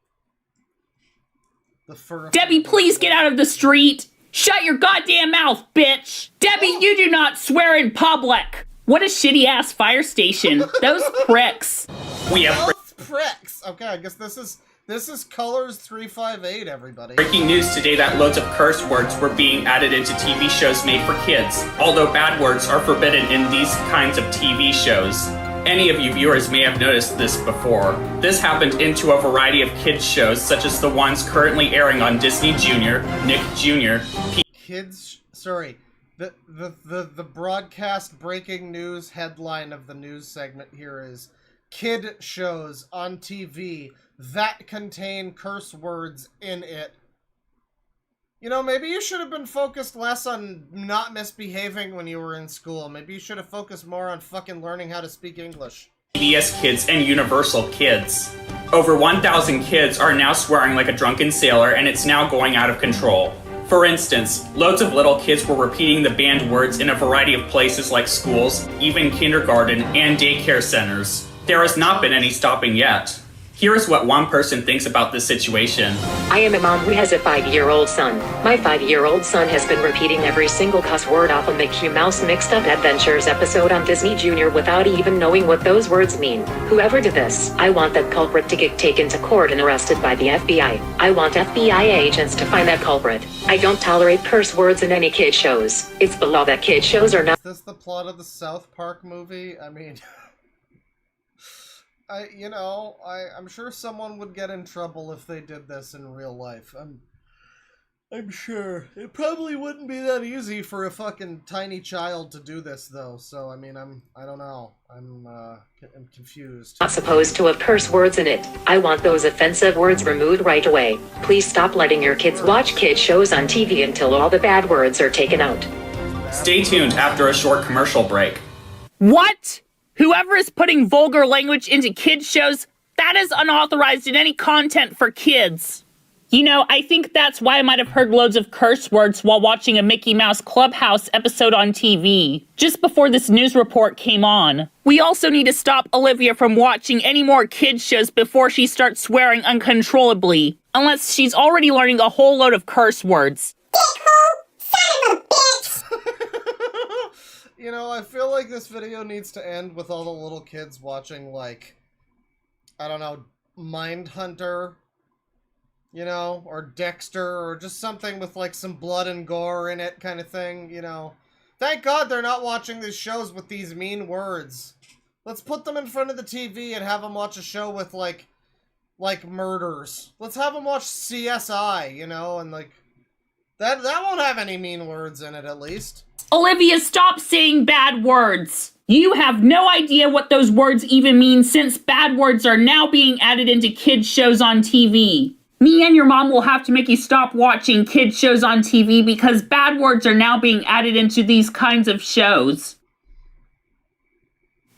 Debbie, please get out of the street. Shut your goddamn mouth, bitch. Debbie, you do not swear in public. What a shitty-ass fire station. Those pricks. We have pricks. Okay, I guess this is Colors 358, everybody. Breaking news today that loads of curse words were being added into TV shows made for kids, although bad words are forbidden in these kinds of TV shows. Any of you viewers may have noticed this before. This happened into a variety of kids shows, such as the ones currently airing on Disney Junior, Nick Jr., the broadcast breaking news headline of the news segment here is kid shows on TV that contain curse words in it. You know, maybe you should have been focused less on not misbehaving when you were in school. Maybe you should have focused more on fucking learning how to speak English. PBS Kids and Universal Kids. Over 1,000 kids are now swearing like a drunken sailor, and it's now going out of control. For instance, loads of little kids were repeating the banned words in a variety of places like schools, even kindergarten, and daycare centers. There has not been any stopping yet. Here is what one person thinks about this situation. I am a mom who has a 5-year-old son. My 5-year-old son has been repeating every single cuss word off a Mickey Mouse Mixed Up Adventures episode on Disney Junior without even knowing what those words mean. Whoever did this, I want that culprit to get taken to court and arrested by the FBI. I want FBI agents to find that culprit. I don't tolerate curse words in any kid shows. It's the law that kid shows are not— Is this the plot of the South Park movie? I mean... I'm sure someone would get in trouble if they did this in real life. I'm sure. It probably wouldn't be that easy for a fucking tiny child to do this, though. So, I mean, I don't know. I'm confused. not supposed to have curse words in it. I want those offensive words removed right away. Please stop letting your kids watch kid shows on TV until all the bad words are taken out. Stay tuned after a short commercial break. What? Whoever is putting vulgar language into kids shows, that is unauthorized in any content for kids. You know, I think that's why I might have heard loads of curse words while watching a Mickey Mouse Clubhouse episode on TV, just before this news report came on. We also need to stop Olivia from watching any more kids shows before she starts swearing uncontrollably, unless she's already learning a whole load of curse words. Son of a bitch! You know, I feel like this video needs to end with all the little kids watching, like, I don't know, Mindhunter, you know, or Dexter, or just something with, like, some blood and gore in it kind of thing, you know. Thank God they're not watching these shows with these mean words. Let's put them in front of the TV and have them watch a show with, like murders. Let's have them watch CSI, you know, and, like, that won't have any mean words in it, at least. Olivia, stop saying bad words. You have no idea what those words even mean since bad words are now being added into kids shows on TV. Me and your mom will have to make you stop watching kids shows on TV because bad words are now being added into these kinds of shows.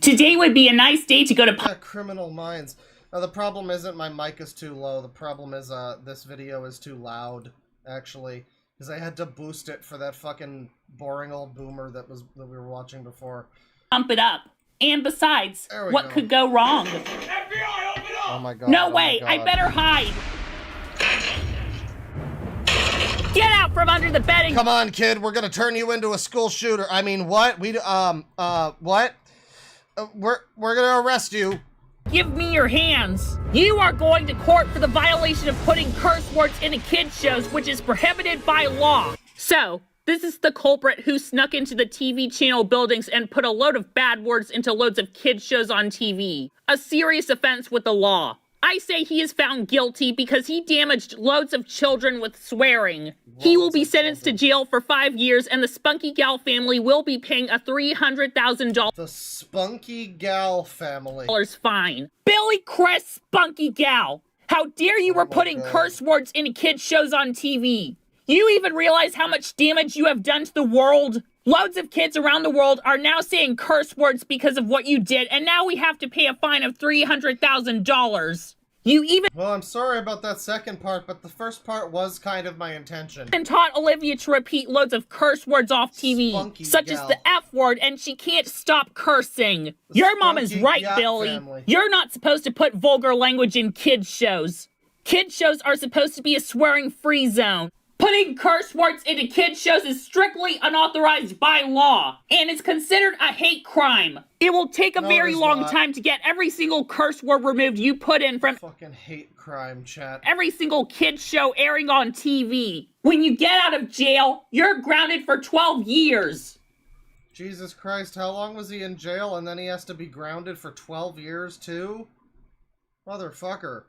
Today would be a nice day to go to Criminal Minds. The problem isn't my mic is too low. The problem is this video is too loud, actually. Because I had to boost it for that fucking boring old boomer that we were watching before. Pump it up. And besides, what could go wrong? FBI, open up! Oh my god. No way, I better hide. Get out from under the bed and— Come on, kid, we're gonna turn you into a school shooter. I mean, what? What? We're gonna arrest you. Give me your hands. You are going to court for the violation of putting curse words into kids shows, which is prohibited by law. So, this is the culprit who snuck into the TV channel buildings and put a load of bad words into loads of kids shows on TV. A serious offense with the law. I say he is found guilty because he damaged loads of children with swearing. He will be sentenced to jail for 5 years, and the Spunky Gal family will be paying a $300,000 The Spunky Gal family fine. Billy Chris Spunky Gal, how dare you were putting curse words into kids shows on TV? You even realize how much damage you have done to the world? Loads of kids around the world are now saying curse words because of what you did, and now we have to pay a fine of $300,000. You even— Well, I'm sorry about that second part, but the first part was kind of my intention. And taught Olivia to repeat loads of curse words off TV, Spunky such Gal. as the F word, and she can't stop cursing. Your mom is Spunky right, Gal Billy. family. You're not supposed to put vulgar language in kids shows. Kids shows are supposed to be a swearing-free zone. Putting curse words into kids shows is strictly unauthorized by law, and is considered a hate crime. It will take a very long time to get every single curse word removed you put in from Fucking hate crime, chat. every single kids show airing on TV. When you get out of jail, you're grounded for 12 years. Jesus Christ, how long was he in jail and then he has to be grounded for 12 years too? Motherfucker.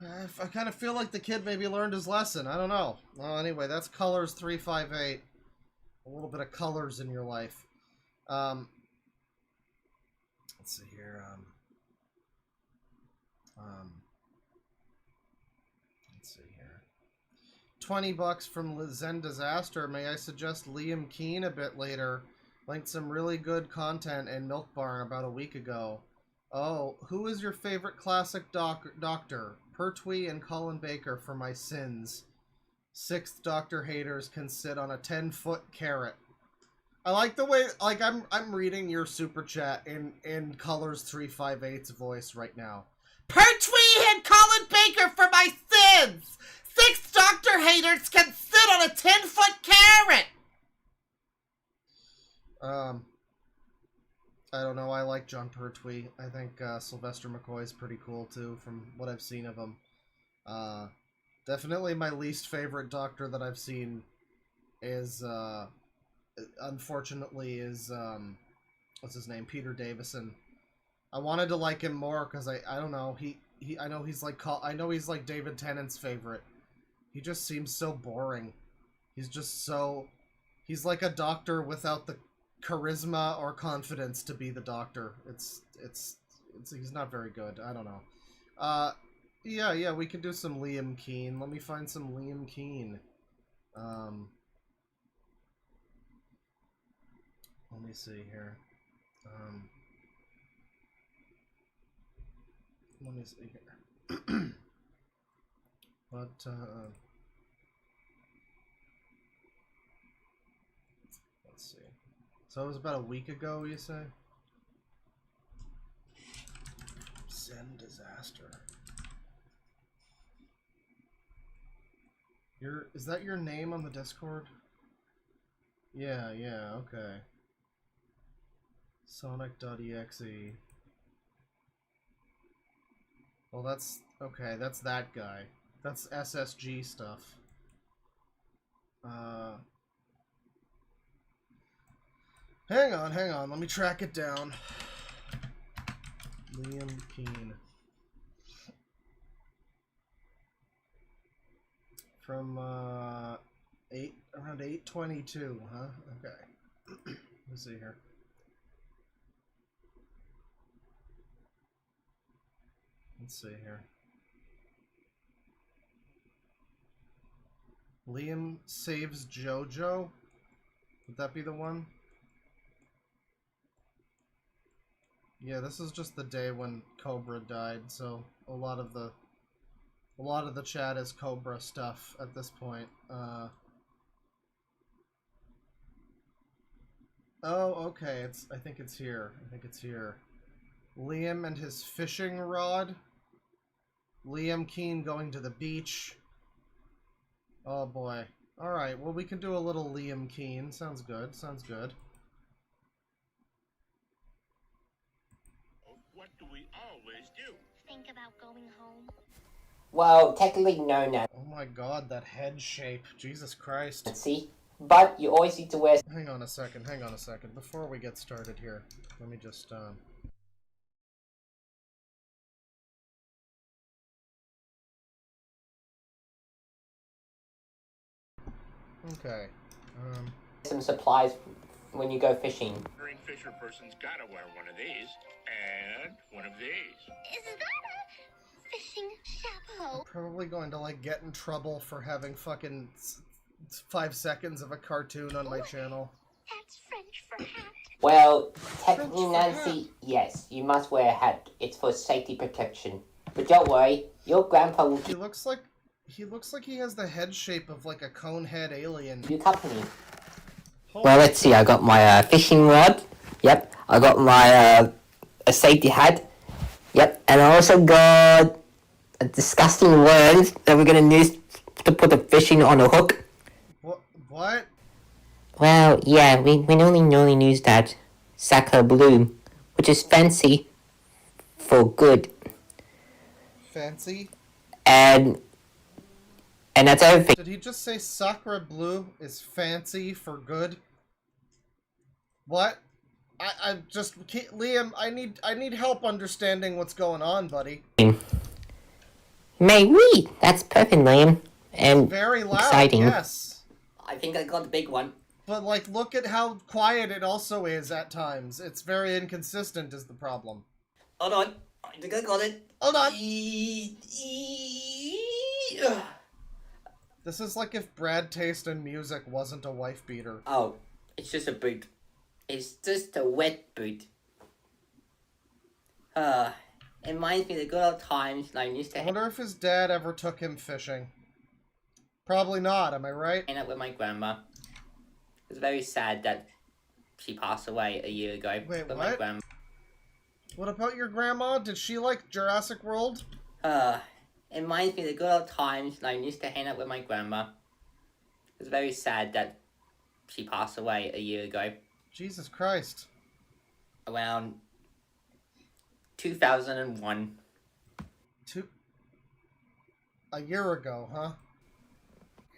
I kind of feel like the kid maybe learned his lesson. I don't know. Well, anyway, that's Colors 358. A little bit of colors in your life. Let's see here. Let's see here. $20 from Zen Disaster. May I suggest Liam Keane a bit later? Linked some really good content in Milk Barn about a week ago. Oh, who is your favorite classic doctor? Pertwee and Colin Baker for my sins. Sixth Doctor haters can sit on a 10-foot carrot. I like the way, like, I'm reading your super chat in Colors 358's voice right now. Pertwee and Colin Baker for my sins! Sixth Doctor haters can sit on a 10-foot carrot! I don't know, I like John Pertwee. I think Sylvester McCoy's pretty cool too, from what I've seen of him. Definitely my least favorite Doctor that I've seen is, unfortunately, is, what's his name? Peter Davison. I wanted to like him more, because I don't know, I know he's like David Tennant's favorite. He just seems so boring. He's just so, he's like a doctor without the charisma or confidence to be the Doctor. He's not very good. I don't know. Yeah, we could do some Liam Keane. Let me find some Liam Keane. Let me see here. Let me see here. But, let's see. So it was about a week ago, you say? Zen Disaster. Is that your name on the Discord? Yeah, okay. Sonic.exe. Well, that's... okay, that's that guy. That's SSG stuff. Hang on, let me track it down. Liam Keane. From, around 8/22, huh? Okay. Let's see here. Let's see here. Liam saves JoJo? Would that be the one? Yeah, this is just the day when Cobra died, so a lot of the chat is Cobra stuff at this point. Oh, okay, I think it's here. Liam and his fishing rod. Liam Keane going to the beach. Oh boy. Alright, well we can do a little Liam Keen. Sounds good, sounds good. What do we always do? Think about going home. Well, technically no, Nancy. Oh my god, that head shape. Jesus Christ. See? But you always need to wear... Hang on a second, hang on a second. Before we get started here, let me just, Okay, some supplies when you go fishing. Marine fisher person's gotta wear one of these, and one of these. Is that a fishing chapeau? probably going to, like, get in trouble for having fucking 5 seconds of a cartoon on my channel. That's French for hat. Well, technically, Nancy, yes, you must wear a hat. It's for safety protection. But don't worry, your grandpa will He looks like he has the head shape of, like, a cone head alien. keep you company. Well, let's see, I got my fishing rod. Yep, I got my a safety hat. Yep, and I also got a disgusting worms that we're gonna use to put the fishing on a hook. What? Well, yeah, we normally use that Sacre Blue, which is fancy for good. Fancy? And that's everything. Did he just say Sacre Bleu is fancy for good? What? I just Liam, I need help understanding what's going on, buddy. May we? That's perfect, Liam. And Very loud, exciting. yes. I think I got the big one. But, like, look at how quiet it also is at times. It's very inconsistent is the problem. Hold on. I think I got it. Hold on. This is like if Brad taste in music wasn't a wife beater. Oh, it's just a boot. It's just a wet boot. It reminds me of the good old times when I used to I wonder if his dad ever took him fishing. Probably not, am I right? hang out with my grandma. It was very sad that she passed away a year ago. Wait, with what? My grandma. What about your grandma? Did she like Jurassic World? It reminds me of the good old times when I used to hang out with my grandma. It was very sad that she passed away a year ago. Jesus Christ. Around 2001. A year ago, huh?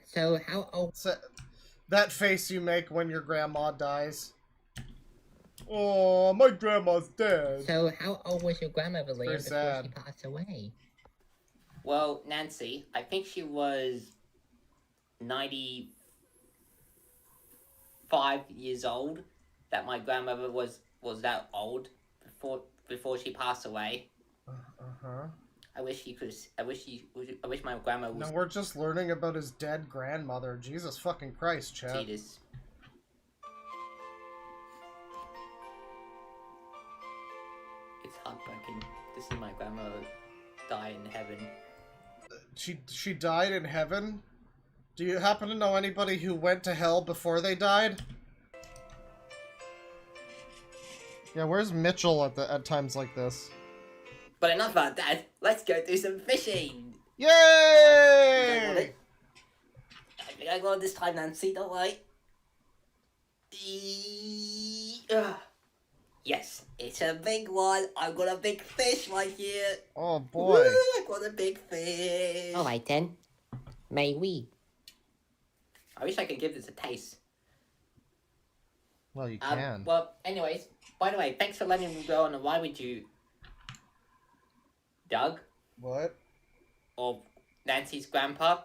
So how old? That face you make when your grandma dies. Oh, my grandma's dead. So how old was your grandmother, Leah, before sad. she passed away? Well, Nancy, I think she was 95 years old. That my grandmother was that old before she passed away. Uh-huh. I wish my grandma was. No, we're just learning about his dead grandmother. Jesus fucking Christ, Chad. See this. It's heartbreaking to see my grandmother die in heaven. She died in heaven? Do you happen to know anybody who went to hell before they died? Yeah, where's Mitchell at times like this? But enough about that. Let's go do some fishing. Yay! I think I got it this time, Nancy. Don't worry. Yes, it's a big one. I've got a big fish right here. Oh boy! I've got a big fish. All right then. May we? I wish I could give this a taste. Well, you can. Well, anyways, by the way, thanks for letting me go on the ride with you, Doug. What? Or Nancy's grandpa.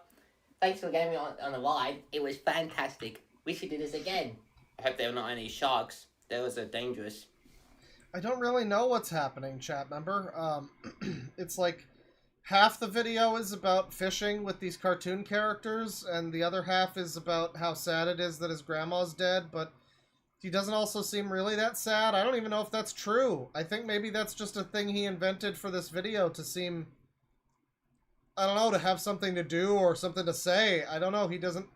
Thanks for getting me on the ride. It was fantastic. We should do this again. I hope there were not any sharks. Those are dangerous. I don't really know what's happening, chat member. It's like half the video is about fishing with these cartoon characters, and the other half is about how sad it is that his grandma's dead, but he doesn't also seem really that sad. I don't even know if that's true. I think maybe that's just a thing he invented for this video to seem, I don't know, to have something to do or something to say. I don't know. He doesn't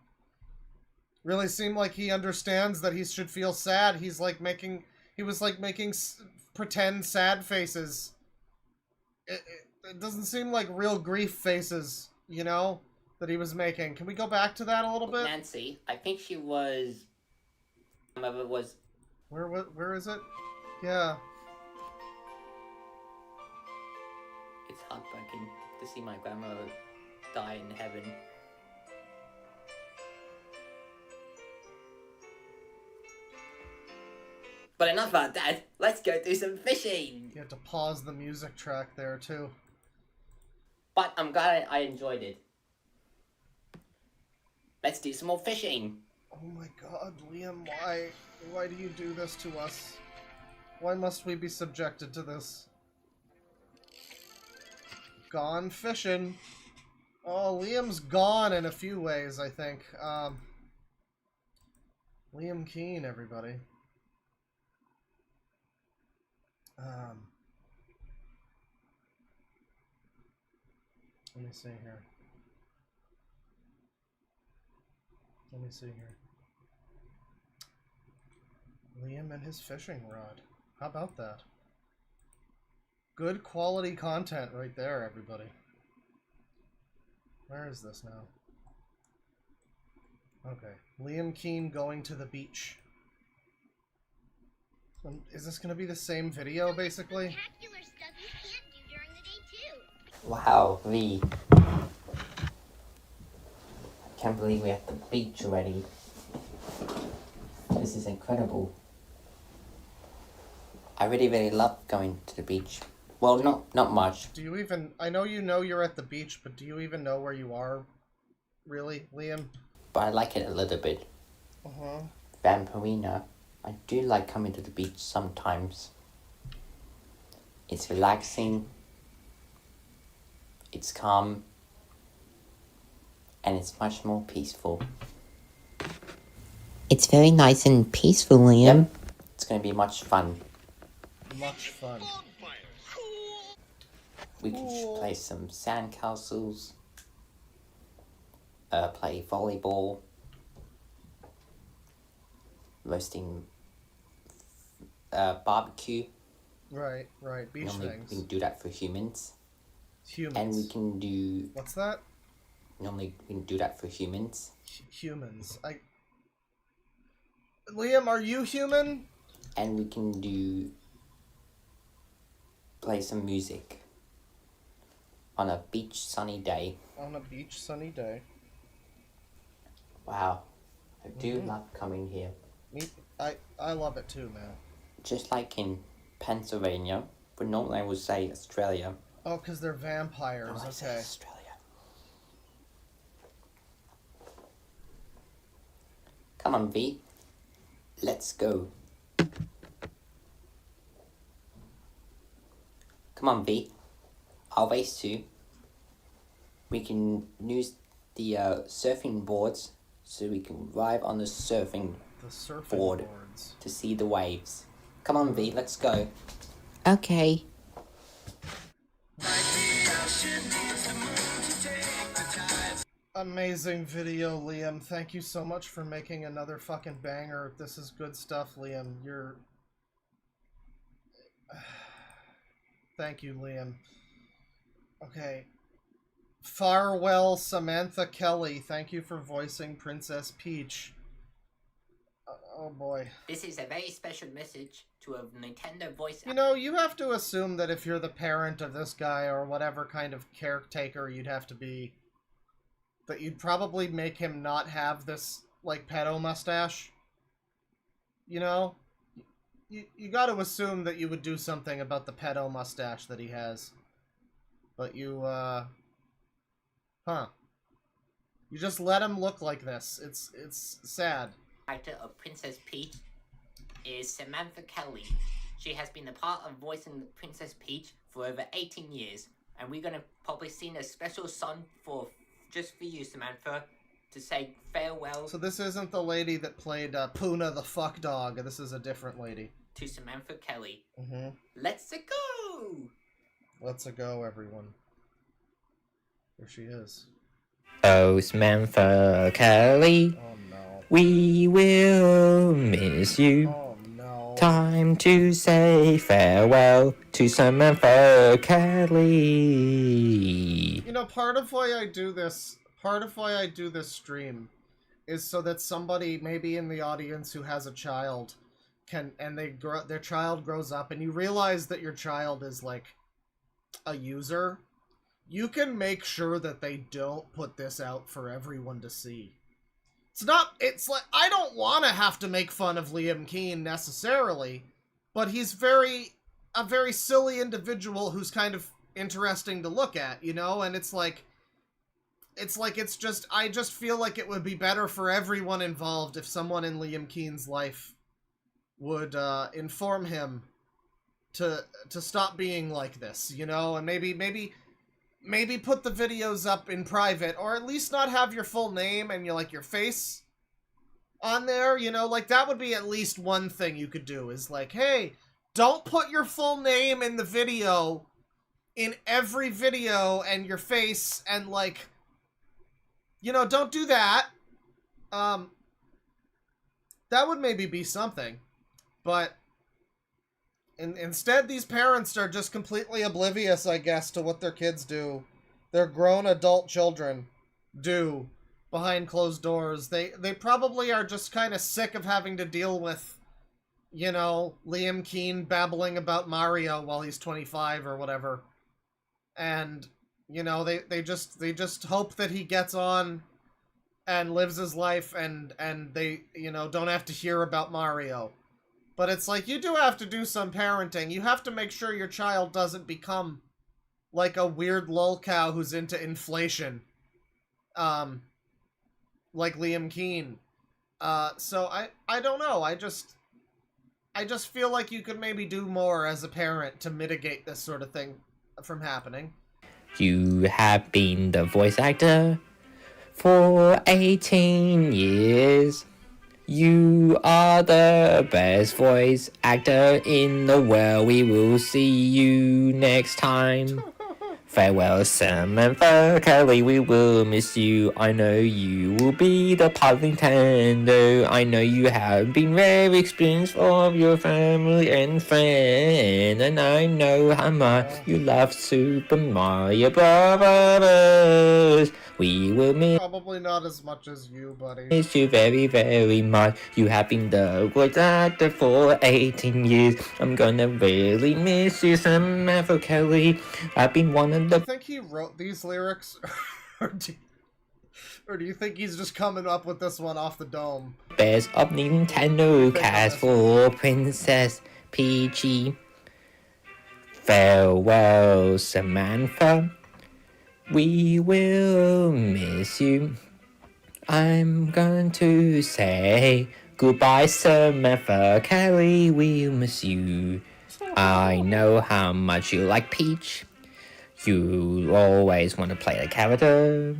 really seem like he understands that he should feel sad. He was like making pretend sad faces. It doesn't seem like real grief faces, you know? that he was making. Can we go back to that a little bit? Nancy, I think she was... Grandmother was... Where is it? Yeah. It's heartbreaking to see my grandmother die in heaven. But enough about that. Let's go do some fishing. You have to pause the music track there too. But I'm glad I enjoyed it. Let's do some more fishing. Oh my god, Liam, why? Why do you do this to us? Why must we be subjected to this? Gone fishing. Oh, Liam's gone in a few ways, I think. Liam Keane, everybody. Let me see here. Let me see here. Liam and his fishing rod. How about that? Good quality content right there, everybody. Where is this now? Okay. Liam Keane going to the beach. Is this going to be the same video, basically? Wow, I can't believe we're at the beach already. This is incredible. I really love going to the beach. Well, not much. Do you even... I know you're at the beach, but do you even know where you are? Really, Liam? But I like it a little bit. Uh-huh. Vampirina. I do like coming to the beach sometimes. It's relaxing. It's calm. And it's much more peaceful. It's very nice and peaceful, Liam. Yep. It's going to be much fun. Much fun. We can play some sandcastles. Play volleyball. Roasting barbecue. Right. Beach Normally, things. we can do that for humans. Humans. And we can do... What's that? Normally, we can do that for humans. Humans. Liam, are you human? And we can play some music. On a beach sunny day. On a beach sunny day. Wow. I do love coming here. I love it too, man. Just like in Pennsylvania, but normally I would say Australia. Oh, because they're vampires, No, I say okay. Australia. Come on, V. Let's go. Come on, V. I'll race too. We can use the surfing boards so we can ride on the surfing board boards. To see the waves. Come on, V. Let's go. Okay. Amazing video, Liam. Thank you so much for making another fucking banger. This is good stuff, Liam. You're... Thank you, Liam. Okay. Farwell Samantha Kelly. Thank you for voicing Princess Peach. Oh boy. This is a very special message to a Nintendo voice. You know, you have to assume that if you're the parent of this guy or whatever kind of caretaker you'd have to be, that you'd probably make him not have this, like, pedo mustache. You know? You gotta assume that you would do something about the pedo mustache that he has. But you, You just let him look like this. It's sad. Actor of Princess Peach is Samantha Kelly. She has been a part of voicing Princess Peach for over 18 years. And we're gonna probably sing a special song just for you, Samantha, to say farewell. So this isn't the lady that played Puna the fuck dog. This is a different lady. To Samantha Kelly. Mm-hmm. Let's go! Let's go, everyone. There she is. Oh, Samantha Kelly. Oh no. We will miss you. Oh no. Time to say farewell to Samantha Kelly. You know, part of why I do this part of why I do this stream is so that somebody maybe in the audience who has a child can, and their child grows up, and you realize that your child is like a user, you can make sure that they don't put this out for everyone to see. It's like, I don't want to have to make fun of Liam Keane necessarily, but he's a very silly individual who's kind of interesting to look at, you know? And I just feel like it would be better for everyone involved if someone in Liam Keane's life would inform him to stop being like this, you know? And maybe put the videos up in private, or at least not have your full name and your face on there, you know? Like, that would be at least one thing you could do, is like, hey, don't put your full name in the video, in every video, and your face, and like, you know, don't do that. That would maybe be something. But instead, these parents are just completely oblivious, I guess, to what their kids do. Their grown adult children do behind closed doors. They probably are just kind of sick of having to deal with, you know, Liam Keane babbling about Mario while he's 25 or whatever. And, you know, they just hope that he gets on and lives his life, and they, you know, don't have to hear about Mario. But it's like, you do have to do some parenting. You have to make sure your child doesn't become like a weird lolcow who's into inflation. Like Liam Keane. So I don't know. I just feel like you could maybe do more as a parent to mitigate this sort of thing from happening. You have been the voice actor for 18 years. You are the best voice actor in the world. We will see you next time. Farewell, Samantha Kelly, we will miss you. I know you will be the part of Nintendo. I know you have been very experienced of your family and friends. And I know how much you love Super Mario Brothers. We will Probably not as much as you, buddy. miss you very, very much. You have been the voice actor for 18 years. I'm gonna really miss you, Samantha Kelly. I've been one of Do the... you think he wrote these lyrics? Or do you think he's just coming up with this one off the dome? best of Nintendo cast for Princess Peachy. Farewell, Samantha. We will miss you. I'm going to say goodbye, Samantha Kelly. We'll miss you. I know how much you like Peach. You always want to play the character.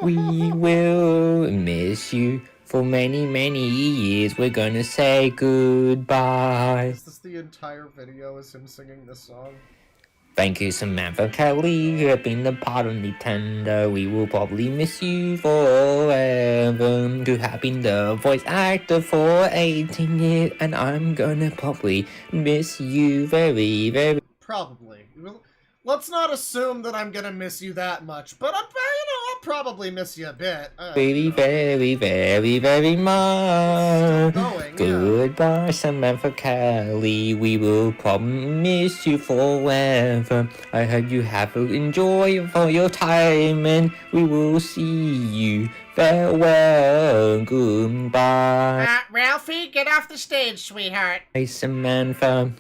We will miss you for many, many years. We're gonna say goodbye. Is this the entire video, is him singing this song? Thank you, Samantha Kelly. You have been a part of Nintendo. We will probably miss you forever. You have been the voice actor for 18 years, and I'm gonna probably miss you very, very... Probably. Let's not assume that I'm gonna miss you that much, but I'll probably miss you a bit. Very, very, very, very much. Goodbye, Samantha Kelly. We will probably miss you forever. I hope you have enjoyed for your time, and we will see you. Farewell, goodbye. Ralphie, get off the stage, sweetheart. Hey, Samantha.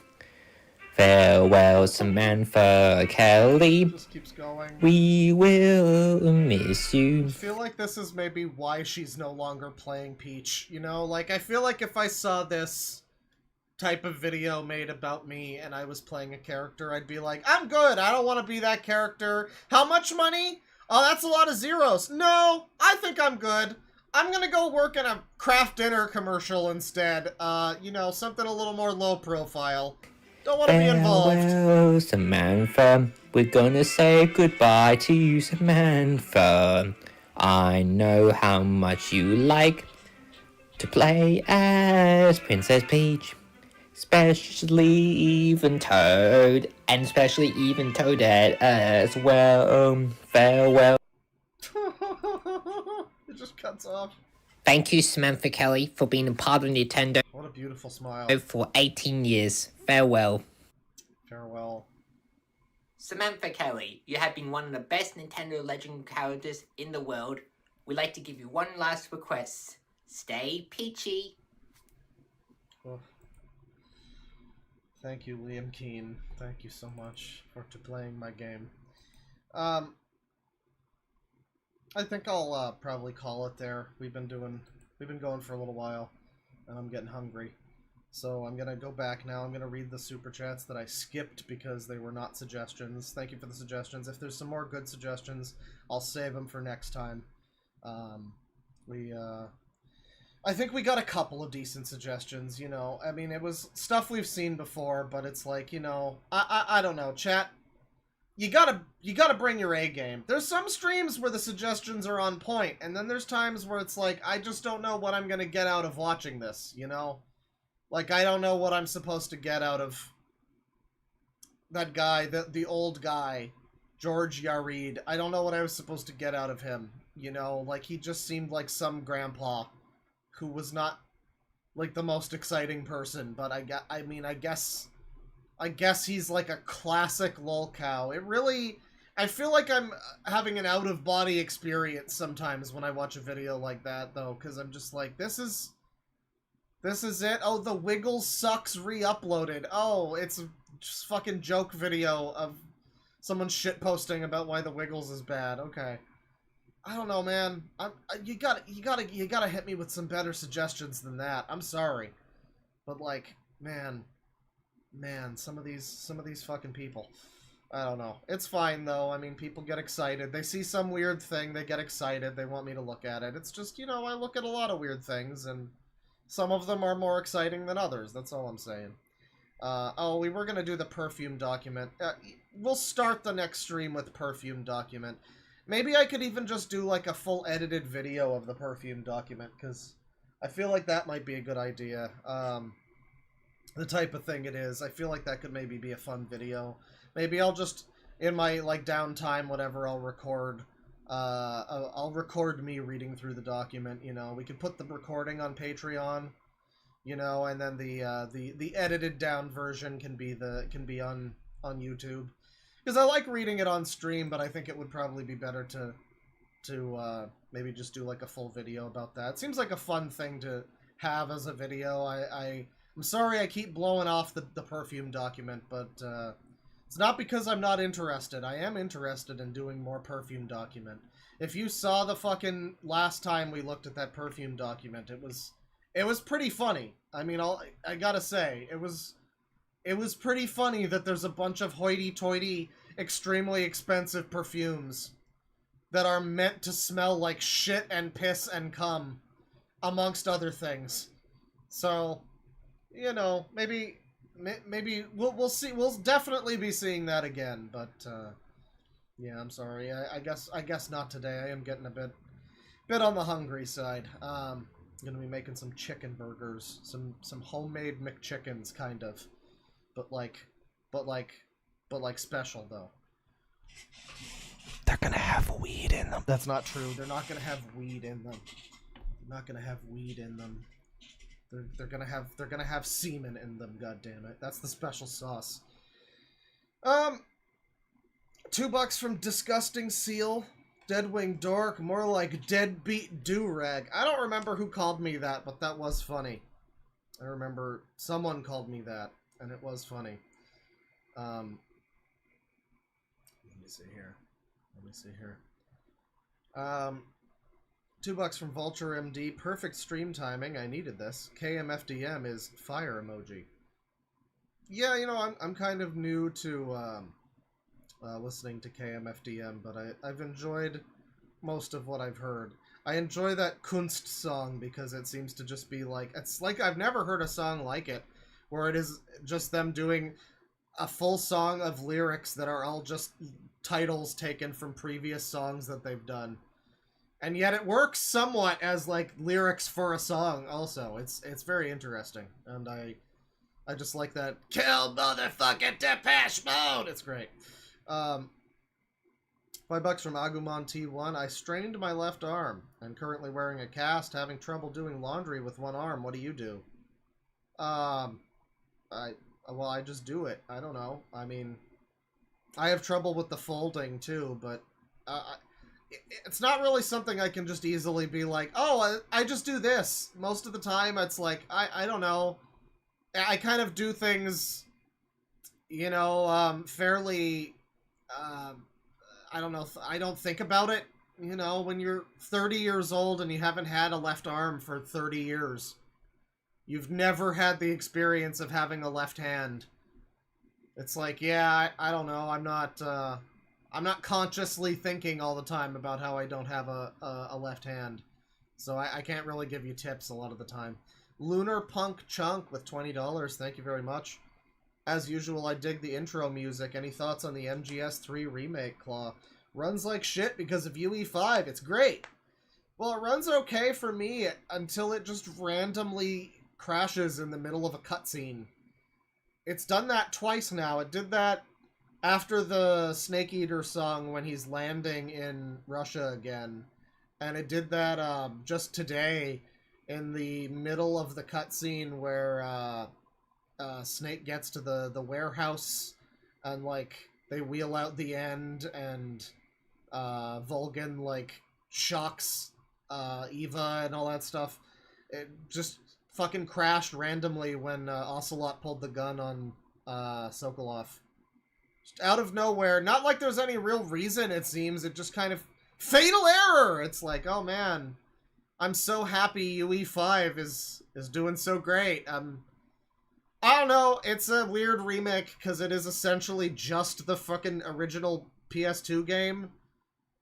Farewell, Samantha Kelly. Just keeps going. We will miss you. I feel like this is maybe why she's no longer playing Peach, you know? Like, I feel like if I saw this type of video made about me and I was playing a character, I'd be like, I'm good, I don't want to be that character. How much money? Oh, that's a lot of zeros. No, I think I'm good. I'm gonna go work in a Kraft Dinner commercial instead. You know, something a little more low profile. Don't want to be involved. Farewell, Samantha. We're gonna say goodbye to you, Samantha. I know how much you like to play as Princess Peach. Especially even Toad. And especially even Toadette as well. Farewell. just cuts off. Thank you, Samantha Kelly, for being a part of Nintendo What a beautiful smile. for 18 years. Farewell. Farewell. Samantha Kelly, you have been one of the best Nintendo Legend characters in the world. We'd like to give you one last request. Stay peachy. Oh. Thank you, Liam Keane. Thank you so much for playing my game. I think I'll probably call it there. We've been going for a little while, and I'm getting hungry. So I'm gonna go back now. I'm gonna read the super chats that I skipped because they were not suggestions. Thank you for the suggestions. If there's some more good suggestions, I'll save them for next time. I think we got a couple of decent suggestions, you know. I mean, it was stuff we've seen before, but it's like, you know, I don't know, chat. You gotta bring your A game. There's some streams where the suggestions are on point, and then there's times where it's like, I just don't know what I'm gonna get out of watching this, you know? Like, I don't know what I'm supposed to get out of that guy, the old guy, George Yared. I don't know what I was supposed to get out of him, you know? Like, he just seemed like some grandpa who was not, like, the most exciting person, but I guess he's like a classic lolcow. It really, I feel like I'm having an out-of-body experience sometimes when I watch a video like that, though, because I'm just like, this is it? Oh, the Wiggles Sucks re-uploaded. Oh, it's a just fucking joke video of someone shitposting about why the Wiggles is bad. Okay. I don't know, man. You gotta hit me with some better suggestions than that. I'm sorry. But, like, man, some of these fucking people. I don't know. It's fine, though. I mean, people get excited. They see some weird thing, they get excited, they want me to look at it. It's just, you know, I look at a lot of weird things, and some of them are more exciting than others. That's all I'm saying. Oh, we were gonna do the perfume document. We'll start the next stream with perfume document. Maybe I could even just do, like, a full edited video of the perfume document, because I feel like that might be a good idea. The type of thing it is. I feel like that could maybe be a fun video. Maybe I'll just, in my, like, downtime, whatever, I'll record me reading through the document, you know. We could put the recording on Patreon, you know, and then the edited down version can be on YouTube. Because I like reading it on stream, but I think it would probably be better to maybe just do, like, a full video about that. It seems like a fun thing to have as a video. I'm sorry I keep blowing off the perfume document, but it's not because I'm not interested. I am interested in doing more perfume document. If you saw the fucking last time we looked at that perfume document, it was pretty funny. I mean, I gotta say, it was pretty funny that there's a bunch of hoity-toity, extremely expensive perfumes that are meant to smell like shit and piss and cum, amongst other things. So, you know, maybe we'll see. We'll definitely be seeing that again. But yeah, I'm sorry. I guess not today. I am getting a bit on the hungry side. Gonna be making some chicken burgers, some homemade McChickens, kind of, but like special though. They're gonna have weed in them. That's not true. They're not gonna have weed in them. They're not gonna have weed in them. They're gonna have semen in them. God damn it! That's the special sauce. $2 from Disgusting Seal. Deadwing Dork. More like Deadbeat Do-Rag. I don't remember who called me that, but that was funny. I remember someone called me that, and it was funny. Let me see here. $2 from Vulture MD. Perfect stream timing. I needed this. KMFDM is fire emoji. Yeah, you know, I'm kind of new to listening to KMFDM, but I've enjoyed most of what I've heard. I enjoy that Kunst song because it seems to just be like, it's like I've never heard a song like it, where it is just them doing a full song of lyrics that are all just titles taken from previous songs that they've done. And yet it works somewhat as, like, lyrics for a song also. It's very interesting. And I just like that, kill motherfucking Depeche Mode! It's great. $5 from Agumon T1. I strained my left arm and currently wearing a cast, having trouble doing laundry with one arm. What do you do? I just do it. I don't know. I mean, I have trouble with the folding too, but it's not really something I can just easily be like, oh, I just do this. Most of the time, it's like, I don't know. I kind of do things, you know, fairly, I don't know, I don't think about it. You know, when you're 30 years old and you haven't had a left arm for 30 years, you've never had the experience of having a left hand. It's like, yeah, I don't know, I'm not consciously thinking all the time about how I don't have a left hand. So I can't really give you tips a lot of the time. Lunar Punk Chunk with $20. Thank you very much. As usual, I dig the intro music. Any thoughts on the MGS3 remake, Claw? Runs like shit because of UE5. It's great. Well, it runs okay for me until it just randomly crashes in the middle of a cutscene. It's done that twice now. It did that after the Snake Eater song when he's landing in Russia again. And it did that just today in the middle of the cutscene where Snake gets to the warehouse and, like, they wheel out the end and Vulcan, like, shocks Eva and all that stuff. It just fucking crashed randomly when Ocelot pulled the gun on Sokolov. Just out of nowhere. Not like there's any real reason, it seems. It just kind of... Fatal error! It's like, oh man, I'm so happy UE5 is doing so great. I don't know, it's a weird remake because it is essentially just the fucking original PS2 game,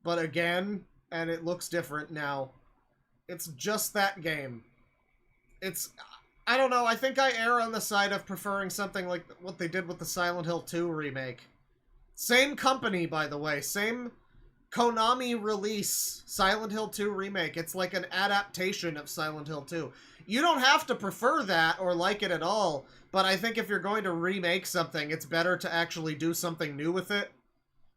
but again, and it looks different now. It's just that game. It's, I don't know, I think I err on the side of preferring something like what they did with the Silent Hill 2 remake. Same company, by the way, same Konami release, Silent Hill 2 remake. It's like an adaptation of Silent Hill 2. You don't have to prefer that or like it at all, but I think if you're going to remake something, it's better to actually do something new with it,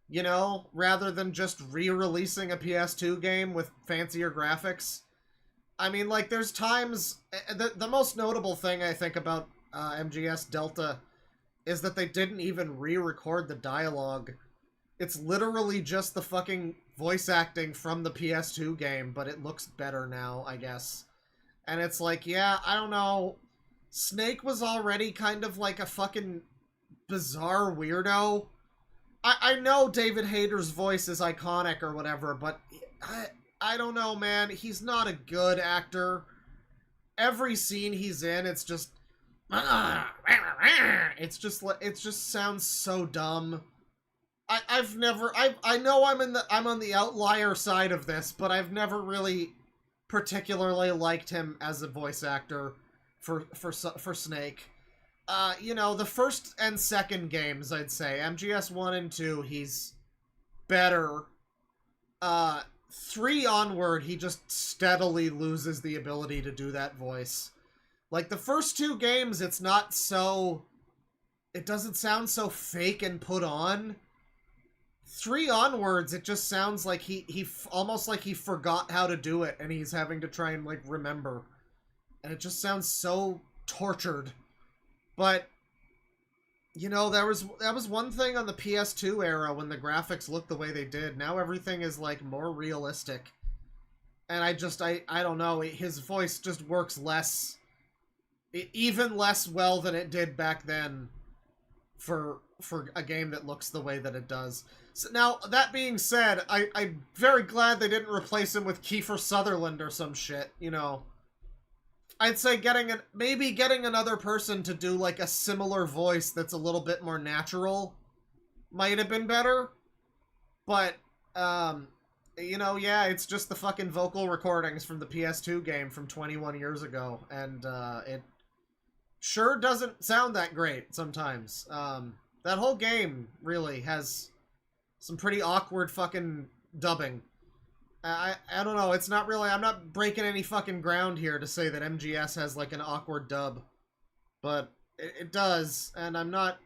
you know, rather than just re-releasing a PS2 game with fancier graphics. I mean, like, there's times... The most notable thing, I think, about MGS Delta is that they didn't even re-record the dialogue. It's literally just the fucking voice acting from the PS2 game, but it looks better now, I guess. And it's like, yeah, I don't know. Snake was already kind of like a fucking bizarre weirdo. I know David Hayter's voice is iconic or whatever, but I don't know, man. He's not a good actor. Every scene he's in, it's just... It just sounds so dumb. I know I'm on the outlier side of this, but I've never really particularly liked him as a voice actor for Snake. You know, the first and second games, I'd say. MGS 1 and 2, he's better. 3 onward, he just steadily loses the ability to do that voice. Like, the first 2 games, it's not so... It doesn't sound so fake and put on. 3 onwards, it just sounds like he almost like he forgot how to do it, and he's having to try and, like, remember. And it just sounds so tortured. But, you know, that was one thing on the PS2 era when the graphics looked the way they did. Now everything is, like, more realistic. And I don't know, his voice just works less... even less well than it did back then for a game that looks the way that it does. So now, that being said, I'm very glad they didn't replace him with Kiefer Sutherland or some shit, you know. I'd say maybe getting another person to do, like, a similar voice that's a little bit more natural might have been better. But, you know, yeah, it's just the fucking vocal recordings from the PS2 game from 21 years ago, and it sure doesn't sound that great sometimes. That whole game really has some pretty awkward fucking dubbing. I don't know, it's not really, I'm not breaking any fucking ground here to say that MGS has like an awkward dub, but it does, and I'm not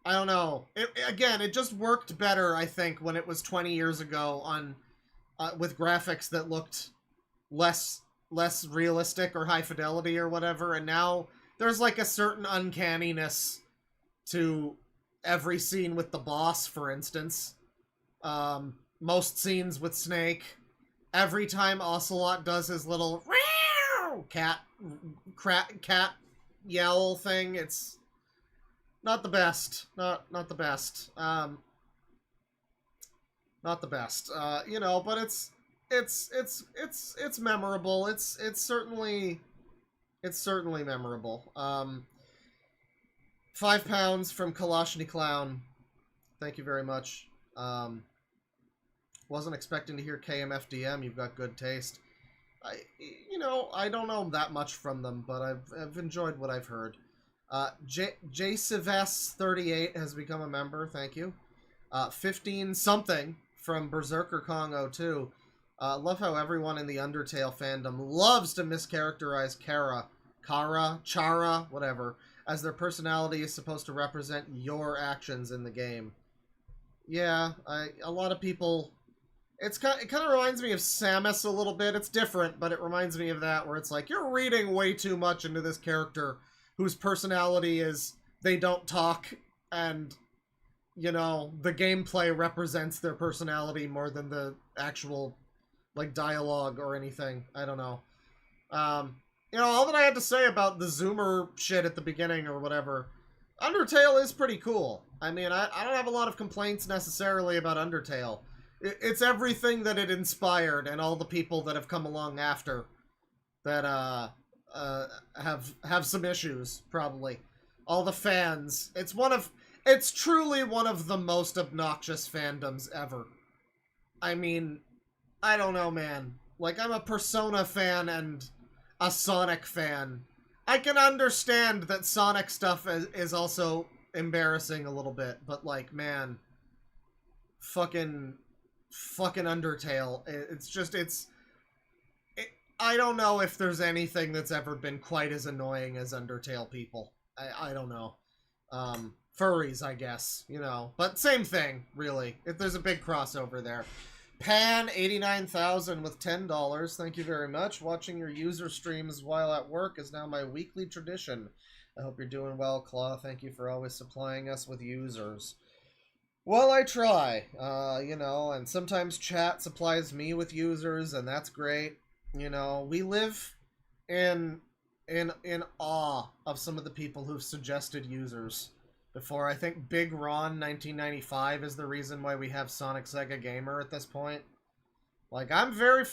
I don't know. Again, it just worked better, I think, when it was 20 years ago on with graphics that looked less realistic or high fidelity or whatever, and now there's like a certain uncanniness to every scene with the boss, for instance. Most scenes with Snake. Every time Ocelot does his little cat yell thing, it's not the best. Not the best. Not the best. You know, but it's memorable. It's certainly memorable. 5 pounds from Kalashni Clown. Thank you very much. Wasn't expecting to hear KMFDM. You've got good taste. I don't know that much from them, but I've enjoyed what I've heard. JCivS38 has become a member. Thank you. 15 something from Berserker Kong 02. Love how everyone in the Undertale fandom loves to mischaracterize Chara, whatever, as their personality is supposed to represent your actions in the game. Yeah, a lot of people. It kind of reminds me of Samus a little bit. It's different, but it reminds me of that, where it's like, you're reading way too much into this character whose personality is they don't talk, and, you know, the gameplay represents their personality more than the actual, like, dialogue or anything. I don't know. You know, all that I had to say about the Zoomer shit at the beginning or whatever, Undertale is pretty cool. I mean, I don't have a lot of complaints necessarily about Undertale. It's everything that it inspired, and all the people that have come along after that have some issues, probably. All the fans. It's truly one of the most obnoxious fandoms ever. I mean, I don't know, man. Like, I'm a Persona fan and a Sonic fan. I can understand that Sonic stuff is also embarrassing a little bit, but, like, man, fucking Undertale. I don't know if there's anything that's ever been quite as annoying as Undertale people. I don't know. Furries, I guess, you know. But same thing, really. If there's a big crossover there. Pan89,000 with $10. Thank you very much. Watching your user streams while at work is now my weekly tradition. I hope you're doing well, Claw. Thank you for always supplying us with users. Well, I try, you know, and sometimes chat supplies me with users, and that's great. You know, we live in awe of some of the people who've suggested users before. I think Big Ron 1995 is the reason why we have Sonic Sega Gamer at this point. Like, I'm very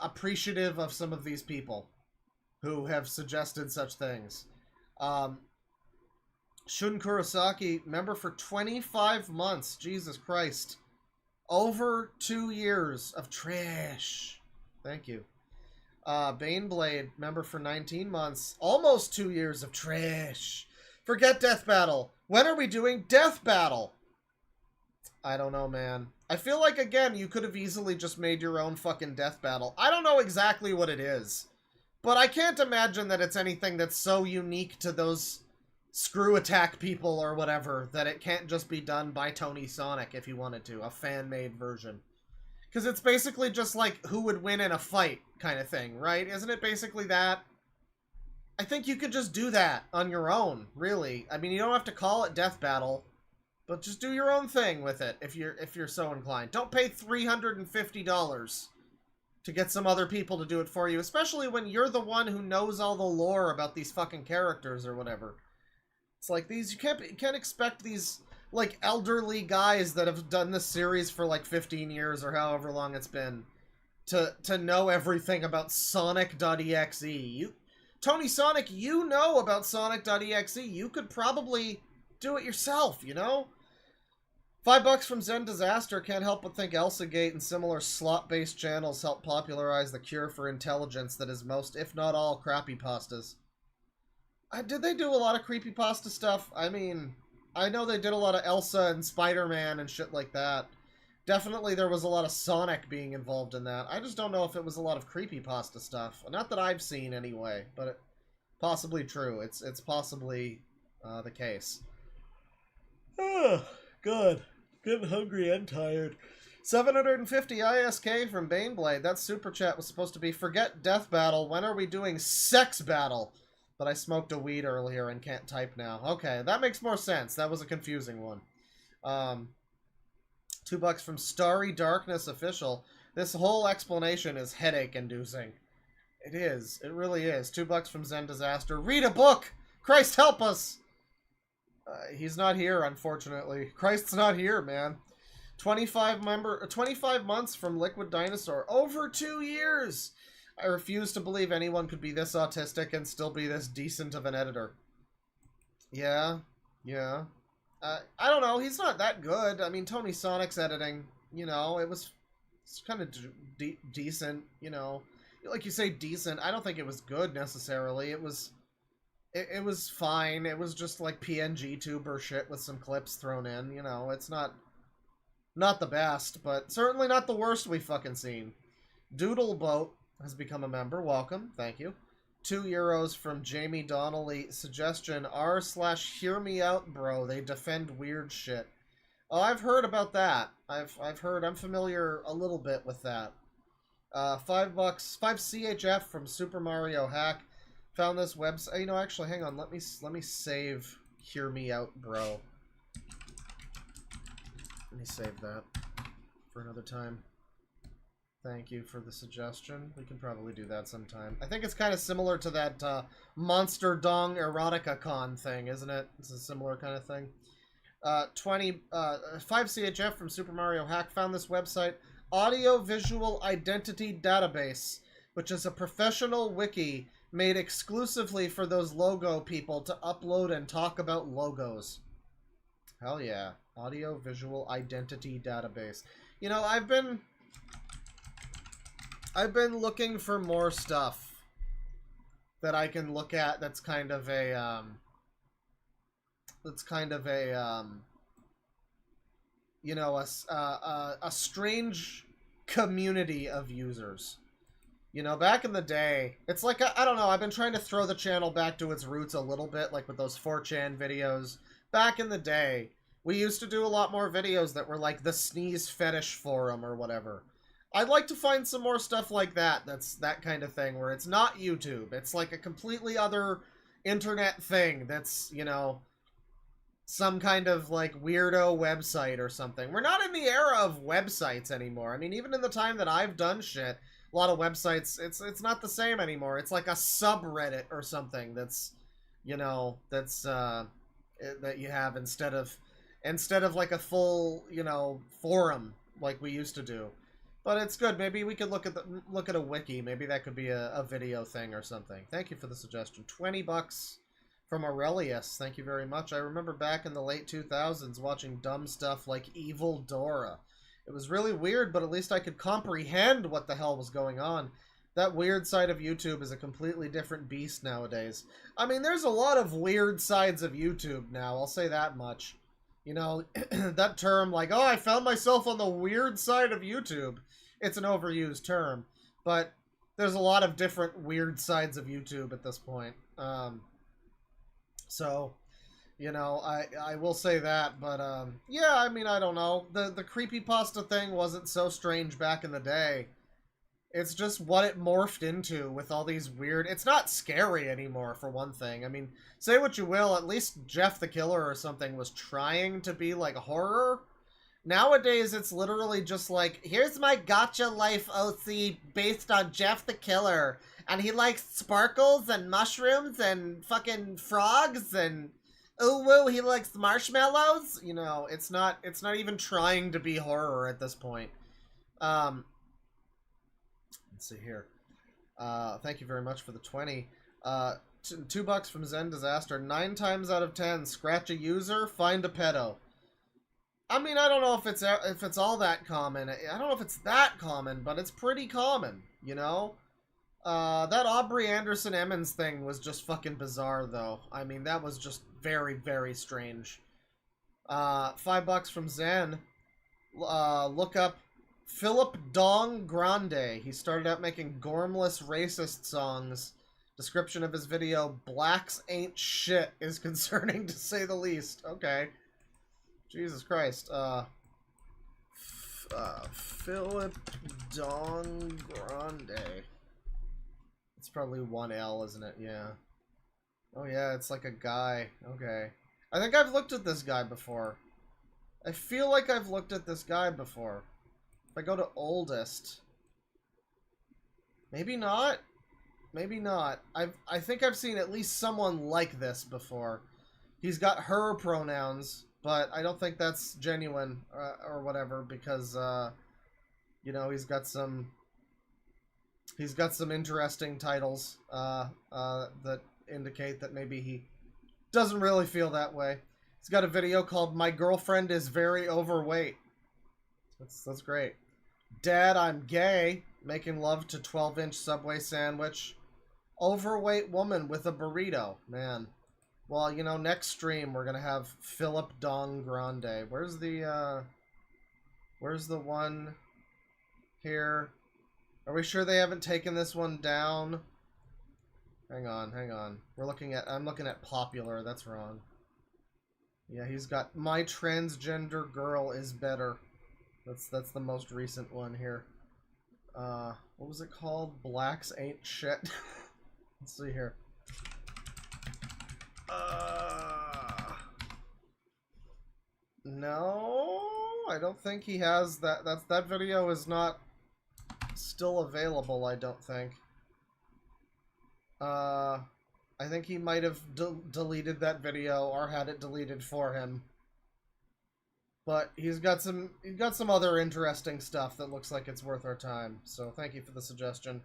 appreciative of some of these people who have suggested such things. Shun Kurosaki, member for 25 months. Jesus Christ. Over 2 years of trash. Thank you. Baneblade, member for 19 months. Almost 2 years of trash. Forget Death Battle. When are we doing Death Battle? I don't know, man. I feel like, again, you could have easily just made your own fucking Death Battle. I don't know exactly what it is, but I can't imagine that it's anything that's so unique to those Screw Attack people or whatever that it can't just be done by TonySonic if you wanted to. A fan-made version. Because it's basically just like who would win in a fight kind of thing, right? Isn't it basically that? I think you could just do that on your own, really. I mean, you don't have to call it Death Battle, but just do your own thing with it if you're so inclined. Don't pay $350 to get some other people to do it for you, especially when you're the one who knows all the lore about these fucking characters or whatever. It's like these, you can't expect these, like, elderly guys that have done this series for like 15 years or however long it's been to know everything about Sonic.exe. TonySonic, you know about Sonic.exe. You could probably do it yourself, you know? $5 from Zen Disaster. Can't help but think Elsagate and similar slot-based channels help popularize the cure for intelligence that is most, if not all, creepypastas. Did they do a lot of creepypasta stuff? I mean, I know they did a lot of Elsa and Spider-Man and shit like that. Definitely there was a lot of Sonic being involved in that. I just don't know if it was a lot of creepypasta stuff. Not that I've seen, anyway, but possibly true. It's possibly the case. Good. Getting hungry and tired. 750 ISK from Baneblade. That super chat was supposed to be forget death battle. When are we doing sex battle? But I smoked a weed earlier and can't type now. Okay, that makes more sense. That was a confusing one. $2 from Starry Darkness Official. This whole explanation is headache-inducing. It is. It really is. $2 from Zen Disaster. Read a book! Christ help us! He's not here, unfortunately. Christ's not here, man. 25 months from Liquid Dinosaur. Over 2 years! I refuse to believe anyone could be this autistic and still be this decent of an editor. Yeah. I don't know. He's not that good. I mean, TonySonic's editing, you know, it's kind of decent, you know. Like you say, decent. I don't think it was good, necessarily. It was fine. It was just like PNG tuber shit with some clips thrown in, you know. It's not the best, but certainly not the worst we've fucking seen. Doodleboat has become a member. Welcome. Thank you. €2 from Jamie Donnelly. Suggestion, r/hear me out, bro. They defend weird shit. Oh, I've heard about that. I've heard. I'm familiar a little bit with that. $5, 5 CHF from Super Mario Hack. Found this website. You know, actually, hang on. Let me save Hear Me Out, bro. Let me save that for another time. Thank you for the suggestion. We can probably do that sometime. I think it's kind of similar to that Monster Dong Erotica Con thing, isn't it? It's a similar kind of thing. 5 CHF from Super Mario Hack found this website, Audio Visual Identity Database, which is a professional wiki made exclusively for those logo people to upload and talk about logos. Hell yeah. Audio Visual Identity Database. You know, I've been looking for more stuff that I can look at that's kind of a you know, a strange community of users. You know, back in the day, it's like, I don't know, I've been trying to throw the channel back to its roots a little bit, like with those 4chan videos. Back in the day, we used to do a lot more videos that were like the Sneeze Fetish Forum or whatever. I'd like to find some more stuff like that, that's that kind of thing, where it's not YouTube. It's like a completely other internet thing that's, you know, some kind of, like, weirdo website or something. We're not in the era of websites anymore. I mean, even in the time that I've done shit, a lot of websites, it's not the same anymore. It's like a subreddit or something that's, you know, that's, that you have instead of like a full, you know, forum like we used to do. But it's good. Maybe we could look at a wiki. Maybe that could be a video thing or something. Thank you for the suggestion. $20 from Aurelius. Thank you very much. I remember back in the late 2000s watching dumb stuff like Evil Dora. It was really weird, but at least I could comprehend what the hell was going on. That weird side of YouTube is a completely different beast nowadays. I mean, there's a lot of weird sides of YouTube now, I'll say that much. You know, that term, like, oh, I found myself on the weird side of YouTube. It's an overused term. But there's a lot of different weird sides of YouTube at this point. So, you know, I will say that, but, yeah, I mean, I don't know. The creepypasta thing wasn't so strange back in the day. It's just what it morphed into with all these weird... It's not scary anymore, for one thing. I mean, say what you will, at least Jeff the Killer or something was trying to be, like, horror. Nowadays, it's literally just like, here's my gotcha life OC based on Jeff the Killer. And he likes sparkles and mushrooms and fucking frogs and... Ooh, woo, he likes marshmallows? You know, it's not even trying to be horror at this point. Let's see here. Thank you very much for the 20. $2 from Zen Disaster. 9 times out of 10, scratch a user, find a pedo. I mean, I don't know if it's all that common. I don't know if it's that common, but it's pretty common, you know? That Aubrey Anderson Emmons thing was just fucking bizarre, though. I mean, that was just very, very strange. $5 from Zen. Look up Philip Dong Grande. He started out making gormless racist songs Description of his video, blacks ain't shit, is concerning to say the least. Okay. Jesus Christ. Philip Don Grande. It's probably 1L, isn't it? Yeah. Oh yeah, it's like a guy. Okay. I think I've looked at this guy before. I feel like I've looked at this guy before. If I go to oldest... Maybe not. Maybe not. I think I've seen at least someone like this before. He's got her pronouns, but I don't think that's genuine or whatever because you know, he's got some interesting titles that indicate that maybe he doesn't really feel that way. He's got a video called "My Girlfriend is Very Overweight." That's great. Dad, I'm gay. Making love to 12-inch Subway sandwich. Overweight woman with a burrito. Man. Well, you know, next stream we're gonna have Philip Dong Grande. Where's the one here? Are we sure they haven't taken this one down? Hang on. I'm looking at popular. That's wrong. Yeah, he's got My Transgender Girl is Better. That's the most recent one here. What was it called? Blacks Ain't Shit. Let's see here. No, I don't think he has that. That video is not still available, I don't think. I think he might have deleted that video or had it deleted for him. But he's got some other interesting stuff that looks like it's worth our time. So thank you for the suggestion.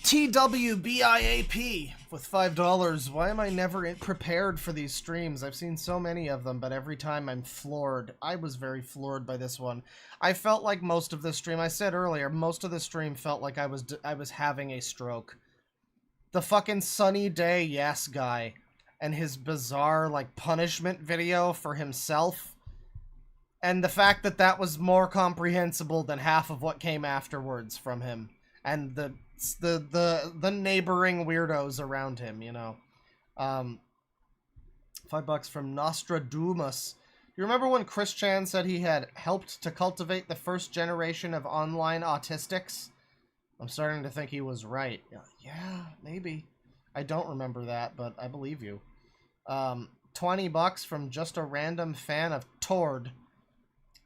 TWBIAP with $5. Why am I never prepared for these streams? I've seen so many of them, but every time I'm floored. I was very floored by this one. I felt like most of the stream, I said earlier, most of the stream felt like I was having a stroke. The fucking Sunny Day Yes guy and his bizarre, like, punishment video for himself. And the fact that that was more comprehensible than half of what came afterwards from him. And the neighboring weirdos around him, you know. $5 from Nostradamus. You remember when Chris Chan said he had helped to cultivate the first generation of online autistics? I'm starting to think he was right. Yeah, maybe. I don't remember that, but I believe you. $20 from just a random fan of Tord.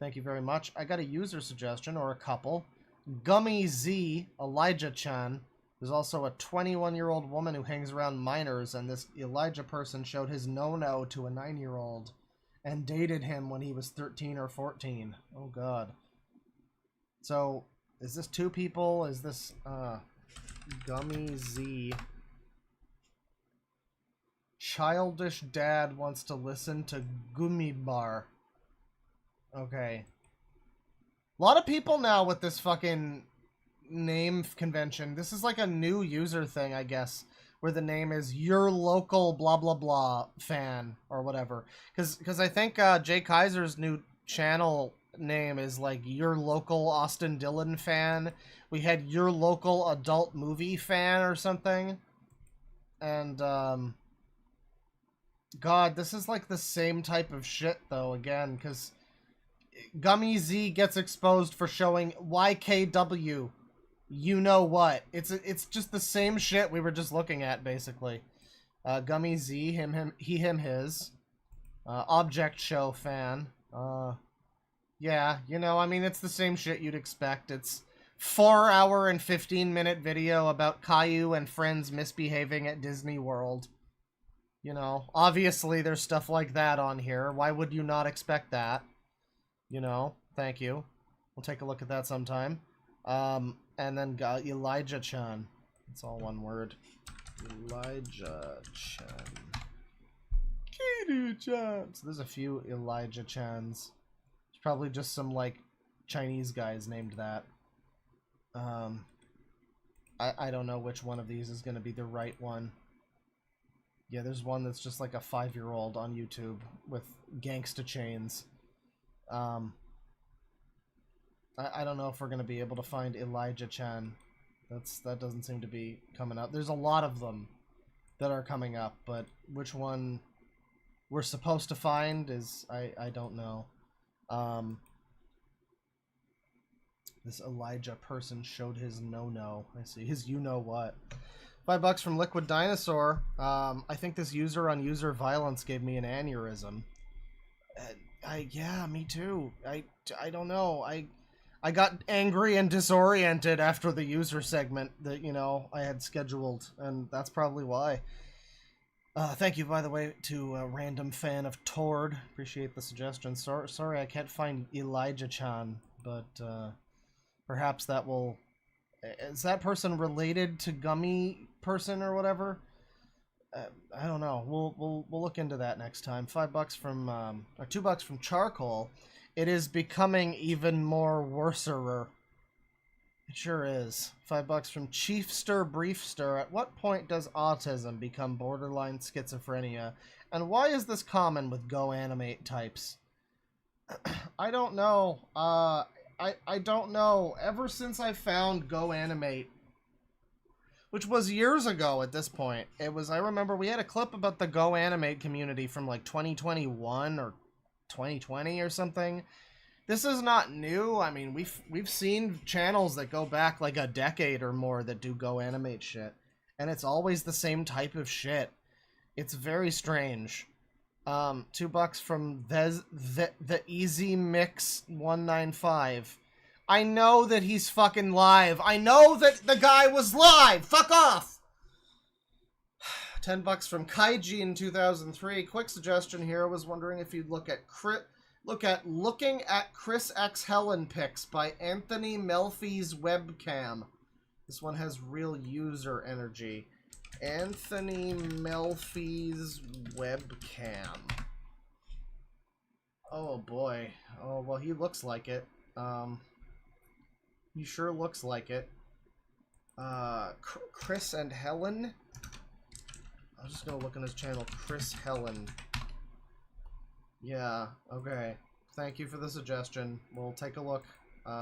Thank you very much. I got a user suggestion, or a couple. Gummy Z, Elijah-chan. There's also a 21-year-old woman who hangs around minors, and this Elijah person showed his no-no to a 9-year-old and dated him when he was 13 or 14. Oh, God. So, is this two people? Is this, Gummy Z? Childish dad wants to listen to Gummy Bar. Okay. A lot of people now with this fucking name convention. This is like a new user thing, I guess, where the name is your local blah blah blah fan or whatever. Because I think Jay Kizer's new channel name is like your local Austin Dillon fan. We had your local adult movie fan or something. And God, this is like the same type of shit though again, because Gummy Z gets exposed for showing YKW. You know what? It's just the same shit we were just looking at, basically. Gummy Z, him, he, him, his. Object Show fan. Yeah, you know, I mean, it's the same shit you'd expect. It's 4-hour and 15-minute video about Caillou and friends misbehaving at Disney World. You know, obviously there's stuff like that on here. Why would you not expect that? You know, thank you. We'll take a look at that sometime. And then Elijah-chan. It's all one word. Elijah-chan. Kitty-chan. So there's a few Elijah-chans. There's probably just some, like, Chinese guys named that. I don't know which one of these is going to be the right one. Yeah, there's one that's just like a 5-year-old on YouTube with gangsta chains. I don't know if we're going to be able to find Elijah-chan That doesn't seem to be coming up. There's a lot of them that are coming up, but which one we're supposed to find is I don't know. This Elijah person showed his no. I see his you know what. $5 from Liquid Dinosaur. I think this user on user violence gave me an aneurysm. Yeah, me too. I don't know. I got angry and disoriented after the user segment that, you know, I had scheduled, and that's probably why. Thank you, by the way, to a random fan of Tord. Appreciate the suggestion. Sorry I can't find Elijah-chan, but perhaps that will... Is that person related to Gummy Person or whatever? I don't know. We'll look into that next time. $5 from or $2 from Charcoal. It is becoming even more worserer. It sure is. $5 from Chiefster Briefster. At what point does autism become borderline schizophrenia? And why is this common with Go Animate types? I don't know. I don't know. Ever since I found Go Animate, which was years ago at this point, I remember we had a clip about the Go Animate community from like 2021 or 2020 or something. This is not new. I mean, we've seen channels that go back like a decade or more that do Go Animate shit, and it's always the same type of shit. It's very strange. $2 from the Easy Mix 195. I know that he's fucking live. I know that the guy was live. Fuck off. $10 from Kaiji in 2003. Quick suggestion here. I was wondering if you'd look at looking at Chris X Helen pics by Anthony Melfi's webcam. This one has real user energy. Anthony Melfi's webcam. Oh boy. Oh well, he looks like it. He sure looks like it. Chris and Helen. I'm just gonna look on his channel. Chris Helen. Yeah. Okay. Thank you for the suggestion. We'll take a look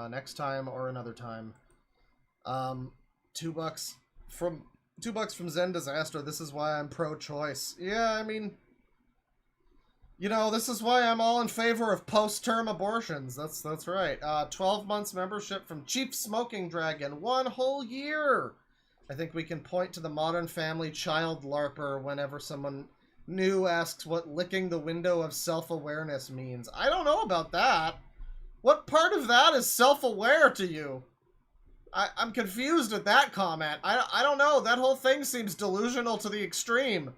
next time or another time. $2 from Zen Disaster. This is why I'm pro-choice. Yeah, I mean, you know, this is why I'm all in favor of post-term abortions. That's right. 12 months membership from Chief Smoking Dragon. 1 whole year. I think we can point to the Modern Family child LARPer whenever someone new asks what licking the window of self-awareness means. I don't know about that. What part of that is self-aware to you? I'm confused at that comment. I don't know. That whole thing seems delusional to the extreme.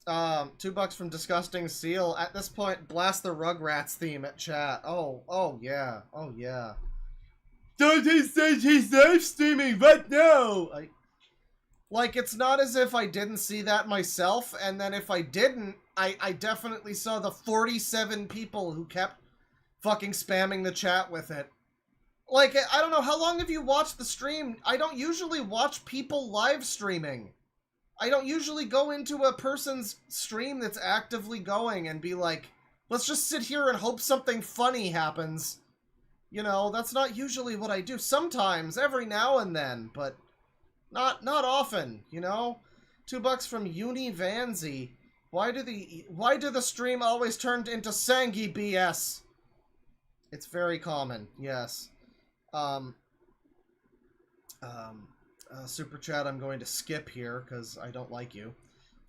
$2 from Disgusting Seal. At this point, blast the Rugrats theme at chat. Oh yeah. Oh yeah. Dante says he's live streaming, but no! Like, it's not as if I didn't see that myself, and then if I didn't, I definitely saw the 47 people who kept fucking spamming the chat with it. Like, I don't know, how long have you watched the stream? I don't usually watch people live streaming. I don't usually go into a person's stream that's actively going and be like, let's just sit here and hope something funny happens. You know, that's not usually what I do. Sometimes, every now and then, but not often, you know? $2 from Uni Vanzy. Why do the stream always turn into Sangi BS? It's very common, yes. Super chat I'm going to skip here because I don't like you.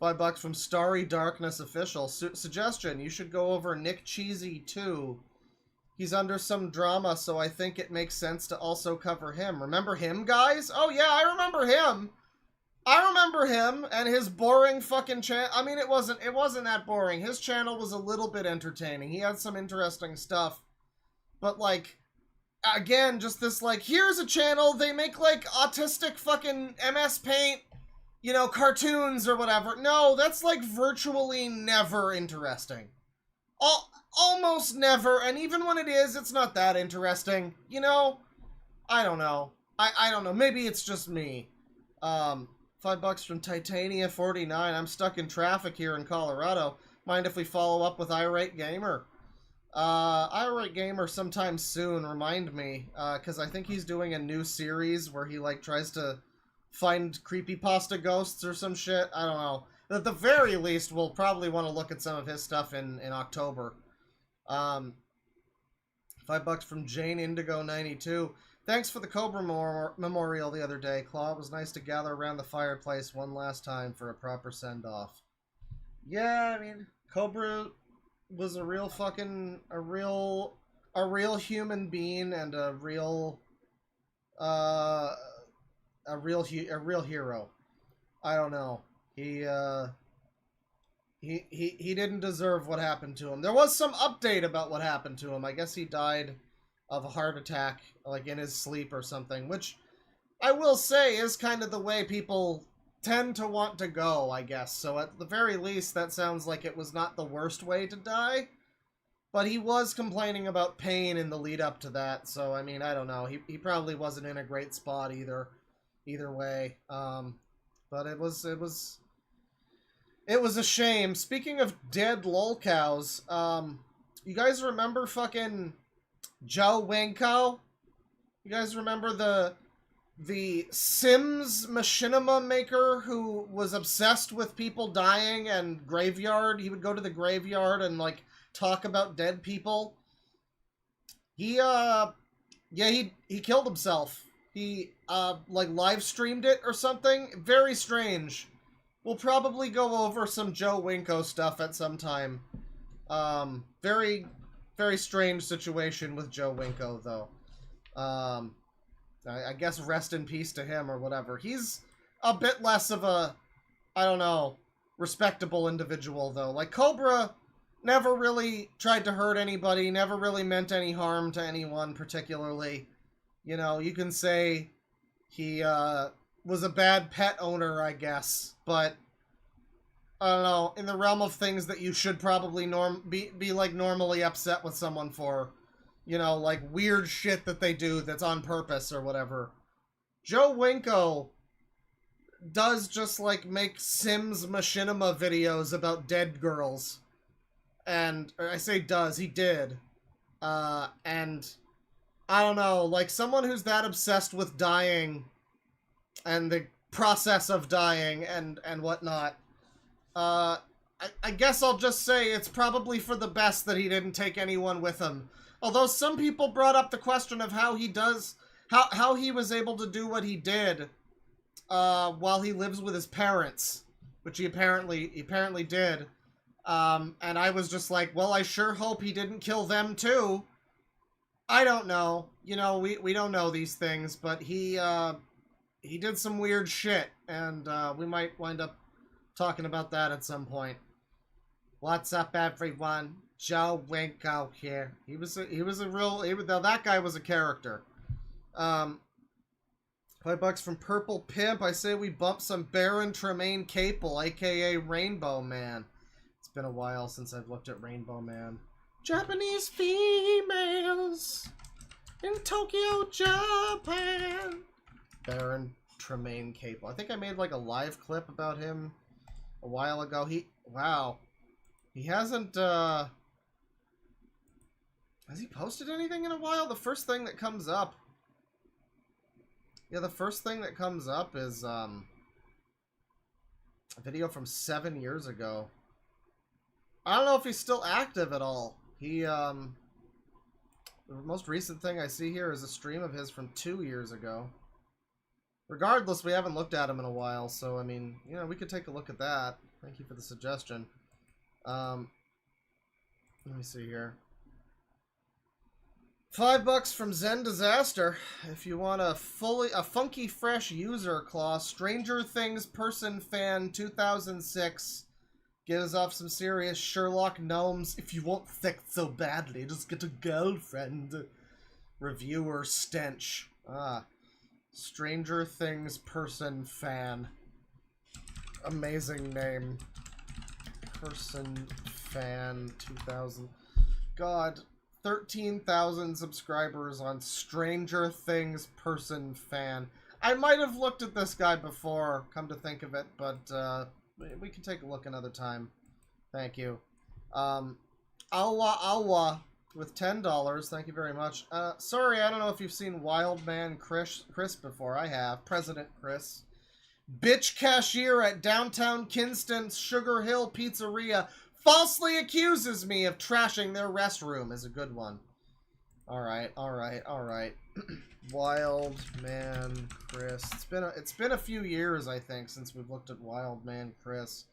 $5 from Starry Darkness Official. Suggestion, you should go over Nick Cheesy too. He's under some drama, so I think it makes sense to also cover him. Remember him, guys? Oh yeah, I remember him. I remember him and his boring fucking channel. I mean, it wasn't that boring. His channel was a little bit entertaining. He had some interesting stuff. But like, again, just this like, here's a channel, they make like autistic fucking MS Paint, you know, cartoons or whatever. No, that's like virtually never interesting. Almost never, and even when it is, it's not that interesting. You know? I don't know. I don't know. Maybe it's just me. $5 from Titania49. I'm stuck in traffic here in Colorado. Mind if we follow up with Irate Gamer? Irate Gamer sometime soon, remind me, because I think he's doing a new series where he, like, tries to find creepypasta ghosts or some shit. I don't know. At the very least, we'll probably want to look at some of his stuff in October. $5 from Jane Indigo 92. Thanks for the Cobra Memorial the other day, Claw. It was nice to gather around the fireplace one last time for a proper send-off. Yeah, I mean, Cobra was a real fucking... a real human being and a real hero. I don't know. He didn't deserve what happened to him. There was some update about what happened to him. I guess he died of a heart attack, like in his sleep or something, which I will say is kind of the way people tend to want to go, I guess. So at the very least, that sounds like it was not the worst way to die. But he was complaining about pain in the lead up to that, so I mean, I don't know. He probably wasn't in a great spot either way. But it was a shame. Speaking of dead lolcows, you guys remember fucking Joe Winko? You guys remember the Sims machinima maker who was obsessed with people dying and graveyard? He would go to the graveyard and, like, talk about dead people. He killed himself. He, like, live streamed it or something. Very strange. We'll probably go over some Joe Winko stuff at some time. Very, very strange situation with Joe Winko, though. I guess rest in peace to him or whatever. He's a bit less of a, I don't know, respectable individual, though. Like, Cobra never really tried to hurt anybody, never really meant any harm to anyone particularly. You know, you can say he was a bad pet owner, I guess, but I don't know, in the realm of things that you should probably be like normally upset with someone for, you know, like weird shit that they do that's on purpose or whatever. Joe Winko does just like make Sims machinima videos about dead girls. And I say does, he did. And I don't know, like someone who's that obsessed with dying and the process of dying and whatnot, I guess I'll just say it's probably for the best that he didn't take anyone with him. Although some people brought up the question of how he was able to do what he did while he lives with his parents, which he apparently did. And I was just like, well, I sure hope he didn't kill them too. I don't know. You know, we don't know these things, but he did some weird shit, and we might wind up talking about that at some point. What's up, everyone? Joe Winko here. That guy was a character. $5 from Purple Pimp. I say we bump some Baron Tremaine Capel, aka Rainbow Man. It's been a while since I've looked at Rainbow Man. Japanese females in Tokyo, Japan. Baron Tremaine Capel. I think I made like a live clip about him a while ago. Wow. He hasn't, has he posted anything in a while? The first thing that comes up. Yeah, the first thing that comes up is, a video from 7 years ago. I don't know if he's still active at all. The most recent thing I see here is a stream of his from 2 years ago. Regardless, we haven't looked at him in a while, so, I mean, you know, we could take a look at that. Thank you for the suggestion. Let me see here. $5 from Zen Disaster. If you want a funky fresh user claw, Stranger Things Person Fan 2006 gives off some serious Sherlock Gnomes. If you want sex so badly, just get a girlfriend. Reviewer Stench. Stranger Things Person Fan. Amazing name. Person Fan 2000. God, 13,000 subscribers on Stranger Things Person Fan. I might have looked at this guy before, come to think of it, but we can take a look another time. Thank you. Awa with $10. Thank you very much. Sorry, I don't know if you've seen Wild Man Chris before. I have. President Chris. Bitch cashier at downtown Kinston's Sugar Hill Pizzeria falsely accuses me of trashing their restroom is a good one. Alright. Wild Man Chris. It's been a few years, I think, since we've looked at Wild Man Chris.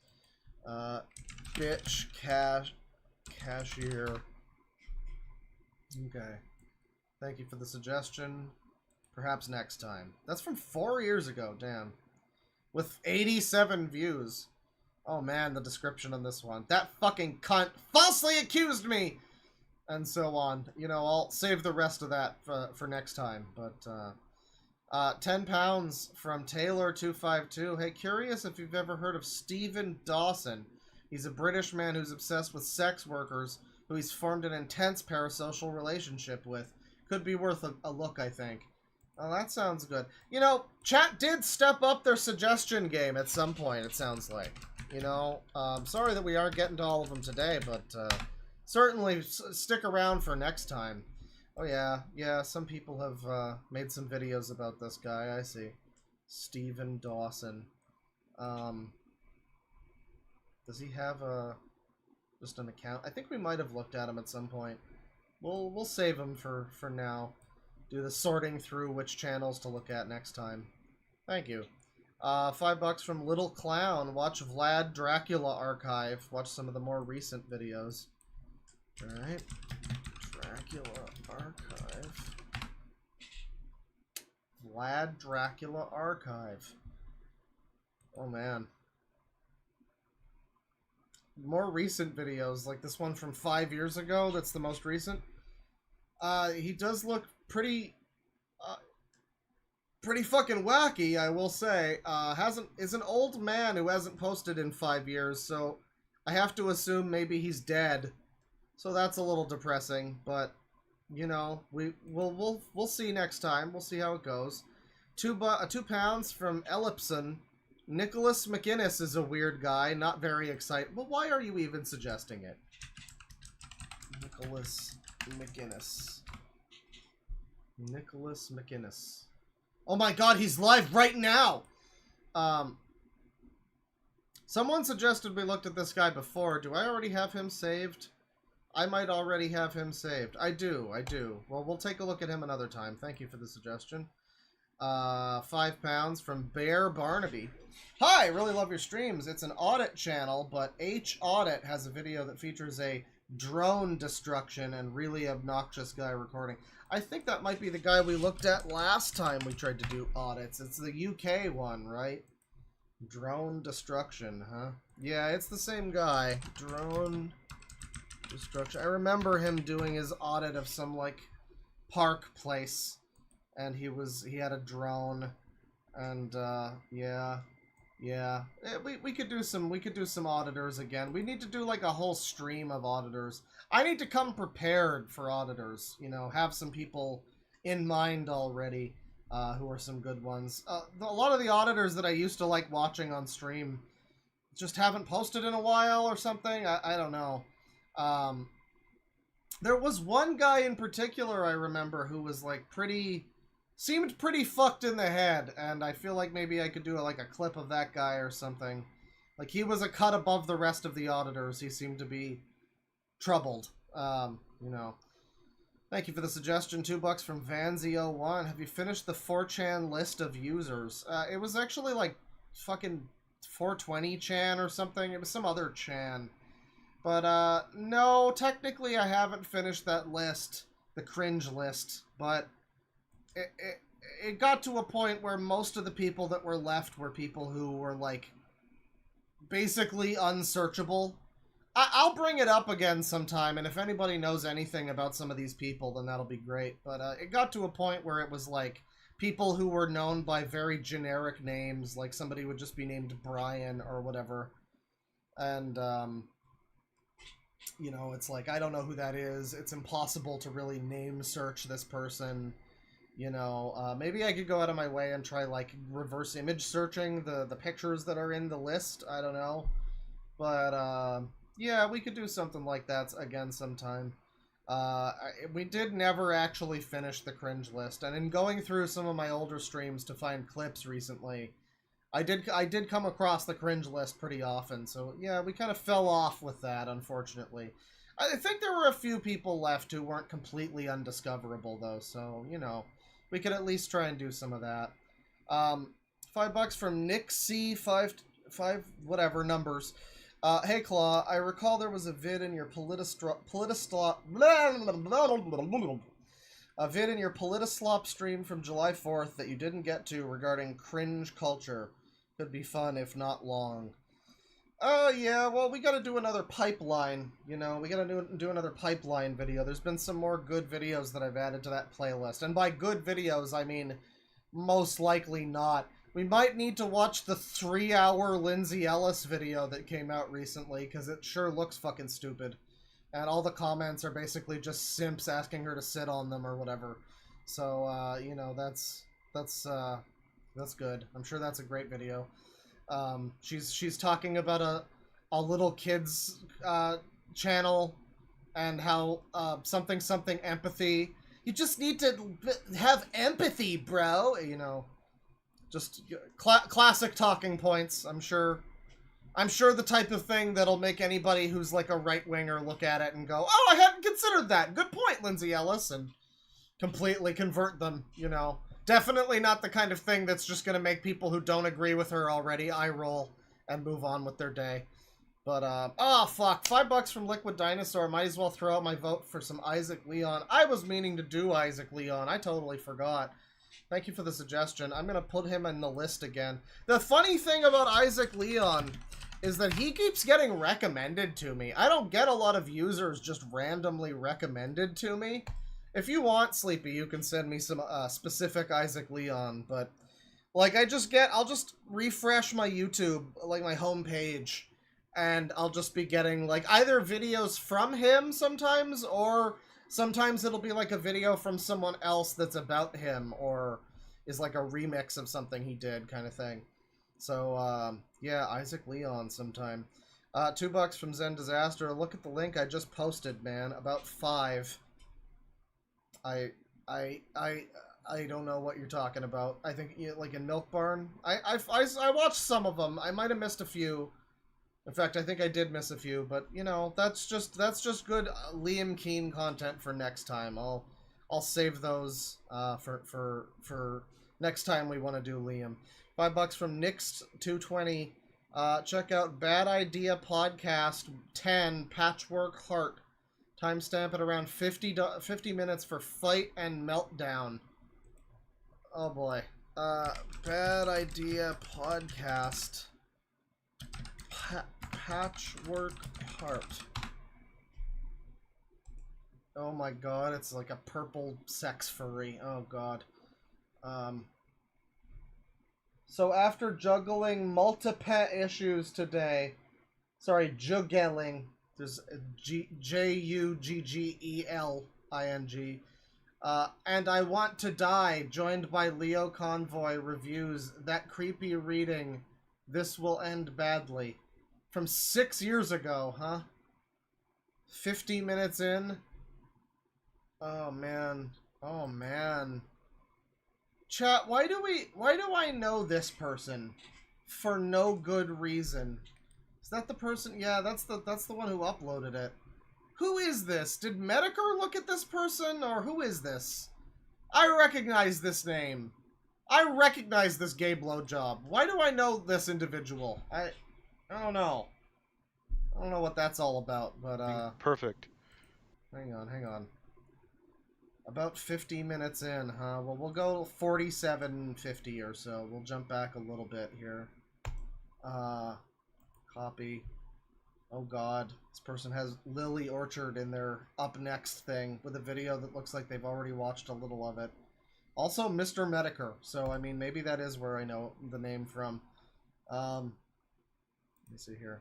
Bitch cashier. Okay. Thank you for the suggestion. Perhaps next time. That's from 4 years ago, damn. With 87 views. Oh man, the description on this one. That fucking cunt falsely accused me! And so on. You know, I'll save the rest of that for next time. But, £10 from Taylor252. Hey, curious if you've ever heard of Stephen Dawson. He's a British man who's obsessed with sex workers, who he's formed an intense parasocial relationship with. Could be worth a look, I think. Oh, that sounds good. You know, chat did step up their suggestion game at some point, it sounds like. You know, sorry that we aren't getting to all of them today, but certainly stick around for next time. Oh yeah, some people have made some videos about this guy, I see. Stephen Dawson. Does he have just an account? I think we might have looked at him at some point. We'll save him for now. Do the sorting through which channels to look at next time. Thank you. $5 from Little Clown. Watch Vlad Dracula Archive. Watch some of the more recent videos. Alright. Dracula Archive. Vlad Dracula Archive. Oh man. More recent videos, like this one from 5 years ago, that's the most recent. He does look pretty fucking wacky, I will say. Is an old man who hasn't posted in 5 years, so I have to assume maybe he's dead. So that's a little depressing, but you know, we'll see next time. We'll see how it goes. £2 from Ellipson. Nicholas McInnes is a weird guy, not very excited. But why are you even suggesting it? Nicholas McInnes. Nicholas McInnes. Oh my god, he's live right now! Someone suggested we looked at this guy before. Do I already have him saved? I might already have him saved. I do. Well, we'll take a look at him another time. Thank you for the suggestion. £5 from Bear Barnaby. Hi, really love your streams. It's an audit channel, but H Audit has a video that features a drone destruction and really obnoxious guy recording. I think that might be the guy we looked at last time we tried to do audits. It's the UK one, right? Drone destruction, huh? Yeah, it's the same guy. Drone destruction. I remember him doing his audit of some, like, park place. And he had a drone, and yeah. We could do some auditors again. We need to do like a whole stream of auditors. I need to come prepared for auditors. You know, have some people in mind already, who are some good ones. A lot of the auditors that I used to like watching on stream just haven't posted in a while or something. I don't know. There was one guy in particular I remember who was like seemed pretty fucked in the head, and I feel like maybe I could do like a clip of that guy or something. Like, he was a cut above the rest of the auditors. He seemed to be troubled. You know. Thank you for the suggestion. $2 from Vanzy01. Have you finished the 4chan list of users? It was actually like fucking 420chan or something. It was some other chan. But, no, technically I haven't finished that list. The cringe list. But it got to a point where most of the people that were left were people who were, like, basically unsearchable. I'll bring it up again sometime, and if anybody knows anything about some of these people, then that'll be great. But it got to a point where it was, like, people who were known by very generic names, like somebody would just be named Brian or whatever. And, you know, it's like, I don't know who that is. It's impossible to really name search this person. You know, maybe I could go out of my way and try, like, reverse image searching the pictures that are in the list. I don't know. But, yeah, we could do something like that again sometime. We did never actually finish the cringe list, and in going through some of my older streams to find clips recently, I did come across the cringe list pretty often, so yeah, we kind of fell off with that, unfortunately. I think there were a few people left who weren't completely undiscoverable, though, so, you know, we could at least try and do some of that. $5 from Nick C, five whatever numbers. Hey Claw, I recall there was a vid in your Politislop stream from July 4th that you didn't get to regarding cringe culture. Could be fun if not long. Oh yeah, well we gotta do another pipeline, you know, we gotta do another pipeline video. There's been some more good videos that I've added to that playlist, and by good videos I mean most likely not. We might need to watch the 3-hour Lindsay Ellis video that came out recently, because it sure looks fucking stupid. And all the comments are basically just simps asking her to sit on them or whatever. So, you know, that's good. I'm sure that's a great video. She's talking about a little kid's channel and how something empathy. You just need to have empathy, bro. You know, just classic talking points. I'm sure the type of thing that'll make anybody who's like a right-winger look at it and go, "Oh, I hadn't considered that. Good point, Lindsay Ellis," and completely convert them, you know. Definitely not the kind of thing that's just going to make people who don't agree with her already eye roll and move on with their day. But, oh, fuck. $5 from Liquid Dinosaur. Might as well throw out my vote for some Isaac Leon. I was meaning to do Isaac Leon. I totally forgot. Thank you for the suggestion. I'm going to put him in the list again. The funny thing about Isaac Leon is that he keeps getting recommended to me. I don't get a lot of users just randomly recommended to me. If you want, Sleepy, you can send me some specific Isaac Leon, but like I'll just refresh my YouTube, like my homepage, and I'll just be getting like either videos from him sometimes, or sometimes it'll be like a video from someone else that's about him, or is like a remix of something he did kind of thing. So, yeah, Isaac Leon sometime. $2 from Zen Disaster. Look at the link I just posted, man. About 5. I don't know what you're talking about. I think, like, in Milk Barn? I watched some of them. I might have missed a few. In fact, I think I did miss a few, but, you know, that's just good Liam Keen content for next time. I'll save those, for next time we want to do Liam. $5 from Nix220. Check out Bad Idea Podcast 10 Patchwork Heart. Timestamp at around 50 minutes for Fight and Meltdown. Oh boy. Bad Idea Podcast. Patchwork Heart. Oh my god, it's like a purple sex furry. Oh god. So after juggling multiple issues today, juggling, there's Juggling, and I Want to Die, joined by Leo Convoy, reviews that creepy reading, This Will End Badly, from 6 years ago, huh? 50 minutes in? Oh man. Oh man. Chat, why do I know this person for no good reason? Is that the person? Yeah, that's the one who uploaded it. Who is this? Did Medicare look at this person, or who is this? I recognize this name. I recognize this gay blowjob. Why do I know this individual? I don't know. I don't know what that's all about, but Perfect. Hang on. About 50 minutes in, huh? Well, we'll go 47:50 or so. We'll jump back a little bit here. Copy. Oh god. This person has Lily Orchard in their up next thing with a video that looks like they've already watched a little of it. Also, Mr. Medicare. So, I mean, maybe that is where I know the name from. Let me see here.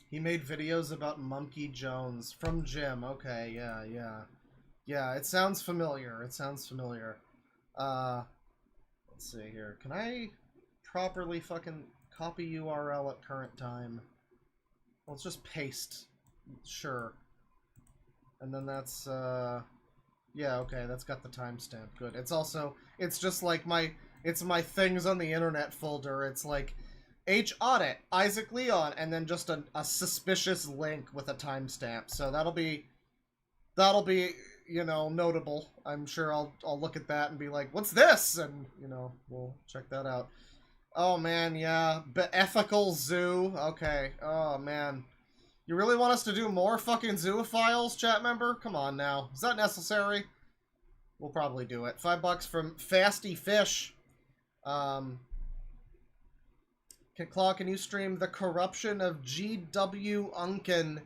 He made videos about Monkey Jones from Jim. Okay, yeah. Yeah, it sounds familiar. Let's see here. Can I properly fucking copy URL at current time? Let's just paste. Sure. And then that's, yeah, okay, that's got the timestamp. Good. It's also, it's just like it's my things on the internet folder. It's like, H audit, Isaac Leon, and then just a suspicious link with a timestamp. So that'll be, you know, notable. I'm sure I'll look at that and be like, what's this? And, you know, we'll check that out. Oh, man, yeah. Ethical Zoo. Okay. Oh, man. You really want us to do more fucking zoophiles, chat member? Come on now. Is that necessary? We'll probably do it. $5 from Fasty Fish. Claw, can you stream The Corruption of G.W. Unken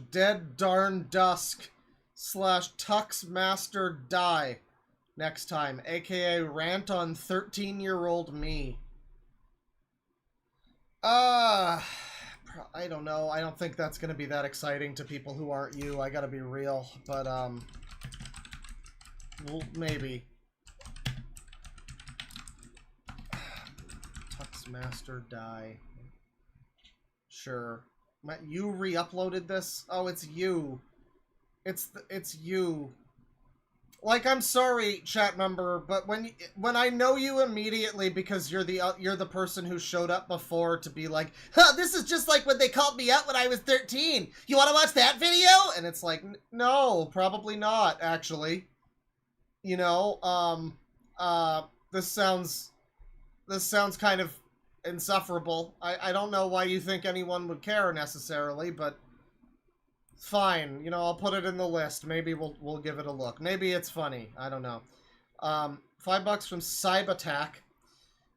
/ Dead Darn Dusk / Tuxmaster Die next time, aka rant on 13-year-old me? I don't know. I don't think that's gonna be that exciting to people who aren't you. I gotta be real, but well, maybe. Tuxmaster Die. Sure. You re-uploaded this? Oh, it's you. It's you. Like, I'm sorry, chat member, but when I know you immediately because you're the person who showed up before to be like, huh, this is just like when they called me out when I was 13. You want to watch that video? And it's like, no, probably not, actually. You know, this sounds kind of insufferable. I don't know why you think anyone would care necessarily, but fine. You know, I'll put it in the list. Maybe we'll give it a look. Maybe it's funny. I don't know. $5 from Cybattack.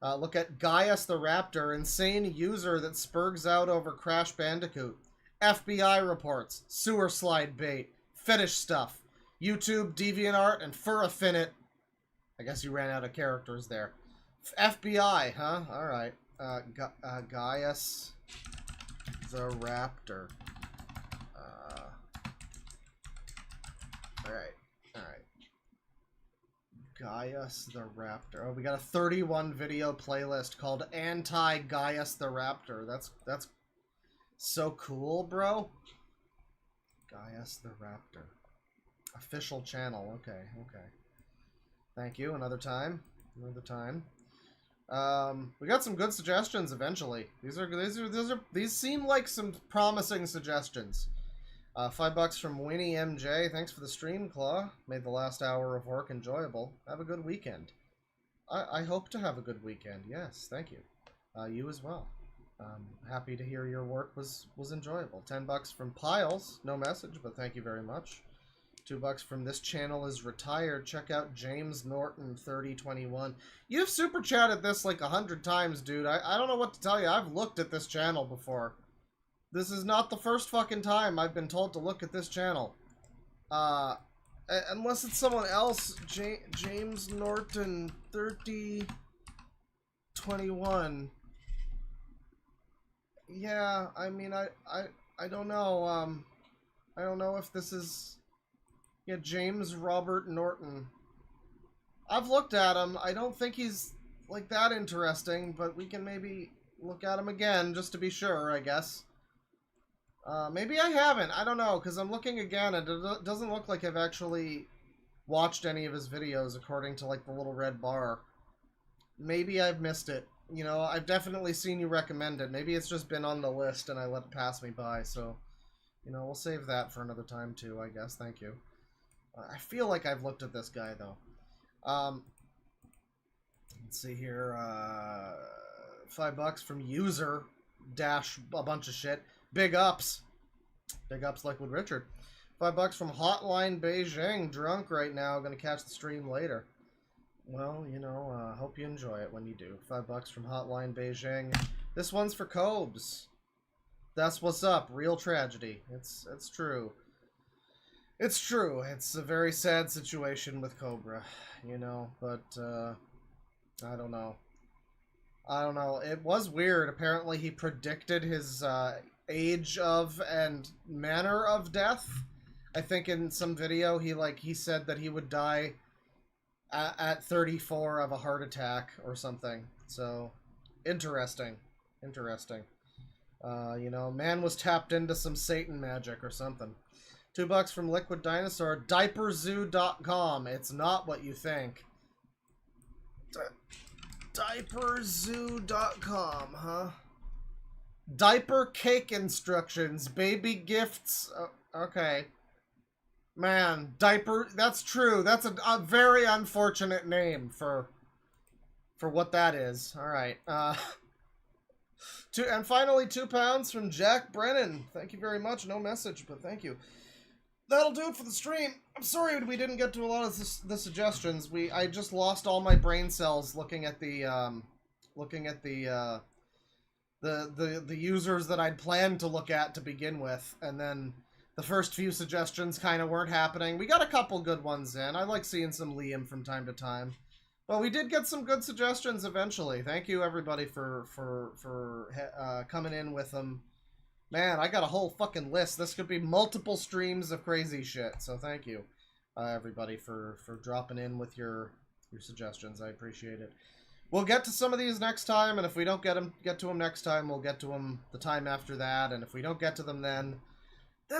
Look at Gaius the Raptor, insane user that spurgs out over Crash Bandicoot. FBI reports, sewer slide bait, fetish stuff, YouTube, DeviantArt, and Furaffinit. I guess you ran out of characters there. FBI, huh? Alright. Gaius the Raptor. Alright. Gaius the Raptor. Oh, we got a 31 video playlist called Anti-Gaius the Raptor. That's so cool, bro. Gaius the Raptor. Official channel. Okay. Thank you. Another time. We got some good suggestions eventually. These seem like some promising suggestions. $5 from Winnie MJ. Thanks for the stream, Claw. Made the last hour of work enjoyable. Have a good weekend. I hope to have a good weekend. Yes, thank you. You as well. Happy to hear your work was enjoyable. $10 from Piles. No message, but thank you very much. $2 from This Channel is Retired. Check out James Norton 3021. You've super chatted this like 100 times, dude. I don't know what to tell you. I've looked at this channel before. This is not the first fucking time I've been told to look at this channel. Unless it's someone else. James Norton 3021. Yeah, I mean, I don't know. I don't know if this is... Yeah, James Robert Norton. I've looked at him. I don't think he's, like, that interesting, but we can maybe look at him again, just to be sure, I guess. Maybe I haven't. I don't know, because I'm looking again, and it doesn't look like I've actually watched any of his videos, according to, like, the little red bar. Maybe I've missed it. You know, I've definitely seen you recommend it. Maybe it's just been on the list, and I let it pass me by, so... You know, we'll save that for another time, too, I guess. Thank you. I feel like I've looked at this guy, though. Let's see here. $5 from User dash a bunch of shit. Big ups. Big ups like with Richard. $5 from Hotline Beijing. Drunk right now. Gonna catch the stream later. Well, you know, hope you enjoy it when you do. $5 from Hotline Beijing. This one's for Cobes. That's what's up. Real tragedy. It's true. It's true. It's a very sad situation with Cobra, you know, but, I don't know. It was weird. Apparently he predicted his, age of and manner of death. I think in some video he said that he would die at 34 of a heart attack or something. So, interesting. You know, man was tapped into some Satan magic or something. $2 from Liquid Dinosaur. Diaperzoo.com. It's not what you think. Diaperzoo.com, huh? Diaper cake instructions. Baby gifts. Okay. Man, diaper. That's true. That's a very unfortunate name for what that is. All right. And finally, £2 from Jack Brennan. Thank you very much. No message, but thank you. That'll do it for the stream. I'm sorry we didn't get to a lot of the suggestions. I just lost all my brain cells looking at the users that I'd planned to look at to begin with, and then the first few suggestions kind of weren't happening. We got a couple good ones in. I like seeing some Liam from time to time. But we did get some good suggestions eventually. Thank you, everybody, for coming in with them. Man, I got a whole fucking list. This could be multiple streams of crazy shit. So thank you, everybody, for dropping in with your suggestions. I appreciate it. We'll get to some of these next time, and if we don't get to them next time, we'll get to them the time after that. And if we don't get to them then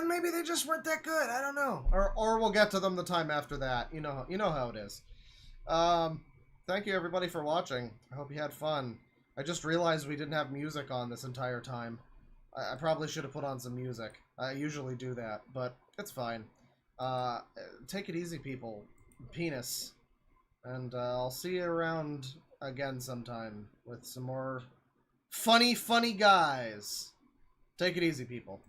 maybe they just weren't that good. I don't know. Or we'll get to them the time after that. You know how it is. Thank you, everybody, for watching. I hope you had fun. I just realized we didn't have music on this entire time. I probably should have put on some music. I usually do that, but it's fine. Take it easy, people. Penis. And I'll see you around again sometime with some more funny guys. Take it easy, people.